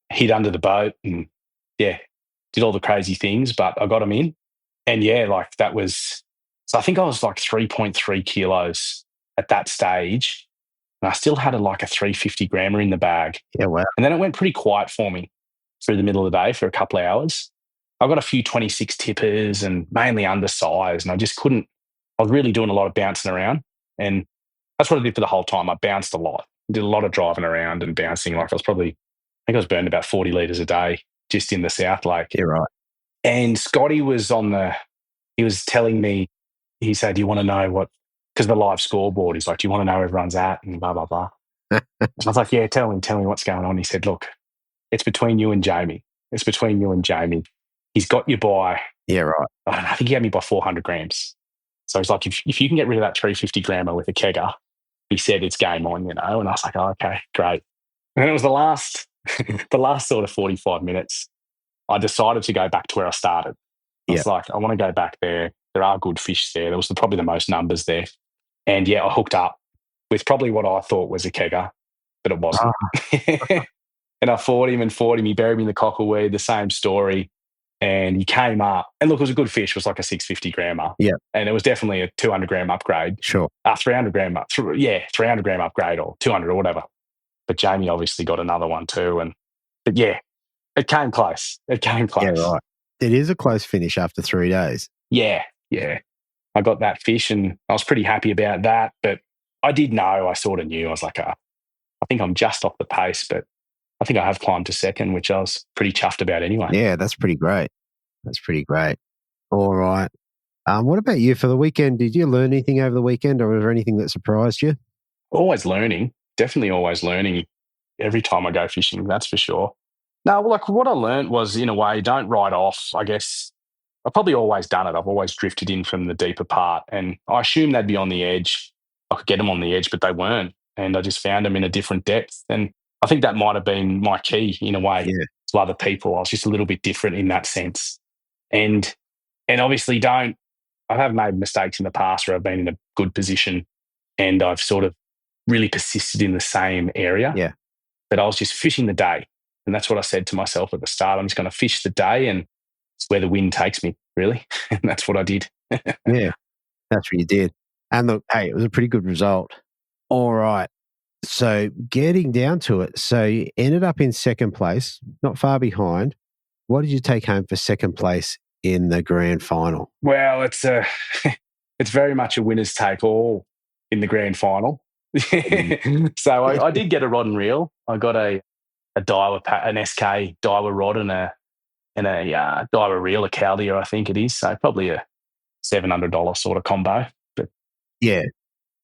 hid under the boat and, yeah, did all the crazy things, but I got them in. And, yeah, like that was – so I think I was like 3.3 kilos at that stage, and I still had a 350 grammer in the bag. Yeah, wow. And then it went pretty quiet for me through the middle of the day for a couple of hours. I got a few 26 tippers and mainly undersized, and I just couldn't – I was really doing a lot of bouncing around. And that's what I did for the whole time. I bounced a lot, did a lot of driving around and bouncing. I was burning about 40 litres a day just in the South Lake. Yeah, right. And Scotty was he was telling me, he said, do you want to know what, because the live scoreboard, he's like, do you want to know where everyone's at and blah, blah, blah. I was like, yeah, tell me what's going on. He said, look, it's between you and Jamie. He's got you by, yeah, right. I think he had me by 400 grams. So he's like, if you can get rid of that 350 grammer with a kegger, he said it's game on, And I was like, oh, okay, great. And then it was the last sort of 45 minutes, I decided to go back to where I started. I was like, I want to go back there. There are good fish there. There was probably the most numbers there. And, yeah, I hooked up with probably what I thought was a kegger, but it wasn't. And I fought him. He buried me in the cockleweed, the same story. And he came up, and look, it was a good fish. It was like a 650 grammer. Yeah. And it was definitely a 200 gram upgrade. Sure. 300 gram upgrade or 200 or whatever. But Jamie obviously got another one too. But yeah, it came close. Yeah, right. It is a close finish after 3 days. Yeah. I got that fish and I was pretty happy about that. But I did know, I sort of knew. I was like, I think I'm just off the pace, but I think I have climbed to second, which I was pretty chuffed about anyway. Yeah, that's pretty great. All right. What about you for the weekend? Did you learn anything over the weekend, or was there anything that surprised you? Always learning. Definitely always learning every time I go fishing, that's for sure. No, what I learned was, in a way, don't write off. I guess I've probably always done it. I've always drifted in from the deeper part, and I assumed they'd be on the edge. I could get them on the edge, but they weren't, and I just found them in a different depth. And I think that might have been my key in a way to other people. I was just a little bit different in that sense, and obviously I have made mistakes in the past where I've been in a good position and I've sort of really persisted in the same area. Yeah. But I was just fishing the day. And that's what I said to myself at the start. I'm just going to fish the day and it's where the wind takes me, really. And that's what I did. Yeah, that's what you did. And look, hey, it was a pretty good result. All right. So getting down to it, so you ended up in second place, not far behind. What did you take home for second place in the grand final? Well, it's very much a winner's take all in the grand final. So I did get a rod and reel. I got a Daiwa, an SK Daiwa rod and a Daiwa reel, a Chaldeer, I think it is. So probably a $700 sort of combo. But yeah,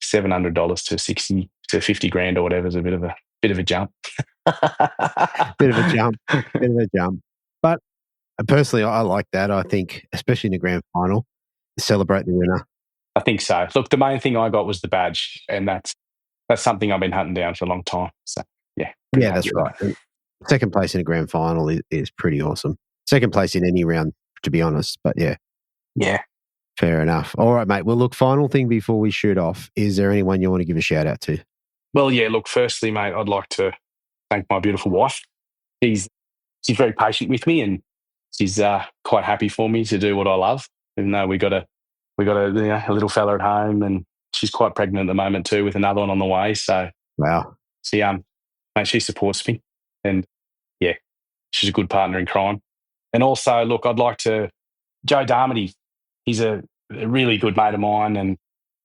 $700 to 60 to 50 grand or whatever is a bit of a jump. bit of a jump. But personally, I like that. I think, especially in the grand final, celebrate the winner. I think so. Look, the main thing I got was the badge, and that's something I've been hunting down for a long time. So yeah, that's right. Second place in a grand final is pretty awesome. Second place in any round, to be honest. But yeah, fair enough. All right, mate. Well, look, final thing before we shoot off, is there anyone you want to give a shout out to? Well, yeah. Look, firstly, mate, I'd like to thank my beautiful wife. She's very patient with me, and she's quite happy for me to do what I love. Even though we got a a little fella at home, and she's quite pregnant at the moment too, with another one on the way. So wow, she supports me, and yeah, she's a good partner in crime. And also, look, I'd like to Joe Darmody. He's a really good mate of mine, and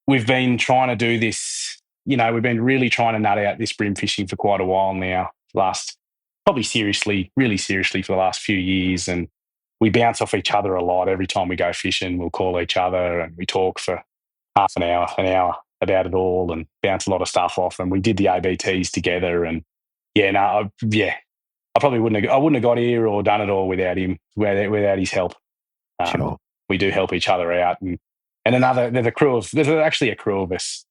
we've been trying to do this. We've been really trying to nut out this brim fishing for quite a while now. Really seriously for the last few years, and we bounce off each other a lot. Every time we go fishing, we'll call each other and we talk for half an hour about it all and bounce a lot of stuff off. And we did the ABTs together. And I probably wouldn't have got here or done it all without him, without his help. Sure. We do help each other out. And there's actually a crew of us.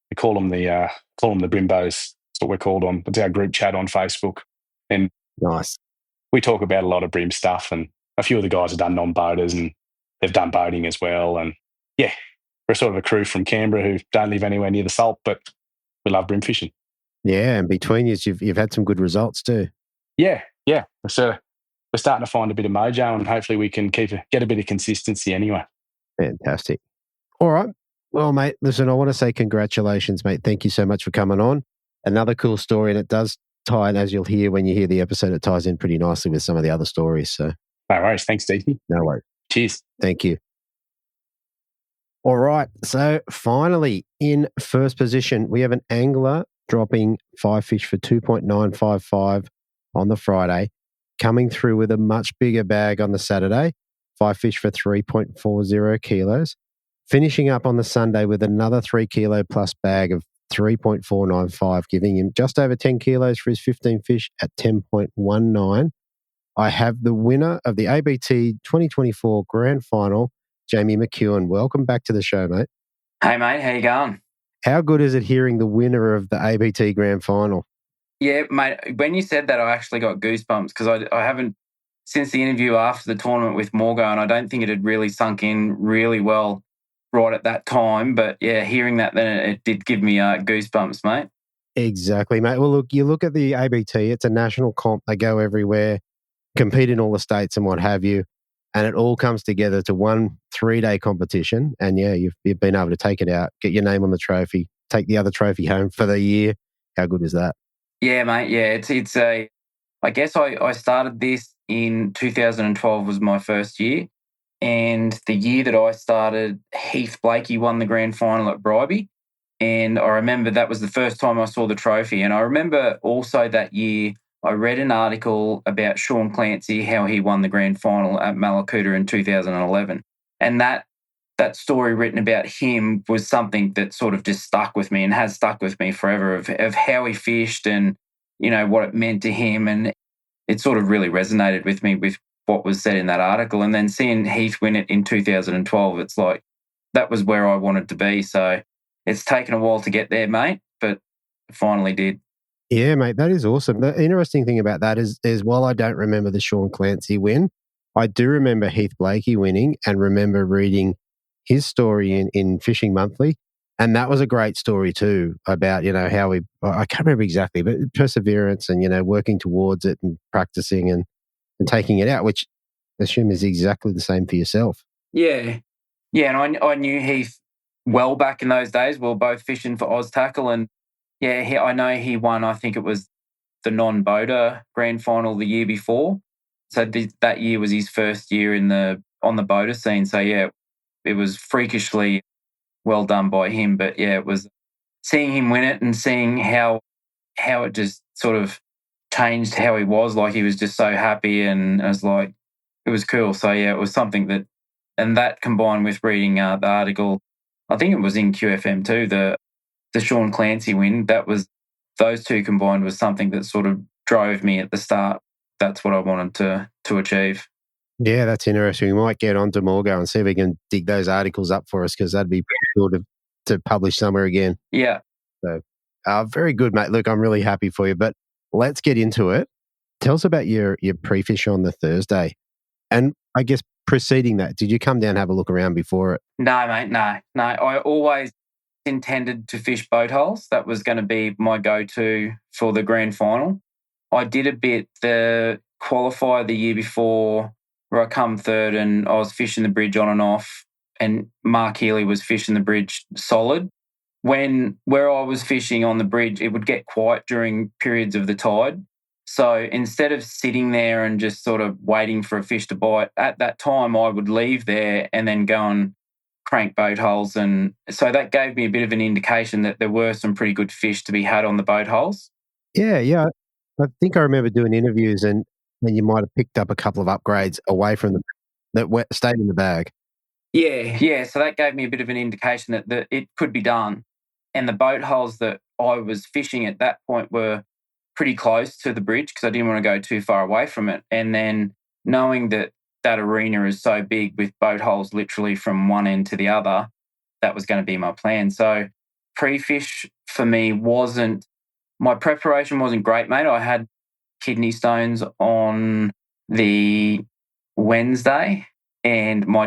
We call them the Brimbos. That's what we're called on. It's our group chat on Facebook. And nice. We talk about a lot of brim stuff, and a few of the guys have done non-boaters and they've done boating as well. And yeah, we're sort of a crew from Canberra who don't live anywhere near the salt, but we love brim fishing. Yeah, and between you, you've had some good results too. Yeah. So we're starting to find a bit of mojo, and hopefully we can get a bit of consistency anyway. Fantastic. All right. Well, mate, listen, I want to say congratulations, mate. Thank you so much for coming on. Another cool story, and it does tie in, as you'll hear when you hear the episode, it ties in pretty nicely with some of the other stories. So no worries. Thanks, Stevie. No worries. Cheers. Thank you. All right. So finally, in first position, we have an angler dropping 5 fish for 2.955 on the Friday, coming through with a much bigger bag on the Saturday, 5 fish for 3.40 kilos, finishing up on the Sunday with another 3 kilo plus bag of 3.495, giving him just over 10 kilos for his 15 fish at 10.19. I have the winner of the ABT 2024 Grand Final, Jamie McEwen. Welcome back to the show, mate. Hey, mate. How you going? How good is it hearing the winner of the ABT Grand Final? Yeah, mate. When you said that, I actually got goosebumps because I haven't, since the interview after the tournament with Morgo, and I don't think it had really sunk in really well right at that time. But yeah, hearing that then it did give me goosebumps, mate. Exactly, mate. Well, look, you look at the ABT, it's a national comp. They go everywhere, compete in all the states and what have you. And it all comes together to one 3-day competition. And yeah, you've been able to take it out, get your name on the trophy, take the other trophy home for the year. How good is that? Yeah, mate. Yeah, it's a, I guess I started this in 2012 was my first year. And the year that I started, Heath Blakey won the grand final at Bribie. And I remember that was the first time I saw the trophy. And I remember also that year, I read an article about Sean Clancy, how he won the grand final at Malakuta in 2011. And that story written about him was something that sort of just stuck with me and has stuck with me forever of how he fished and, what it meant to him. And it sort of really resonated with me with what was said in that article. And then seeing Heath win it in 2012, it's like that was where I wanted to be. So it's taken a while to get there, mate, but finally did. Yeah, mate, that is awesome. The interesting thing about that is while I don't remember the Sean Clancy win, I do remember Heath Blakey winning and remember reading his story in Fishing Monthly. And that was a great story too about, how I can't remember exactly, but perseverance and, working towards it and practicing and taking it out, which I assume is exactly the same for yourself. Yeah. Yeah, and I knew Heath well back in those days. We were both fishing for Oz Tackle, and yeah, I know he won, I think it was the non-boater grand final the year before. So that year was his first year on the boater scene. So yeah, it was freakishly well done by him. But yeah, it was seeing him win it and seeing how it just sort of changed how he was. Like he was just so happy, and it was like, it was cool. So yeah, it was something and that combined with reading the article, I think it was in QFM too, the Sean Clancy win, those two combined was something that sort of drove me at the start. That's what I wanted to achieve. Yeah, that's interesting. We might get on to Morgo and see if we can dig those articles up for us, because that'd be pretty cool to publish somewhere again. Yeah. So, very good, mate. Look, I'm really happy for you, but let's get into it. Tell us about your pre-fish on the Thursday. And I guess preceding that, did you come down and have a look around before it? No, mate, no. I always intended to fish boat holes. That was going to be my go-to for the grand final. I did a bit the qualifier the year before where I come third and I was fishing the bridge on and off, and Mark Healy was fishing the bridge solid. Where I was fishing on the bridge, it would get quiet during periods of the tide. So instead of sitting there and just sort of waiting for a fish to bite, at that time I would leave there and then go and crank boat holes. And so that gave me a bit of an indication that there were some pretty good fish to be had on the boat holes. Yeah. I think I remember doing interviews and you might have picked up a couple of upgrades away from that stayed in the bag. Yeah. So that gave me a bit of an indication that it could be done. And the boat holes that I was fishing at that point were pretty close to the bridge because I didn't want to go too far away from it. And then knowing that arena is so big with boat holes literally from one end to the other, that was going to be my plan. So pre-fish for me my preparation wasn't great, mate. I had kidney stones on the Wednesday and so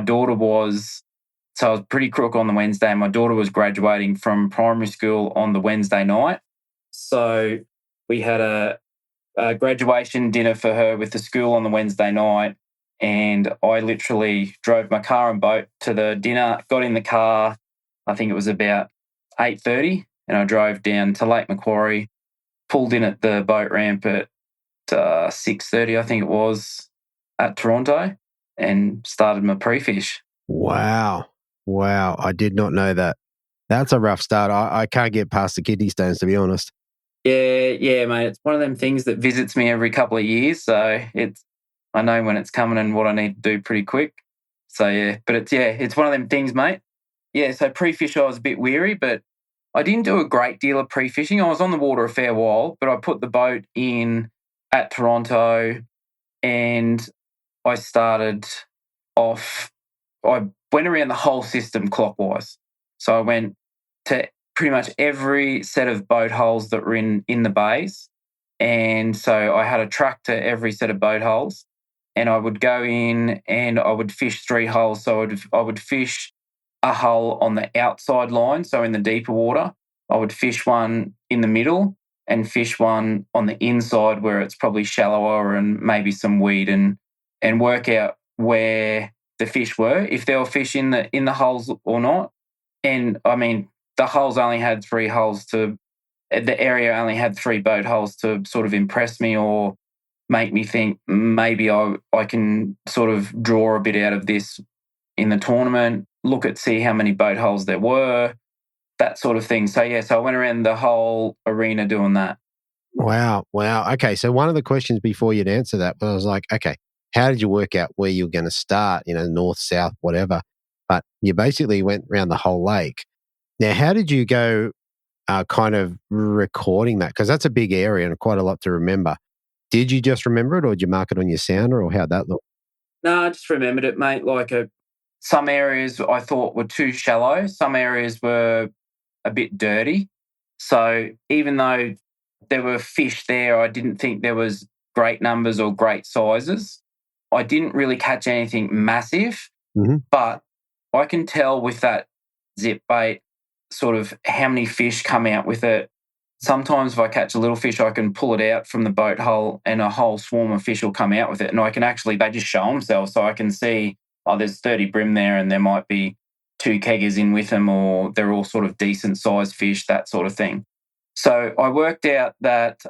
I was pretty crook on the Wednesday, and my daughter was graduating from primary school on the Wednesday night. So we had a graduation dinner for her with the school on the Wednesday night, and I literally drove my car and boat to the dinner, got in the car, I think it was about 8:30, and I drove down to Lake Macquarie, pulled in at the boat ramp at 6:30, I think it was, at Toronto, and started my pre-fish. Wow. I did not know that. That's a rough start. I can't get past the kidney stones, to be honest. Yeah, mate. It's one of them things that visits me every couple of years. So I know when it's coming and what I need to do pretty quick. So yeah, but it's one of them things, mate. Yeah, so pre-fish I was a bit weary, but I didn't do a great deal of pre-fishing. I was on the water a fair while, but I put the boat in at Toronto and I started off, I went around the whole system clockwise. So I went to pretty much every set of boat holes that were in the bays. And so I had a track to every set of boat holes, and I would go in and I would fish 3 holes. So I would fish a hole on the outside line, so in the deeper water. I would fish one in the middle and fish one on the inside where it's probably shallower and maybe some weed, and work out where the fish were, if there were fish in the holes or not. And I mean, the holes only had 3 holes the area only had 3 boat holes to sort of impress me or make me think maybe I can sort of draw a bit out of this in the tournament, see how many boat holes there were, that sort of thing. So yeah, so I went around the whole arena doing that. Wow. Okay, so one of the questions before you'd answer that was, I was like, okay, how did you work out where you were going to start, north, south, whatever? But you basically went around the whole lake. Now, how did you go kind of recording that? Because that's a big area and quite a lot to remember. Did you just remember it, or did you mark it on your sounder, or how'd that look? No, I just remembered it, mate. Some areas I thought were too shallow. Some areas were a bit dirty. So even though there were fish there, I didn't think there was great numbers or great sizes. I didn't really catch anything massive, but I can tell with that zip bait sort of how many fish come out with it. Sometimes if I catch a little fish, I can pull it out from the boat hull and a whole swarm of fish will come out with it. And I can actually, they just show themselves. So I can see, there's 30 brim there and there might be 2 keggers in with them, or they're all sort of decent sized fish, that sort of thing. So I worked out that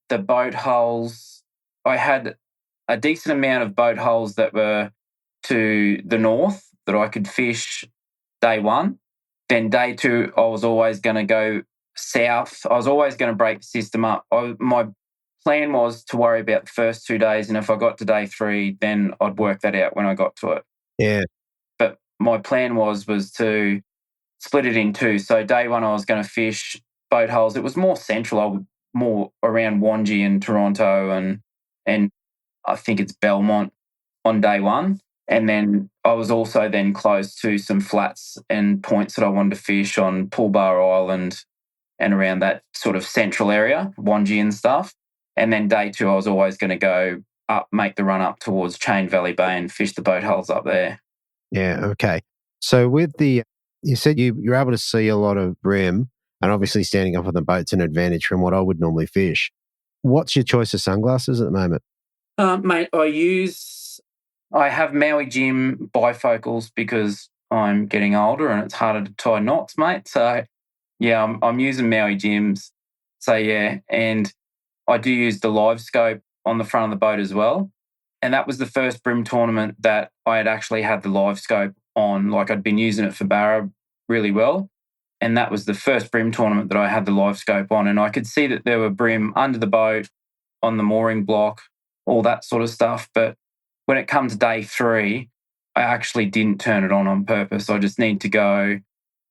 the boat holes, I had a decent amount of boat holes that were to the north that I could fish day one. Then day two, I was always going to go south. I was always going to break the system up. My plan was to worry about the first 2 days, and if I got to day 3, then I'd work that out when I got to it. Yeah. But my plan was to split it in 2. So day 1, I was going to fish boat holes. It was more central, more around Wangi and Toronto, and I think it's Belmont on day 1. And then I was also then close to some flats and points that I wanted to fish on Poolbar Island and around that sort of central area, Wangi and stuff. And then day 2, I was always going to go up, make the run up towards Chain Valley Bay and fish the boat holes up there. Yeah, okay. So you said you're able to see a lot of brim, and obviously standing up on the boat's an advantage from what I would normally fish. What's your choice of sunglasses at the moment? Mate, I have Maui Jim bifocals because I'm getting older and it's harder to tie knots, mate. So, yeah, I'm using Maui Jims. So, yeah, and I do use the live scope on the front of the boat as well. And that was the first brim tournament that I had actually had the live scope on. Like, I'd been using it for Barra really well. And that was the first brim tournament that I had the live scope on. And I could see that there were brim under the boat, on the mooring block, all that sort of stuff. But when it comes to day 3, I actually didn't turn it on purpose. I just need to go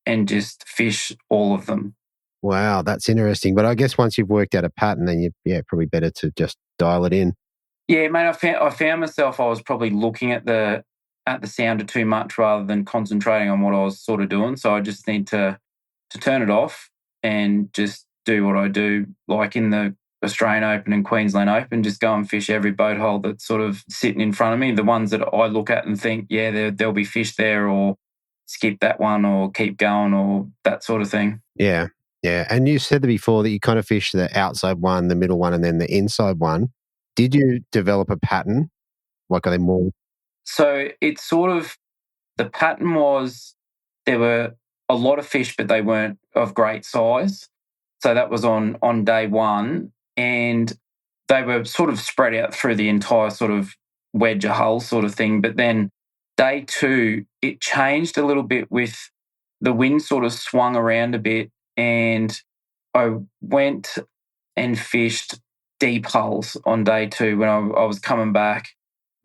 and just fish all of them. Wow, that's interesting. But I guess once you've worked out a pattern, then probably better to just dial it in. Yeah, mate, I found myself, I was probably looking at the sounder too much rather than concentrating on what I was sort of doing. So I just need to turn it off and just do what I do, like in the Australian Open and Queensland Open, just go and fish every boat hole that's sort of sitting in front of me. The ones that I look at and think, yeah, there'll be fish there, or skip that one or keep going, or that sort of thing. Yeah, yeah. And you said before that you kind of fish the outside one, the middle one, and then the inside one. Did you develop a pattern? Like, are they more? So it's sort of, the pattern was there were a lot of fish, but they weren't of great size. So that was on day 1. And they were sort of spread out through the entire sort of wedge or hull sort of thing. But then day 2, it changed a little bit with the wind sort of swung around a bit, and I went and fished deep hulls on day 2 when I was coming back,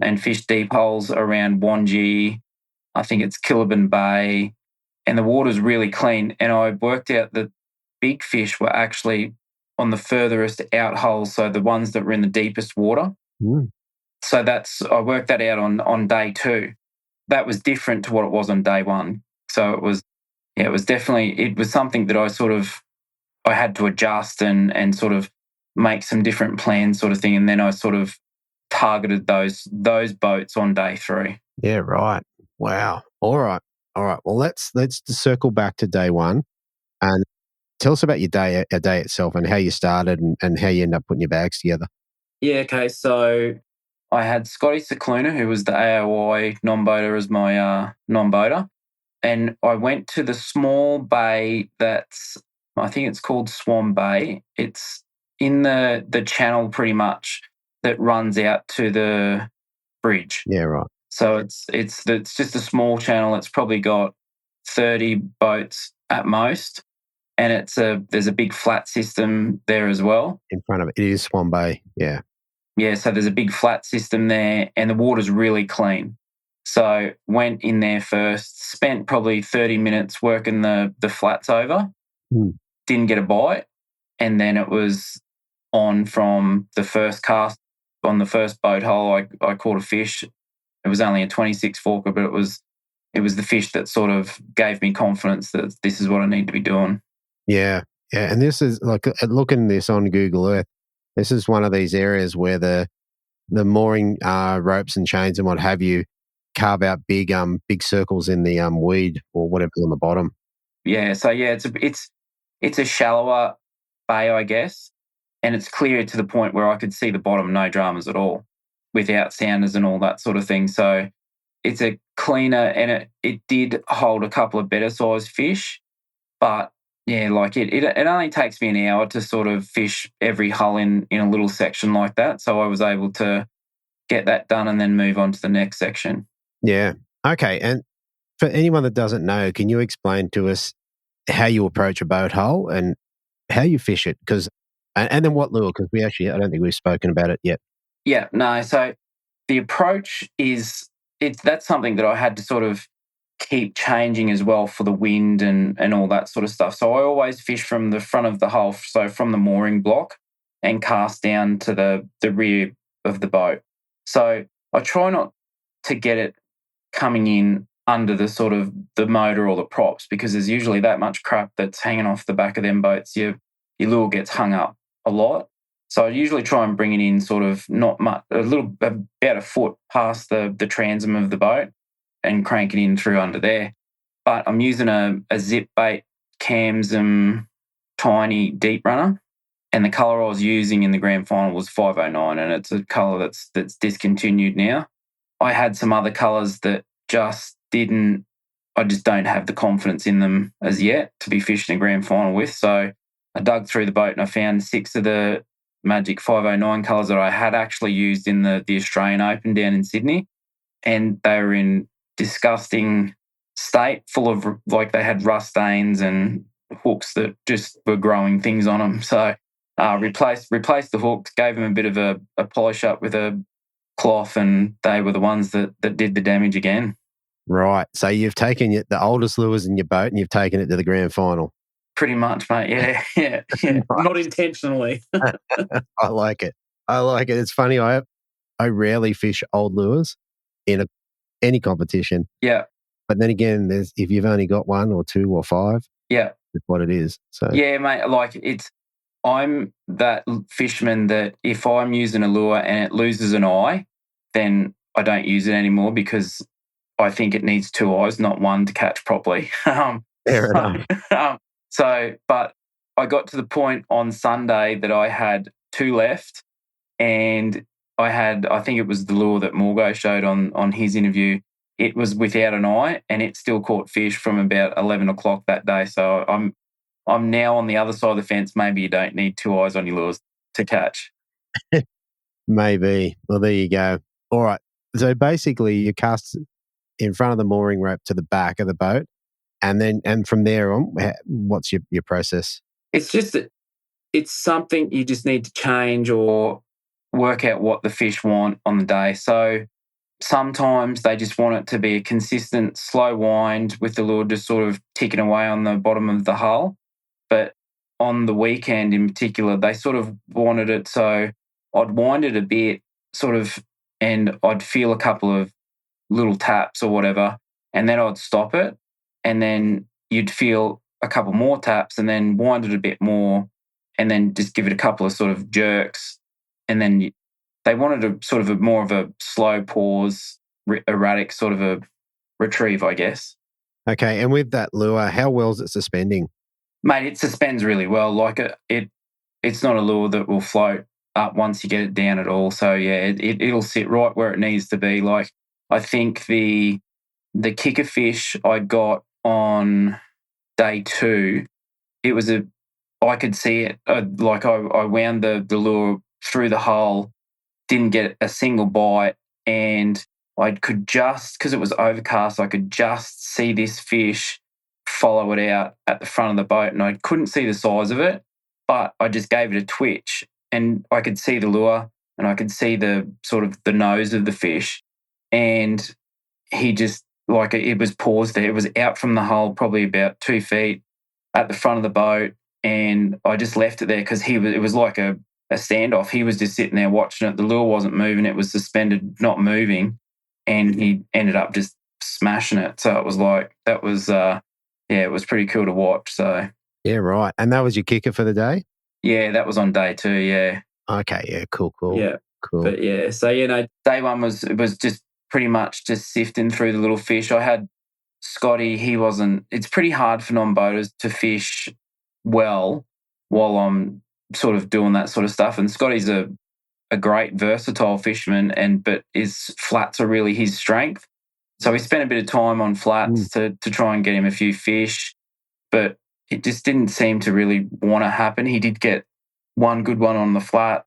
and fished deep hulls around Wangi. I think it's Killabin Bay, and the water's really clean. And I worked out that big fish were actually on the furthest out holes, so the ones that were in the deepest water. So I worked that out on day 2. That was different to what it was on day 1. So it was something that I had to adjust and sort of make some different plans sort of thing. And then I sort of targeted those boats on day 3. Yeah, right. Wow. All right. Well, let's circle back to day 1 and tell us about your day itself and how you started and how you end up putting your bags together. Yeah, okay. So I had Scotty Cicluna, who was the AOI non-boater, as my non-boater. And I went to the small bay I think it's called Swan Bay. It's in the channel pretty much that runs out to the bridge. Yeah, right. So it's just a small channel. It's probably got 30 boats at most. And there's a big flat system there as well. In front of it. It is Swan Bay, yeah. Yeah, so there's a big flat system there and the water's really clean. So went in there first, spent probably 30 minutes working the flats over, didn't get a bite, and then it was on from the first cast. On the first boat hole, I caught a fish. It was only a 26 forker, but it was the fish that sort of gave me confidence that this is what I need to be doing. Yeah. Yeah. And this is like, looking this on Google Earth, this is one of these areas where the mooring ropes and chains and what have you carve out big circles in the weed or whatever's on the bottom. Yeah. So yeah, it's a shallower bay, I guess, and it's clear to the point where I could see the bottom, no dramas at all, without sounders and all that sort of thing. So it's a cleaner, and it did hold a couple of better sized fish, but yeah, like it only takes me an hour to sort of fish every hull in a little section like that. So I was able to get that done and then move on to the next section. Yeah. Okay. And for anyone that doesn't know, can you explain to us how you approach a boat hull and how you fish it? And then what lure? Because I don't think we've spoken about it yet. Yeah, no. So the approach that's something that I had to sort of keep changing as well for the wind and all that sort of stuff. So I always fish from the front of the hull, so from the mooring block, and cast down to the rear of the boat. So I try not to get it coming in under the sort of the motor or the props, because there's usually that much crap that's hanging off the back of them boats. Your lure gets hung up a lot. So I usually try and bring it in sort of not much, about a foot past the transom of the boat, and crank it in through under there. But I'm using a zip bait Camsum tiny deep runner, and the colour I was using in the grand final was 509, and it's a colour that's discontinued now. I had some other colours that I just don't have the confidence in them as yet to be fishing a grand final with. So I dug through the boat and I found 6 of the Magic 509 colours that I had actually used in the Australian Open down in Sydney, and they were in disgusting state, full of, like, they had rust stains and hooks that just were growing things on them. So replaced the hooks, gave them a bit of a polish up with a cloth, and they were the ones that did the damage again. Right. So you've taken the oldest lures in your boat and you've taken it to the grand final. Pretty much, mate. Yeah. Nice. Not intentionally. I like it. It's funny. I rarely fish old lures in any competition. Yeah. But then again, if you've only got 1 or 2 or 5, yeah, it's what it is. So yeah, mate. Like, I'm that fisherman that if I'm using a lure and it loses an eye, then I don't use it anymore, because I think it needs 2 eyes, not 1, to catch properly. Fair enough. But I got to the point on Sunday that I had 2 left, and I think it was the lure that Morgo showed on his interview. It was without an eye, and it still caught fish from about 11 o'clock that day. So I'm now on the other side of the fence. Maybe you don't need 2 eyes on your lures to catch. Maybe. Well, there you go. All right. So basically you cast in front of the mooring rope to the back of the boat, and from there on, what's your process? It's just that it's something you just need to change or work out what the fish want on the day. So sometimes they just want it to be a consistent slow wind with the lure just sort of ticking away on the bottom of the hull. But on the weekend in particular, they sort of wanted it so I'd wind it a bit sort of, and I'd feel a couple of little taps or whatever, and then I'd stop it, and then you'd feel a couple more taps, and then wind it a bit more, and then just give it a couple of sort of jerks, and then they wanted a sort of more of a slow pause, erratic sort of a retrieve, I guess. Okay, and with that lure, how well is it suspending? Mate, it suspends really well. Like it's not a lure that will float up once you get it down at all. So yeah, it'll sit right where it needs to be. Like, I think the kicker fish I got on day 2, I could see it. I wound the lure through the hole, didn't get a single bite, and I could just, because it was overcast, I could just see this fish follow it out at the front of the boat, and I couldn't see the size of it, but I just gave it a twitch, and I could see the lure, and I could see the sort of the nose of the fish, and he just, like, it was paused there. It was out from the hull probably about 2 feet at the front of the boat, and I just left it there because it was like a standoff. He was just sitting there watching it. The lure wasn't moving. It was suspended, not moving. and he ended up just smashing it. So it was like, that was, it was pretty cool to watch. So, Yeah, right. And that was your kicker for the day? yeah, that was on day 2, yeah. Okay, yeah, cool. Yeah. Cool. But yeah, so, day 1 was just pretty much just sifting through the little fish. I had Scotty, it's pretty hard for non-boaters to fish well while I'm sort of doing that sort of stuff. And Scotty's a great versatile fisherman, but his flats are really his strength. So we spent a bit of time on flats to try and get him a few fish, but it just didn't seem to really want to happen. He did get one good one on the flat,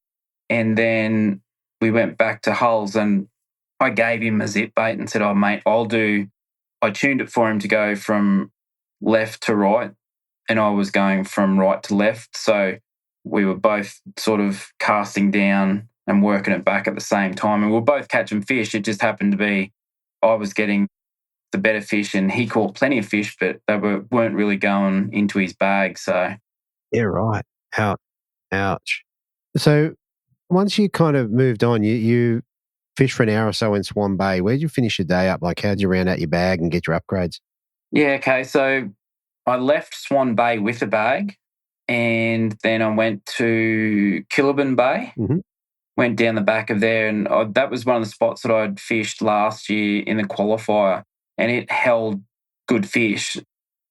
and then we went back to hulls, and I gave him a zip bait and said, "Oh, mate, I tuned it for him to go from left to right, and I was going from right to left." So we were both sort of casting down and working it back at the same time, and we were both catching fish. It just happened to be I was getting the better fish, and he caught plenty of fish, but they weren't really going into his bag. So yeah, right. Ouch. So once you kind of moved on, you fished for an hour or so in Swan Bay. Where'd you finish your day up? Like, how'd you round out your bag and get your upgrades? Yeah, okay. So I left Swan Bay with a bag, and then I went to Killabin Bay, went down the back of there, and that was one of the spots that I'd fished last year in the qualifier, and it held good fish,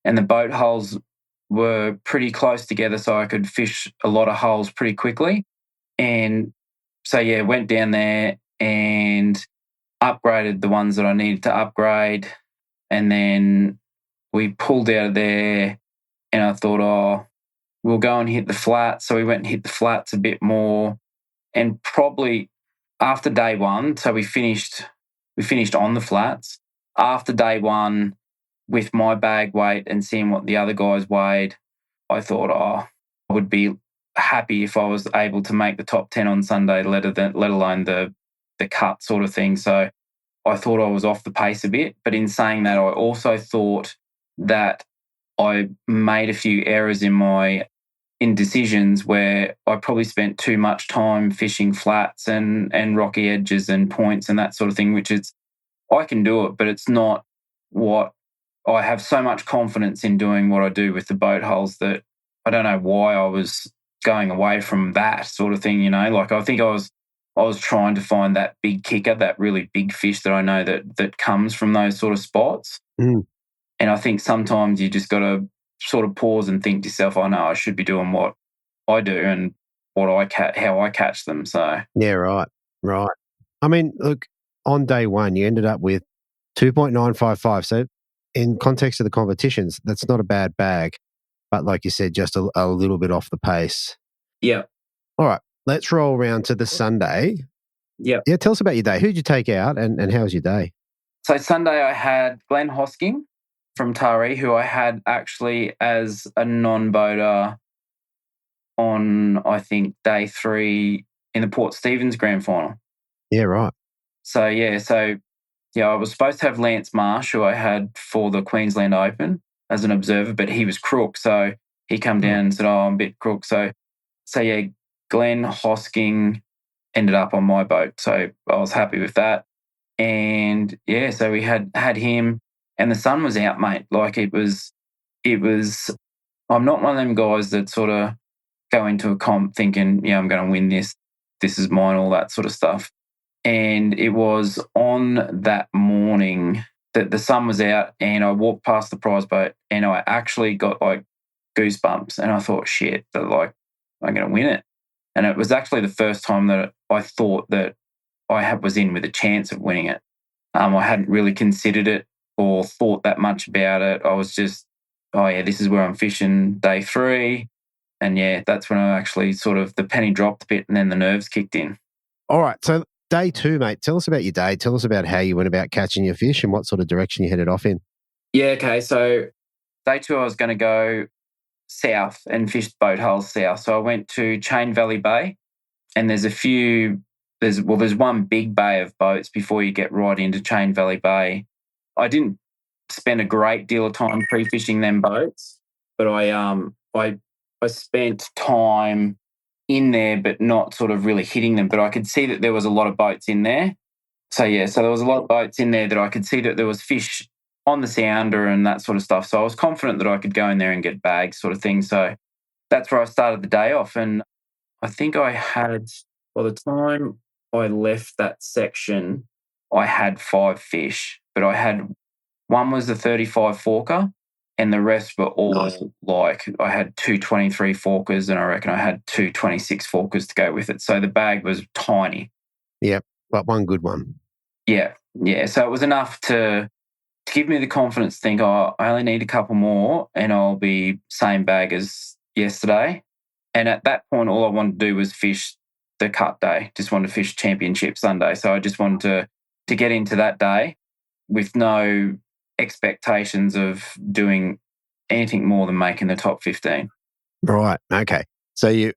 and the boat holes were pretty close together, so I could fish a lot of holes pretty quickly. And so, yeah, went down there and upgraded the ones that I needed to upgrade, and then we pulled out of there, and I thought, oh, we'll go and hit the flats. So we went and hit the flats a bit more, and probably after day 1, so we finished on the flats. After day 1, with my bag weight and seeing what the other guys weighed, I thought, oh, I would be happy if I was able to make the top 10 on Sunday, let alone the cut sort of thing. So I thought I was off the pace a bit. But in saying that, I also thought that I made a few errors in decisions where I probably spent too much time fishing flats and rocky edges and points and that sort of thing, which is, I can do it, but it's not what I have so much confidence in doing what I do with the boat holes that I don't know why I was going away from that sort of thing, Like, I think I was trying to find that big kicker, that really big fish that I know that comes from those sort of spots. And I think sometimes you just got to sort of pause and think to yourself, I know I should be doing what I do and how I catch them. So yeah, right. I mean, look, on day 1, you ended up with 2.955. So in context of the competitions, that's not a bad bag, but like you said, just a little bit off the pace. Yeah. All right, let's roll around to the Sunday. Yeah. Yeah, tell us about your day. Who'd you take out and how was your day? So Sunday I had Glenn Hosking from Taree, who I had actually as a non-boater on, I think, day 3 in the Port Stephens Grand Final. Yeah, right. So, I was supposed to have Lance Marsh, who I had for the Queensland Open as an observer, but he was crook. So he come down and said, oh, I'm a bit crook. So yeah, Glenn Hosking ended up on my boat. So I was happy with that. And yeah, so we had him, and the sun was out, mate. Like, it was, I'm not one of them guys that sort of go into a comp thinking, yeah, I'm going to win this. This is mine, all that sort of stuff. And it was on that morning that the sun was out, and I walked past the prize boat, and I actually got like goosebumps, and I thought, shit, that like I'm going to win it. And it was actually the first time that I thought that I was in with a chance of winning it. I hadn't really considered it or thought that much about it. I was just, oh yeah, this is where I'm fishing day 3. And yeah, that's when I actually sort of, the penny dropped a bit, and then the nerves kicked in. All right. So day 2, mate, tell us about your day. Tell us about how you went about catching your fish and what sort of direction you headed off in. Yeah, okay. So day 2, I was going to go south and fish boat holes south. So I went to Chain Valley Bay, and there's one big bay of boats before you get right into Chain Valley Bay. I didn't spend a great deal of time pre-fishing them boats, but I spent time in there, but not sort of really hitting them. But I could see that there was a lot of boats in there. So there was a lot of boats in there that I could see that there was fish on the sounder and that sort of stuff. So I was confident that I could go in there and get bags sort of thing. So that's where I started the day off. And I think I had, by the time I left that section, I had 5 fish, but one was the 35 forker and the rest were all like, I had 2 23 forkers and I reckon I had 2 26 forkers to go with it. So the bag was tiny. Yep, but one good one. Yeah. So it was enough to give me the confidence to think, I only need a couple more and I'll be same bag as yesterday. And at that point, all I wanted to do was fish the cut day. Just wanted to fish Championship Sunday. So I just wanted to get into that day with no expectations of doing anything more than making the top 15. Right. Okay. So I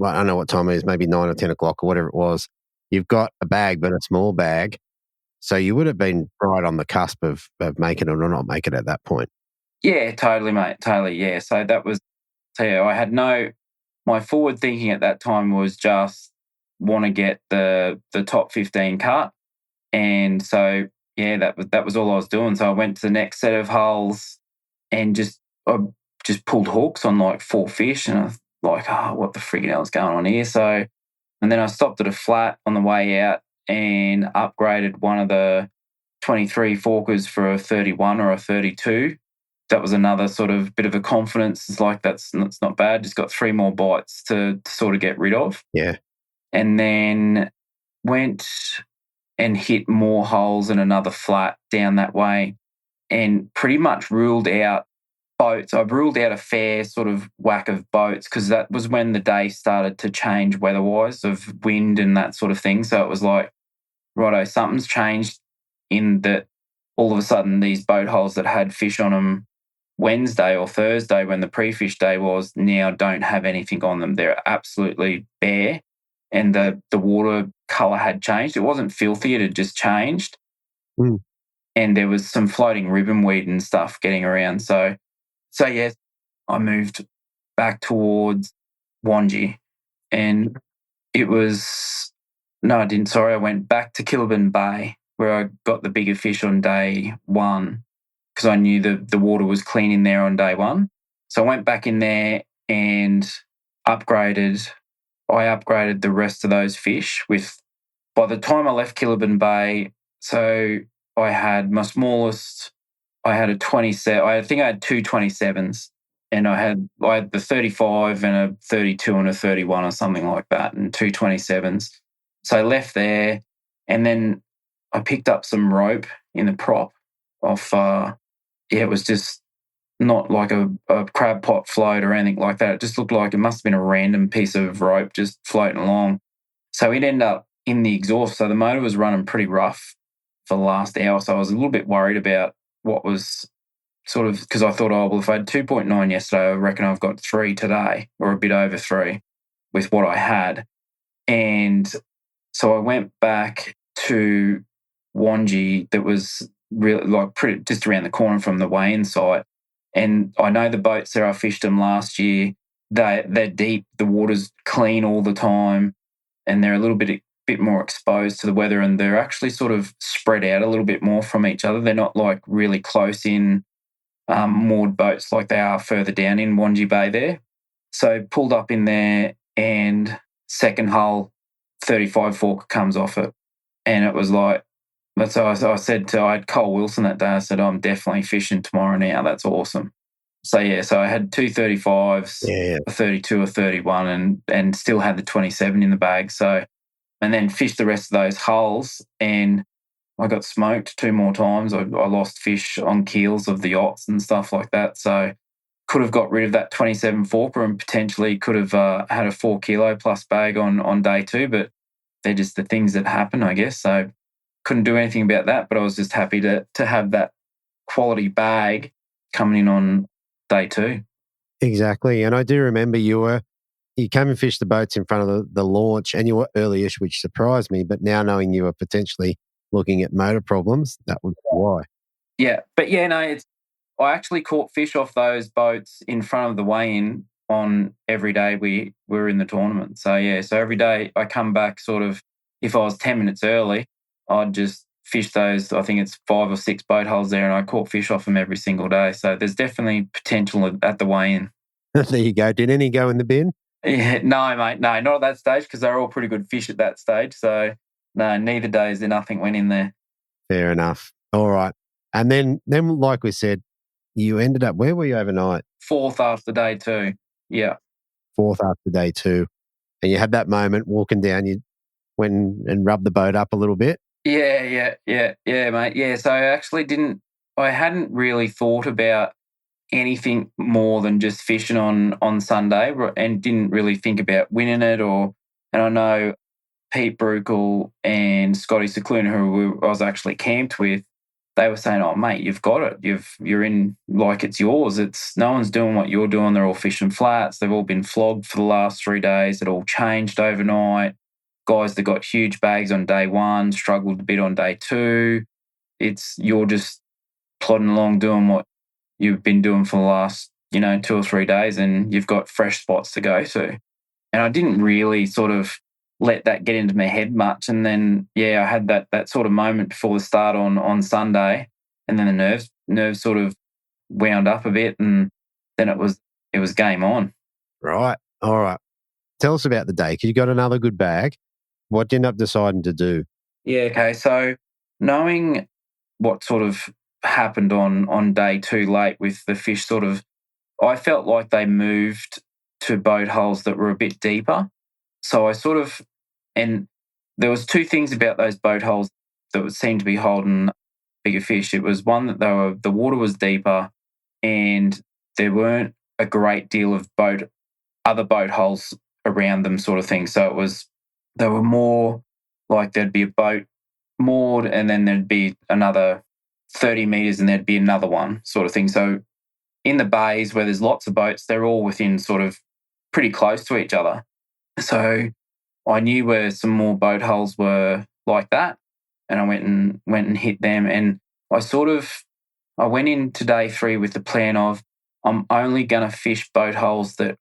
don't know what time it is, maybe 9 or 10 o'clock or whatever it was. You've got a bag, but a small bag. So you would have been right on the cusp of making it or not make it at that point. Yeah, totally, mate. Totally, yeah. So that was, I had my forward thinking at that time was just want to get the top 15 cut. And so, yeah, that was all I was doing. So I went to the next set of holes and I just pulled hooks on like 4 fish. And I was like, what the friggin' hell is going on here? So, and then I stopped at a flat on the way out and upgraded one of the 23 forkers for a 31 or a 32. That was another sort of bit of a confidence. It's like, that's not bad. Just got 3 more bites to sort of get rid of. Yeah. And then went and hit more holes in another flat down that way and pretty much ruled out boats. I ruled out a fair sort of whack of boats because that was when the day started to change weather-wise of wind and that sort of thing. So it was like, righto, something's changed in that all of a sudden these boat holes that had fish on them Wednesday or Thursday when the pre-fish day was now don't have anything on them. They're absolutely bare and the water colour had changed. It wasn't filthy, it had just changed. Mm. And there was some floating ribbon weed and stuff getting around. So yes, I moved back towards Wangi and it was, no, I didn't. Sorry, I went back to Killabin Bay where I got the bigger fish on day 1 because I knew the water was clean in there on day 1. So I went back in there and upgraded. I upgraded the rest of those fish with, by the time I left Killabin Bay, so I had my smallest, I had a 27, I think I had 2 27s and I had the 35 and a 32 and a 31 or something like that and 2 27s. So I left there and then I picked up some rope in the prop off, it was just not like a crab pot float or anything like that. It just looked like it must have been a random piece of rope just floating along. So it ended up in the exhaust. So the motor was running pretty rough for the last hour. So I was a little bit worried about what was sort of, because I thought, if I had 2.9 yesterday, I reckon I've got 3 today or a bit over 3 with what I had. And so I went back to Wangi that was really like pretty just around the corner from the weigh-in site. And I know the boats there, I fished them last year. They're deep, the water's clean all the time, and they're a little bit more exposed to the weather, and they're actually sort of spread out a little bit more from each other. They're not like really close in moored boats like they are further down in Wangi Bay there. So pulled up in there and second hull, 35 fork comes off it. And it was like, so I said I had Cole Wilson that day, I said, I'm definitely fishing tomorrow now. That's awesome. So I had 2 35s, a 32, a 31, and still had the 27 in the bag. So, and then fished the rest of those hulls, and I got smoked 2 more times. I lost fish on keels of the yachts and stuff like that. So could have got rid of that 27 forker and potentially could have had a 4 kilo plus bag on day 2, but they're just the things that happen, I guess. So couldn't do anything about that, but I was just happy to have that quality bag coming in on day 2. Exactly. And I do remember you came and fished the boats in front of the launch and you were early-ish, which surprised me. But now knowing you were potentially looking at motor problems, that would be why. Yeah. But yeah, no, I actually caught fish off those boats in front of the weigh-in on every day we were in the tournament. So, yeah, so every day I come back sort of, if I was 10 minutes early, I'd just fish those. I think it's 5 or 6 boat holes there, and I caught fish off them every single day. So there's definitely potential at the weigh-in. There you go. Did any go in the bin? Yeah, no, mate, no, not at that stage because they're all pretty good fish at that stage. So no, neither days nothing went in there. Fair enough. All right. And then like we said, you ended up, where were you overnight? 4th after day 2. Yeah. 4th after day 2. And you had that moment walking down, you went and rubbed the boat up a little bit. Yeah, mate. Yeah, so I hadn't really thought about anything more than just fishing on Sunday and didn't really think about winning it and I know Pete Brukel and Scotty Cicluna, who I was actually camped with, they were saying, "Oh, mate, you've got it. You're in, like it's yours. It's no one's doing what you're doing. They're all fishing flats. They've all been flogged for the last 3 days. It all changed overnight. Guys that got huge bags on day 1 struggled a bit on day 2. You're just plodding along doing what you've been doing for the last 2 or 3 days, and you've got fresh spots to go to." And I didn't really sort of let that get into my head much. And then, I had that sort of moment before the start on Sunday, and then the nerves sort of wound up a bit, and then it was game on. Right. All right. Tell us about the day, because you got another good bag. What did you end up deciding to do? Yeah, okay. So knowing what sort of happened on day 2 late with the fish I felt like they moved to boat holes that were a bit deeper. So and there was 2 things about those boat holes that seemed to be holding bigger fish. It was one that the water was deeper and there weren't a great deal of other boat holes around them sort of thing. So they were more like there'd be a boat moored and then there'd be another 30 metres and there'd be another one sort of thing. So in the bays where there's lots of boats, they're all within sort of pretty close to each other. So I knew where some more boat holes were like that, and I went and hit them. And I went into day 3 with the plan of I'm only going to fish boat holes that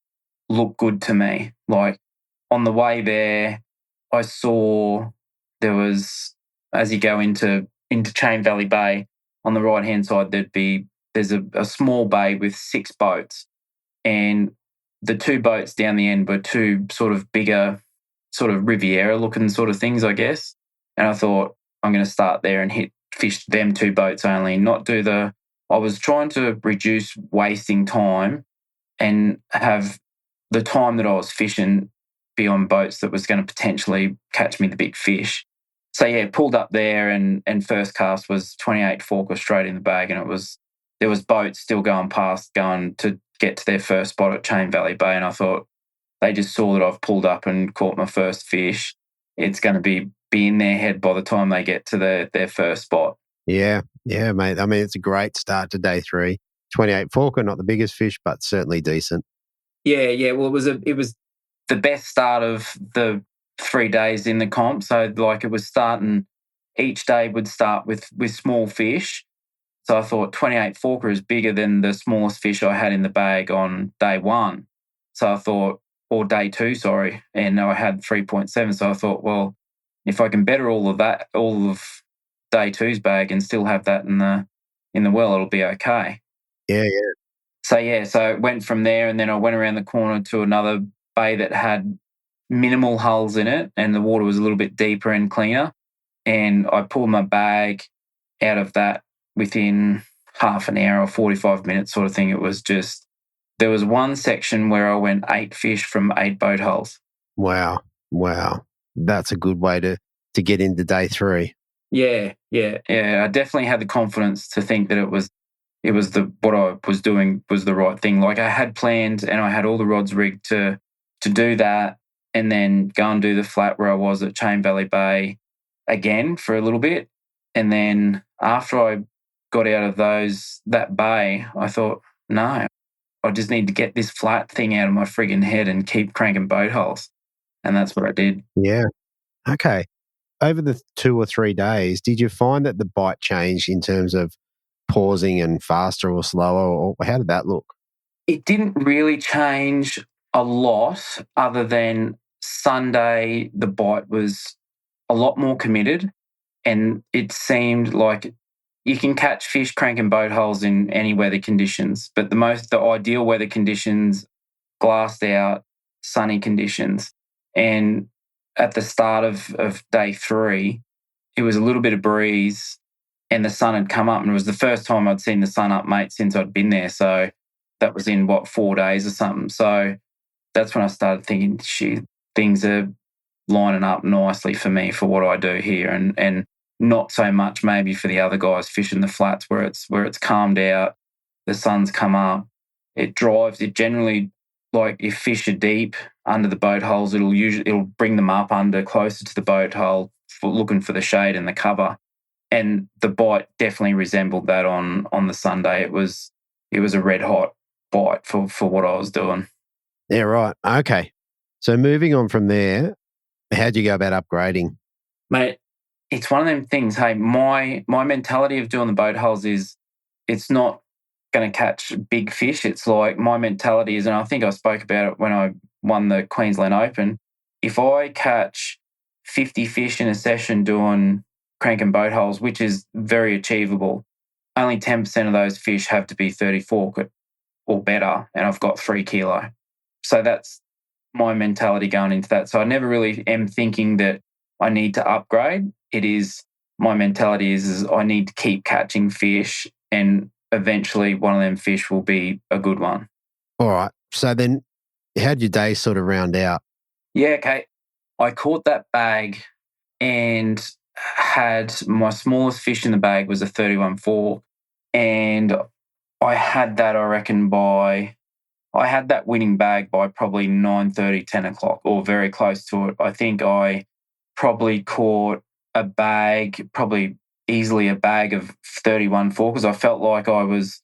look good to me. Like on the way there, I saw there was, as you go into Chain Valley Bay, on the right hand side there's a small bay with 6 boats, and the 2 boats down the end were 2 sort of bigger, sort of Riviera looking sort of things, I guess. And I thought I'm going to start there and fish them 2 boats only, I was trying to reduce wasting time and have the time that I was fishing be on boats that was going to potentially catch me the big fish. So pulled up there and first cast was 28 forker straight in the bag, and there was boats still going to get to their first spot at Chain Valley Bay, and I thought they just saw that I've pulled up and caught my first fish. It's going to be in their head by the time they get to their first spot. Yeah, mate. I mean, it's a great start to day 3. 28 forker, not the biggest fish, but certainly decent. Yeah. Well, it was the best start of the 3 days in the comp. So it was starting, each day would start with small fish. So I thought 28 forker is bigger than the smallest fish I had in the bag on day 1. So I thought, or day 2, sorry, and I had 3.7. So I thought, well, if I can better all of day 2's bag and still have that in the well, it'll be okay. Yeah. So it went from there, and then I went around the corner to another bay that had minimal hulls in it, and the water was a little bit deeper and cleaner. And I pulled my bag out of that within half an hour or 45 minutes sort of thing. It was just, there was one section where I went 8 fish from 8 boat holes. Wow. That's a good way to get into day 3. Yeah. I definitely had the confidence to think that it was what I was doing was the right thing. Like I had planned and I had all the rods rigged to do that, and then go and do the flat where I was at Chain Valley Bay again for a little bit. And then after I got out of that bay, I thought, no, I just need to get this flat thing out of my friggin' head and keep cranking boat holes. And that's what I did. Yeah. Okay. Over the 2 or 3 days, did you find that the bite changed in terms of pausing and faster or slower, or how did that look? It didn't really change a lot, other than Sunday the bite was a lot more committed, and it seemed like you can catch fish cranking boat holes in any weather conditions, but the ideal weather conditions, glassed out, sunny conditions. And at the start of day 3, it was a little bit of breeze and the sun had come up, and it was the first time I'd seen the sun up, mate, since I'd been there. So that was in 4 days or something. So that's when I started thinking, shit, things are lining up nicely for me for what I do here, and not so much maybe for the other guys fishing the flats where it's calmed out, the sun's come up, it generally, like if fish are deep under the boat holes, it'll bring them up under closer to the boat hole looking for the shade and the cover. And the bite definitely resembled that on the Sunday. It was a red hot bite for what I was doing. Yeah, right. Okay. So moving on from there, how'd you go about upgrading? Mate, it's one of them things. Hey, my mentality of doing the boat holes is it's not going to catch big fish. It's like my mentality is, and I think I spoke about it when I won the Queensland Open, if I catch 50 fish in a session doing cranking boat holes, which is very achievable, only 10% of those fish have to be 34 or better, and I've got 3 kilo. So that's my mentality going into that. So I never really am thinking that I need to upgrade. It is, my mentality is I need to keep catching fish, and eventually one of them fish will be a good one. All right. So then how'd your day sort of round out? Yeah, okay. I caught that bag and had my smallest fish in the bag was a 31 fork, and I had that, I reckon, I had that winning bag by probably 9:30, 10 o'clock, or very close to it. I think I probably caught a bag, probably easily a bag of 31 forkers. I felt like I was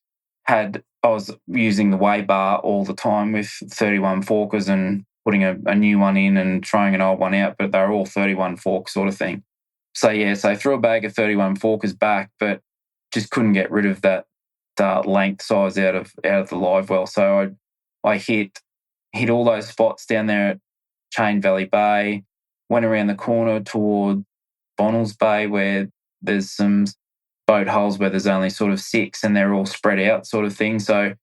using the weigh bar all the time with 31 forkers and putting a new one in and throwing an old one out, but they're all 31 fork sort of thing. So I threw a bag of 31 forkers back, but just couldn't get rid of that length size out of the live well. So I hit all those spots down there at Chain Valley Bay, went around the corner toward Bonnells Bay where there's some boat holes where there's only sort of 6 and they're all spread out sort of thing. So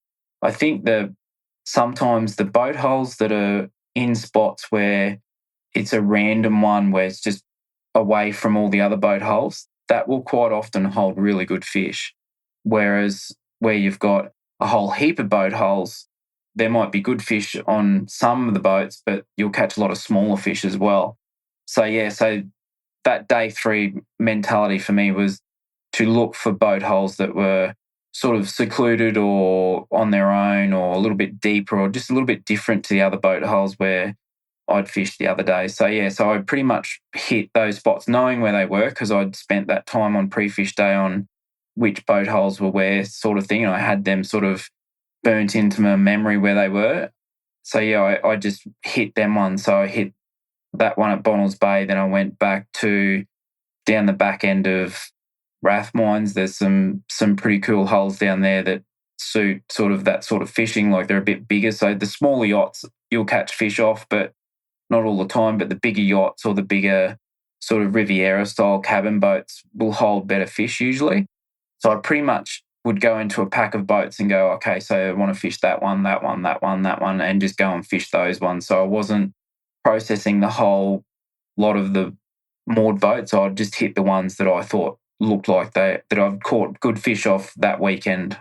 I think sometimes the boat holes that are in spots where it's a random one where it's just away from all the other boat holes, that will quite often hold really good fish. Whereas where you've got a whole heap of boat holes, there might be good fish on some of the boats, but you'll catch a lot of smaller fish as well. So that day 3 mentality for me was to look for boat holes that were sort of secluded or on their own or a little bit deeper or just a little bit different to the other boat holes where I'd fished the other day. So I pretty much hit those spots knowing where they were because I'd spent that time on pre-fish day on which boat holes were where sort of thing, and I had them sort of burnt into my memory where they were. So I just hit them ones. So I hit that one at Bonnells Bay, then I went back to down the back end of Rathmines. There's some pretty cool holes down there that suit sort of that sort of fishing, like they're a bit bigger. So the smaller yachts you'll catch fish off, but not all the time. But the bigger yachts or the bigger sort of Riviera style cabin boats will hold better fish usually. So I pretty much would go into a pack of boats and go, okay, so I want to fish that one, that one, that one, that one, and just go and fish those ones. So I wasn't processing the whole lot of the moored boats. I'd just hit the ones that I thought looked like that I've caught good fish off that weekend,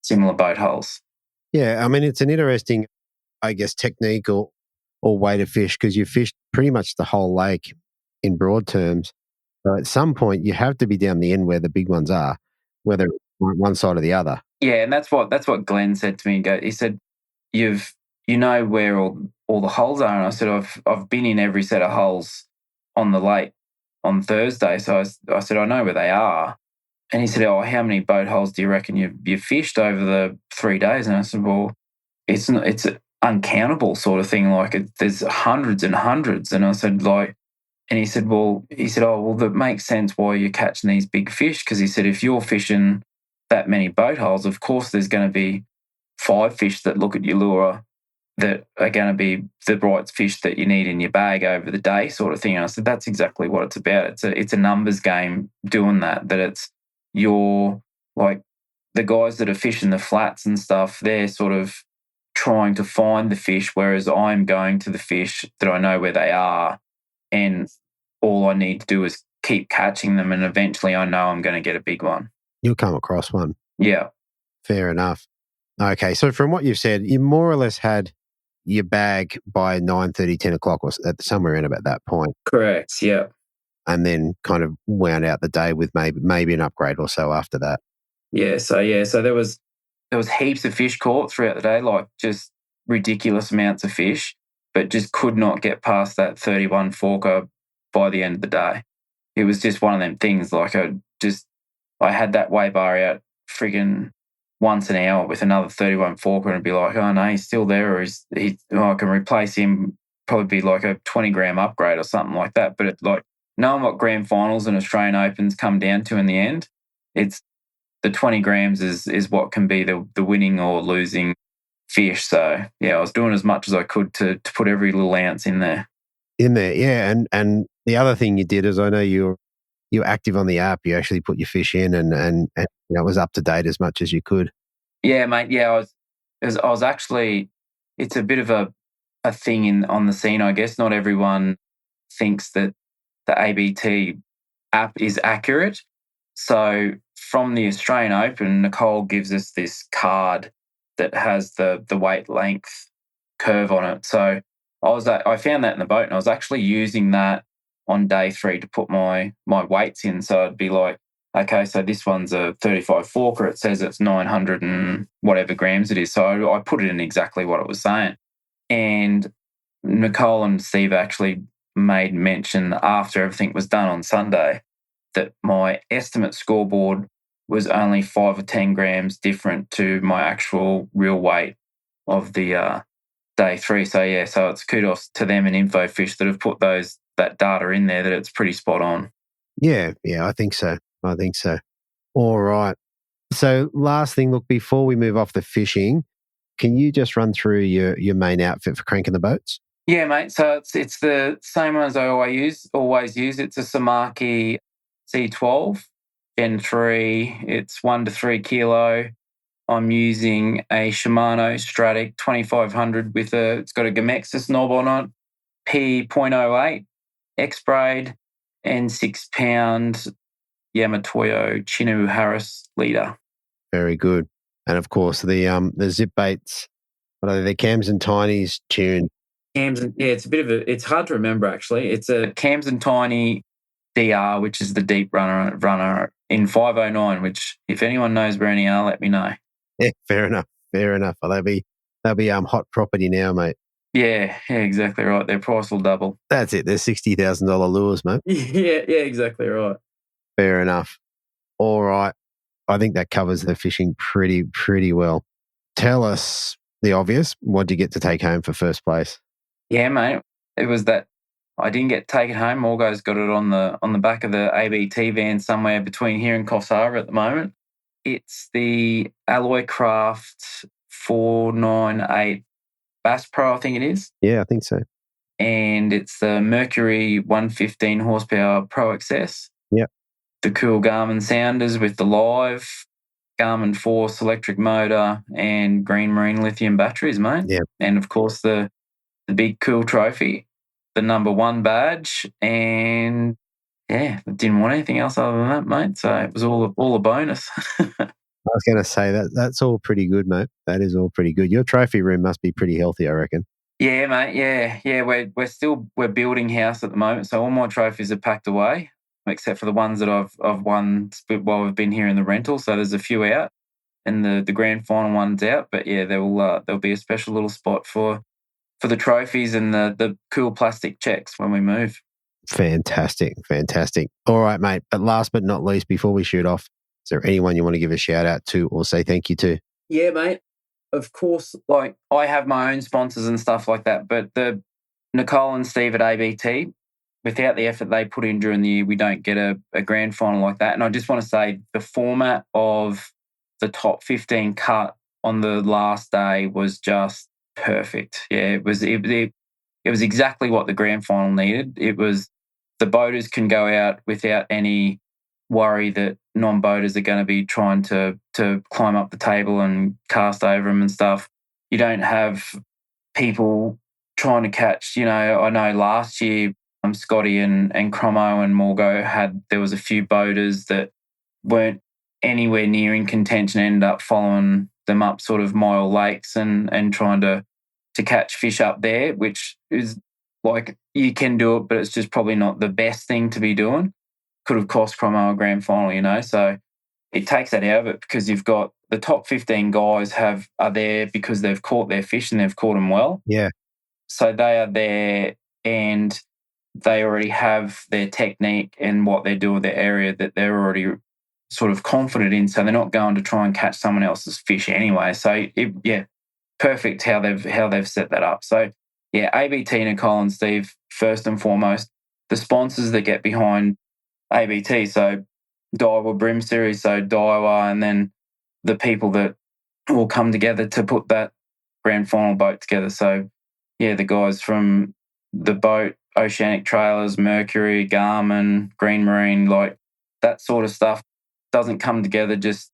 similar boat holes. Yeah, I mean, it's an interesting, I guess, technique or way to fish because you fished pretty much the whole lake in broad terms. So at some point, you have to be down the end where the big ones are, whether it's one side or the other. Yeah, and that's what Glenn said to me. He said, you know where all the holes are. And I said, I've been in every set of holes on the lake on Thursday. So I said, I know where they are. And he said, oh, how many boat holes do you reckon you've fished over the 3 days? And I said, well, it's uncountable sort of thing. Like there's hundreds and hundreds. And I said, and he said, oh, well, that makes sense why you're catching these big fish. Because he said, if you're fishing that many boat holes, of course there's going to be 5 fish that look at your lure that are going to be the right fish that you need in your bag over the day, sort of thing. And I said, that's exactly what it's about. It's a numbers game doing that. That it's your, like, the guys that are fishing the flats and stuff, they're sort of trying to find the fish, whereas I'm going to the fish that I know where they are, and all I need to do is keep catching them, and eventually I know I'm going to get a big one. You'll come across one. Yeah. Fair enough. Okay, so from what you've said, you more or less had your bag by 9:30, 10 o'clock, or somewhere in about that point. Correct, yeah. And then kind of wound out the day with maybe an upgrade or so after that. So there was heaps of fish caught throughout the day, like just ridiculous amounts of fish, but just could not get past that 31 forker by the end of the day. It was just one of them things, like I had that weigh bar out friggin' once an hour with another 31 forker, and it'd be like, oh no, he's still there, or I can replace him, probably be like a 20 gram upgrade or something like that. But it's like, knowing what grand finals and Australian Opens come down to in the end, it's the 20 grams is what can be the winning or losing fish. So yeah, I was doing as much as I could to put every little ounce in there. Yeah. And the other thing you did is, I know you're active on the app. You actually put your fish in and it was up to date as much as you could. Yeah, mate. Yeah, I was actually. It's a bit of a thing on the scene, I guess. Not everyone thinks that the ABT app is accurate. So from the Australian Open, Nicole gives us this card that has the weight length curve on it. So I found that in the boat, and I was actually using that on day 3 to put my weights in. So I'd be like, okay, so this one's a 35 forker. It says it's 900 and whatever grams it is. So I put it in exactly what it was saying. And Nicole and Steve actually made mention after everything was done on Sunday that my estimate scoreboard was only 5 or 10 grams different to my actual real weight of the day 3. So yeah, so it's kudos to them and InfoFish that have put that data in there, that it's pretty spot on. Yeah, I think so. All right. So last thing, look, before we move off the fishing, can you just run through your main outfit for cranking the boats? Yeah, mate. So it's the same one as I always use. It's a Samaki C12 Gen 3. It's 1 to 3 kilo. I'm using a Shimano Stratic 2500 it's got a Gamexus knob on it, P.08 X-braid, and 6 pound Yamatoyo Chinu Harris leader. Very good. And of course the zip baits, what are they? Cams and Tinies tuned. It's hard to remember actually. It's a Cams and Tiny DR, which is the deep runner in 509, which if anyone knows where any are, let me know. Yeah, fair enough. Well, they'll be hot property now, mate. Yeah, exactly right. Their price will double. That's it. They're $60,000 lures, mate. Yeah, exactly right. Fair enough. All right. I think that covers the fishing pretty well. Tell us the obvious. What did you get to take home for first place? Yeah, mate. It was that I didn't get to take it home. Morgo's got it on the back of the ABT van somewhere between here and Coffs Harbour at the moment. It's the Alloy Craft 498 Bass Pro, I think it is. Yeah, I think so. And it's the Mercury 115 horsepower Pro XS. Yep. The cool Garmin sounders with the live Garmin Force electric motor and Green Marine lithium batteries, mate. Yeah. And of course the big cool trophy, the number 1 badge, and yeah, I didn't want anything else other than that, mate. So it was all a bonus. I was going to say that's all pretty good, mate. That is all pretty good. Your trophy room must be pretty healthy, I reckon. Yeah, mate. Yeah. We're building house at the moment, so all my trophies are packed away, except for the ones that I've won while we've been here in the rental. So there's a few out, and the grand final one's out. But yeah, there'll be a special little spot for the trophies and the cool plastic checks when we move. Fantastic. All right, mate. But last but not least, before we shoot off, is there anyone you want to give a shout out to or say thank you to? Yeah, mate. Of course, like I have my own sponsors and stuff like that, but the Nicole and Steve at ABT, without the effort they put in during the year, we don't get a grand final like that. And I just want to say the format of the top 15 cut on the last day was just perfect. Yeah, it was exactly what the grand final needed. It was the boaters can go out without any worry that non-boaters are going to be trying to climb up the table and cast over them and stuff. You don't have people trying to catch, I know last year Scotty and Cromo and Morgo there was a few boaters that weren't anywhere near in contention, ended up following them up sort of mile lakes and trying to catch fish up there, which is like, you can do it, but it's just probably not the best thing to be doing. Could have cost Cromo a grand final, so it takes that out of it, because you've got the top 15 guys are there because they've caught their fish and they've caught them well. Yeah. So they are there and they already have their technique and what they do with their area that they're already sort of confident in. So they're not going to try and catch someone else's fish anyway. So perfect how they've set that up. So yeah, ABT, Nicole and Steve, first and foremost, the sponsors that get behind ABT, so Daiwa Brim Series, so Daiwa, and then the people that will come together to put that grand final boat together. So yeah, the guys from the boat, Oceanic Trailers, Mercury, Garmin, Green Marine, like that sort of stuff doesn't come together just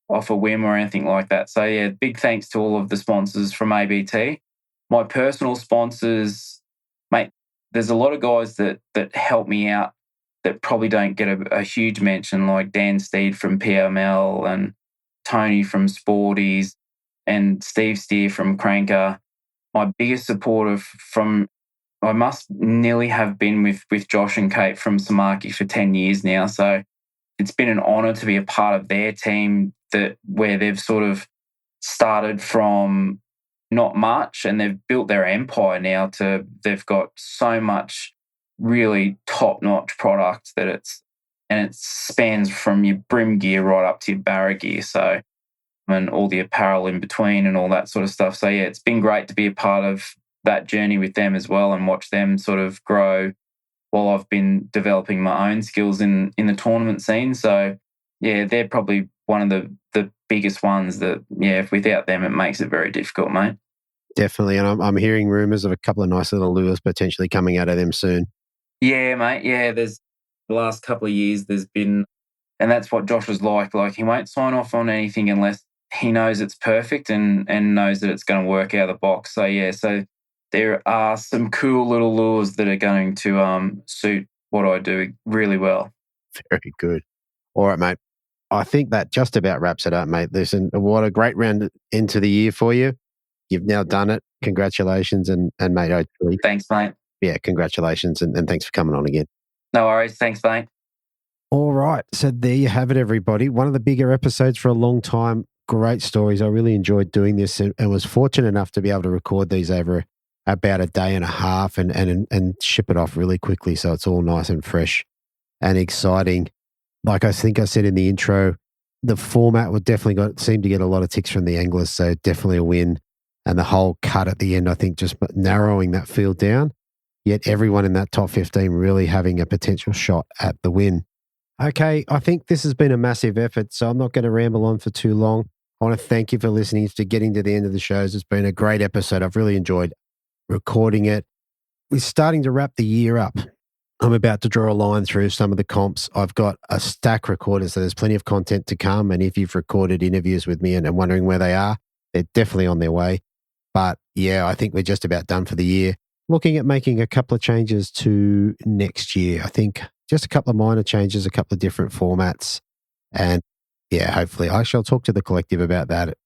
off a whim or anything like that. So yeah, big thanks to all of the sponsors from ABT. My personal sponsors, mate, there's a lot of guys that help me out that probably don't get a huge mention, like Dan Steed from PML and Tony from Sporties and Steve Steer from Cranker. My biggest supporter I must nearly have been with Josh and Kate from Samaki for 10 years now. So it's been an honour to be a part of their team where they've sort of started from not much and they've built their empire now they've got so much really top-notch product that it spans from your brim gear right up to your barra gear. So, and all the apparel in between and all that sort of stuff. So yeah, it's been great to be a part of that journey with them as well and watch them sort of grow while I've been developing my own skills in the tournament scene. So yeah, they're probably one of the biggest ones that, yeah, if without them, it makes it very difficult, mate. Definitely. And I'm hearing rumours of a couple of nice little lures potentially coming out of them soon. Yeah, mate. Yeah, there's the last couple of years there's been, and that's what Josh was like. Like, he won't sign off on anything unless he knows it's perfect and knows that it's going to work out of the box. So yeah, so there are some cool little lures that are going to suit what I do really well. Very good. All right, mate. I think that just about wraps it up, mate. Listen, what a great round into the year for you. You've now done it. Congratulations. And mate, thanks, mate. Yeah, congratulations. And thanks for coming on again. No worries. Thanks, mate. All right. So there you have it, everybody. One of the bigger episodes for a long time. Great stories. I really enjoyed doing this and was fortunate enough to be able to record these over about a day and a half and ship it off really quickly. So it's all nice and fresh and exciting. Like I think I said in the intro, the format would definitely seem to get a lot of ticks from the anglers. So definitely a win. And the whole cut at the end, I think, just narrowing that field down, yet everyone in that top 15 really having a potential shot at the win. Okay, I think this has been a massive effort, so I'm not going to ramble on for too long. I want to thank you for listening, for getting to the end of the shows. It's been a great episode. I've really enjoyed recording it. We're starting to wrap the year up. I'm about to draw a line through some of the comps. I've got a stack recorded, so there's plenty of content to come. And if you've recorded interviews with me and wondering where they are, they're definitely on their way. But yeah, I think we're just about done for the year. Looking at making a couple of changes to next year. I think just a couple of minor changes, a couple of different formats. And yeah, hopefully I shall talk to the collective about that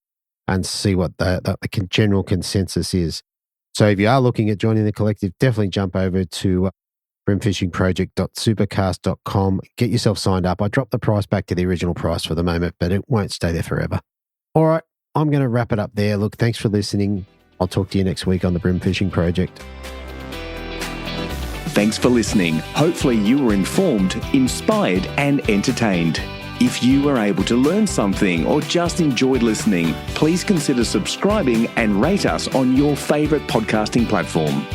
and see what the general consensus is. So if you are looking at joining the collective, definitely jump over to brimfishingproject.supercast.com. Get yourself signed up. I dropped the price back to the original price for the moment, but it won't stay there forever. All right, I'm going to wrap it up there. Look, thanks for listening. I'll talk to you next week on the Brim Fishing Project. Thanks for listening. Hopefully you were informed, inspired and entertained. If you were able to learn something or just enjoyed listening, please consider subscribing and rate us on your favourite podcasting platform.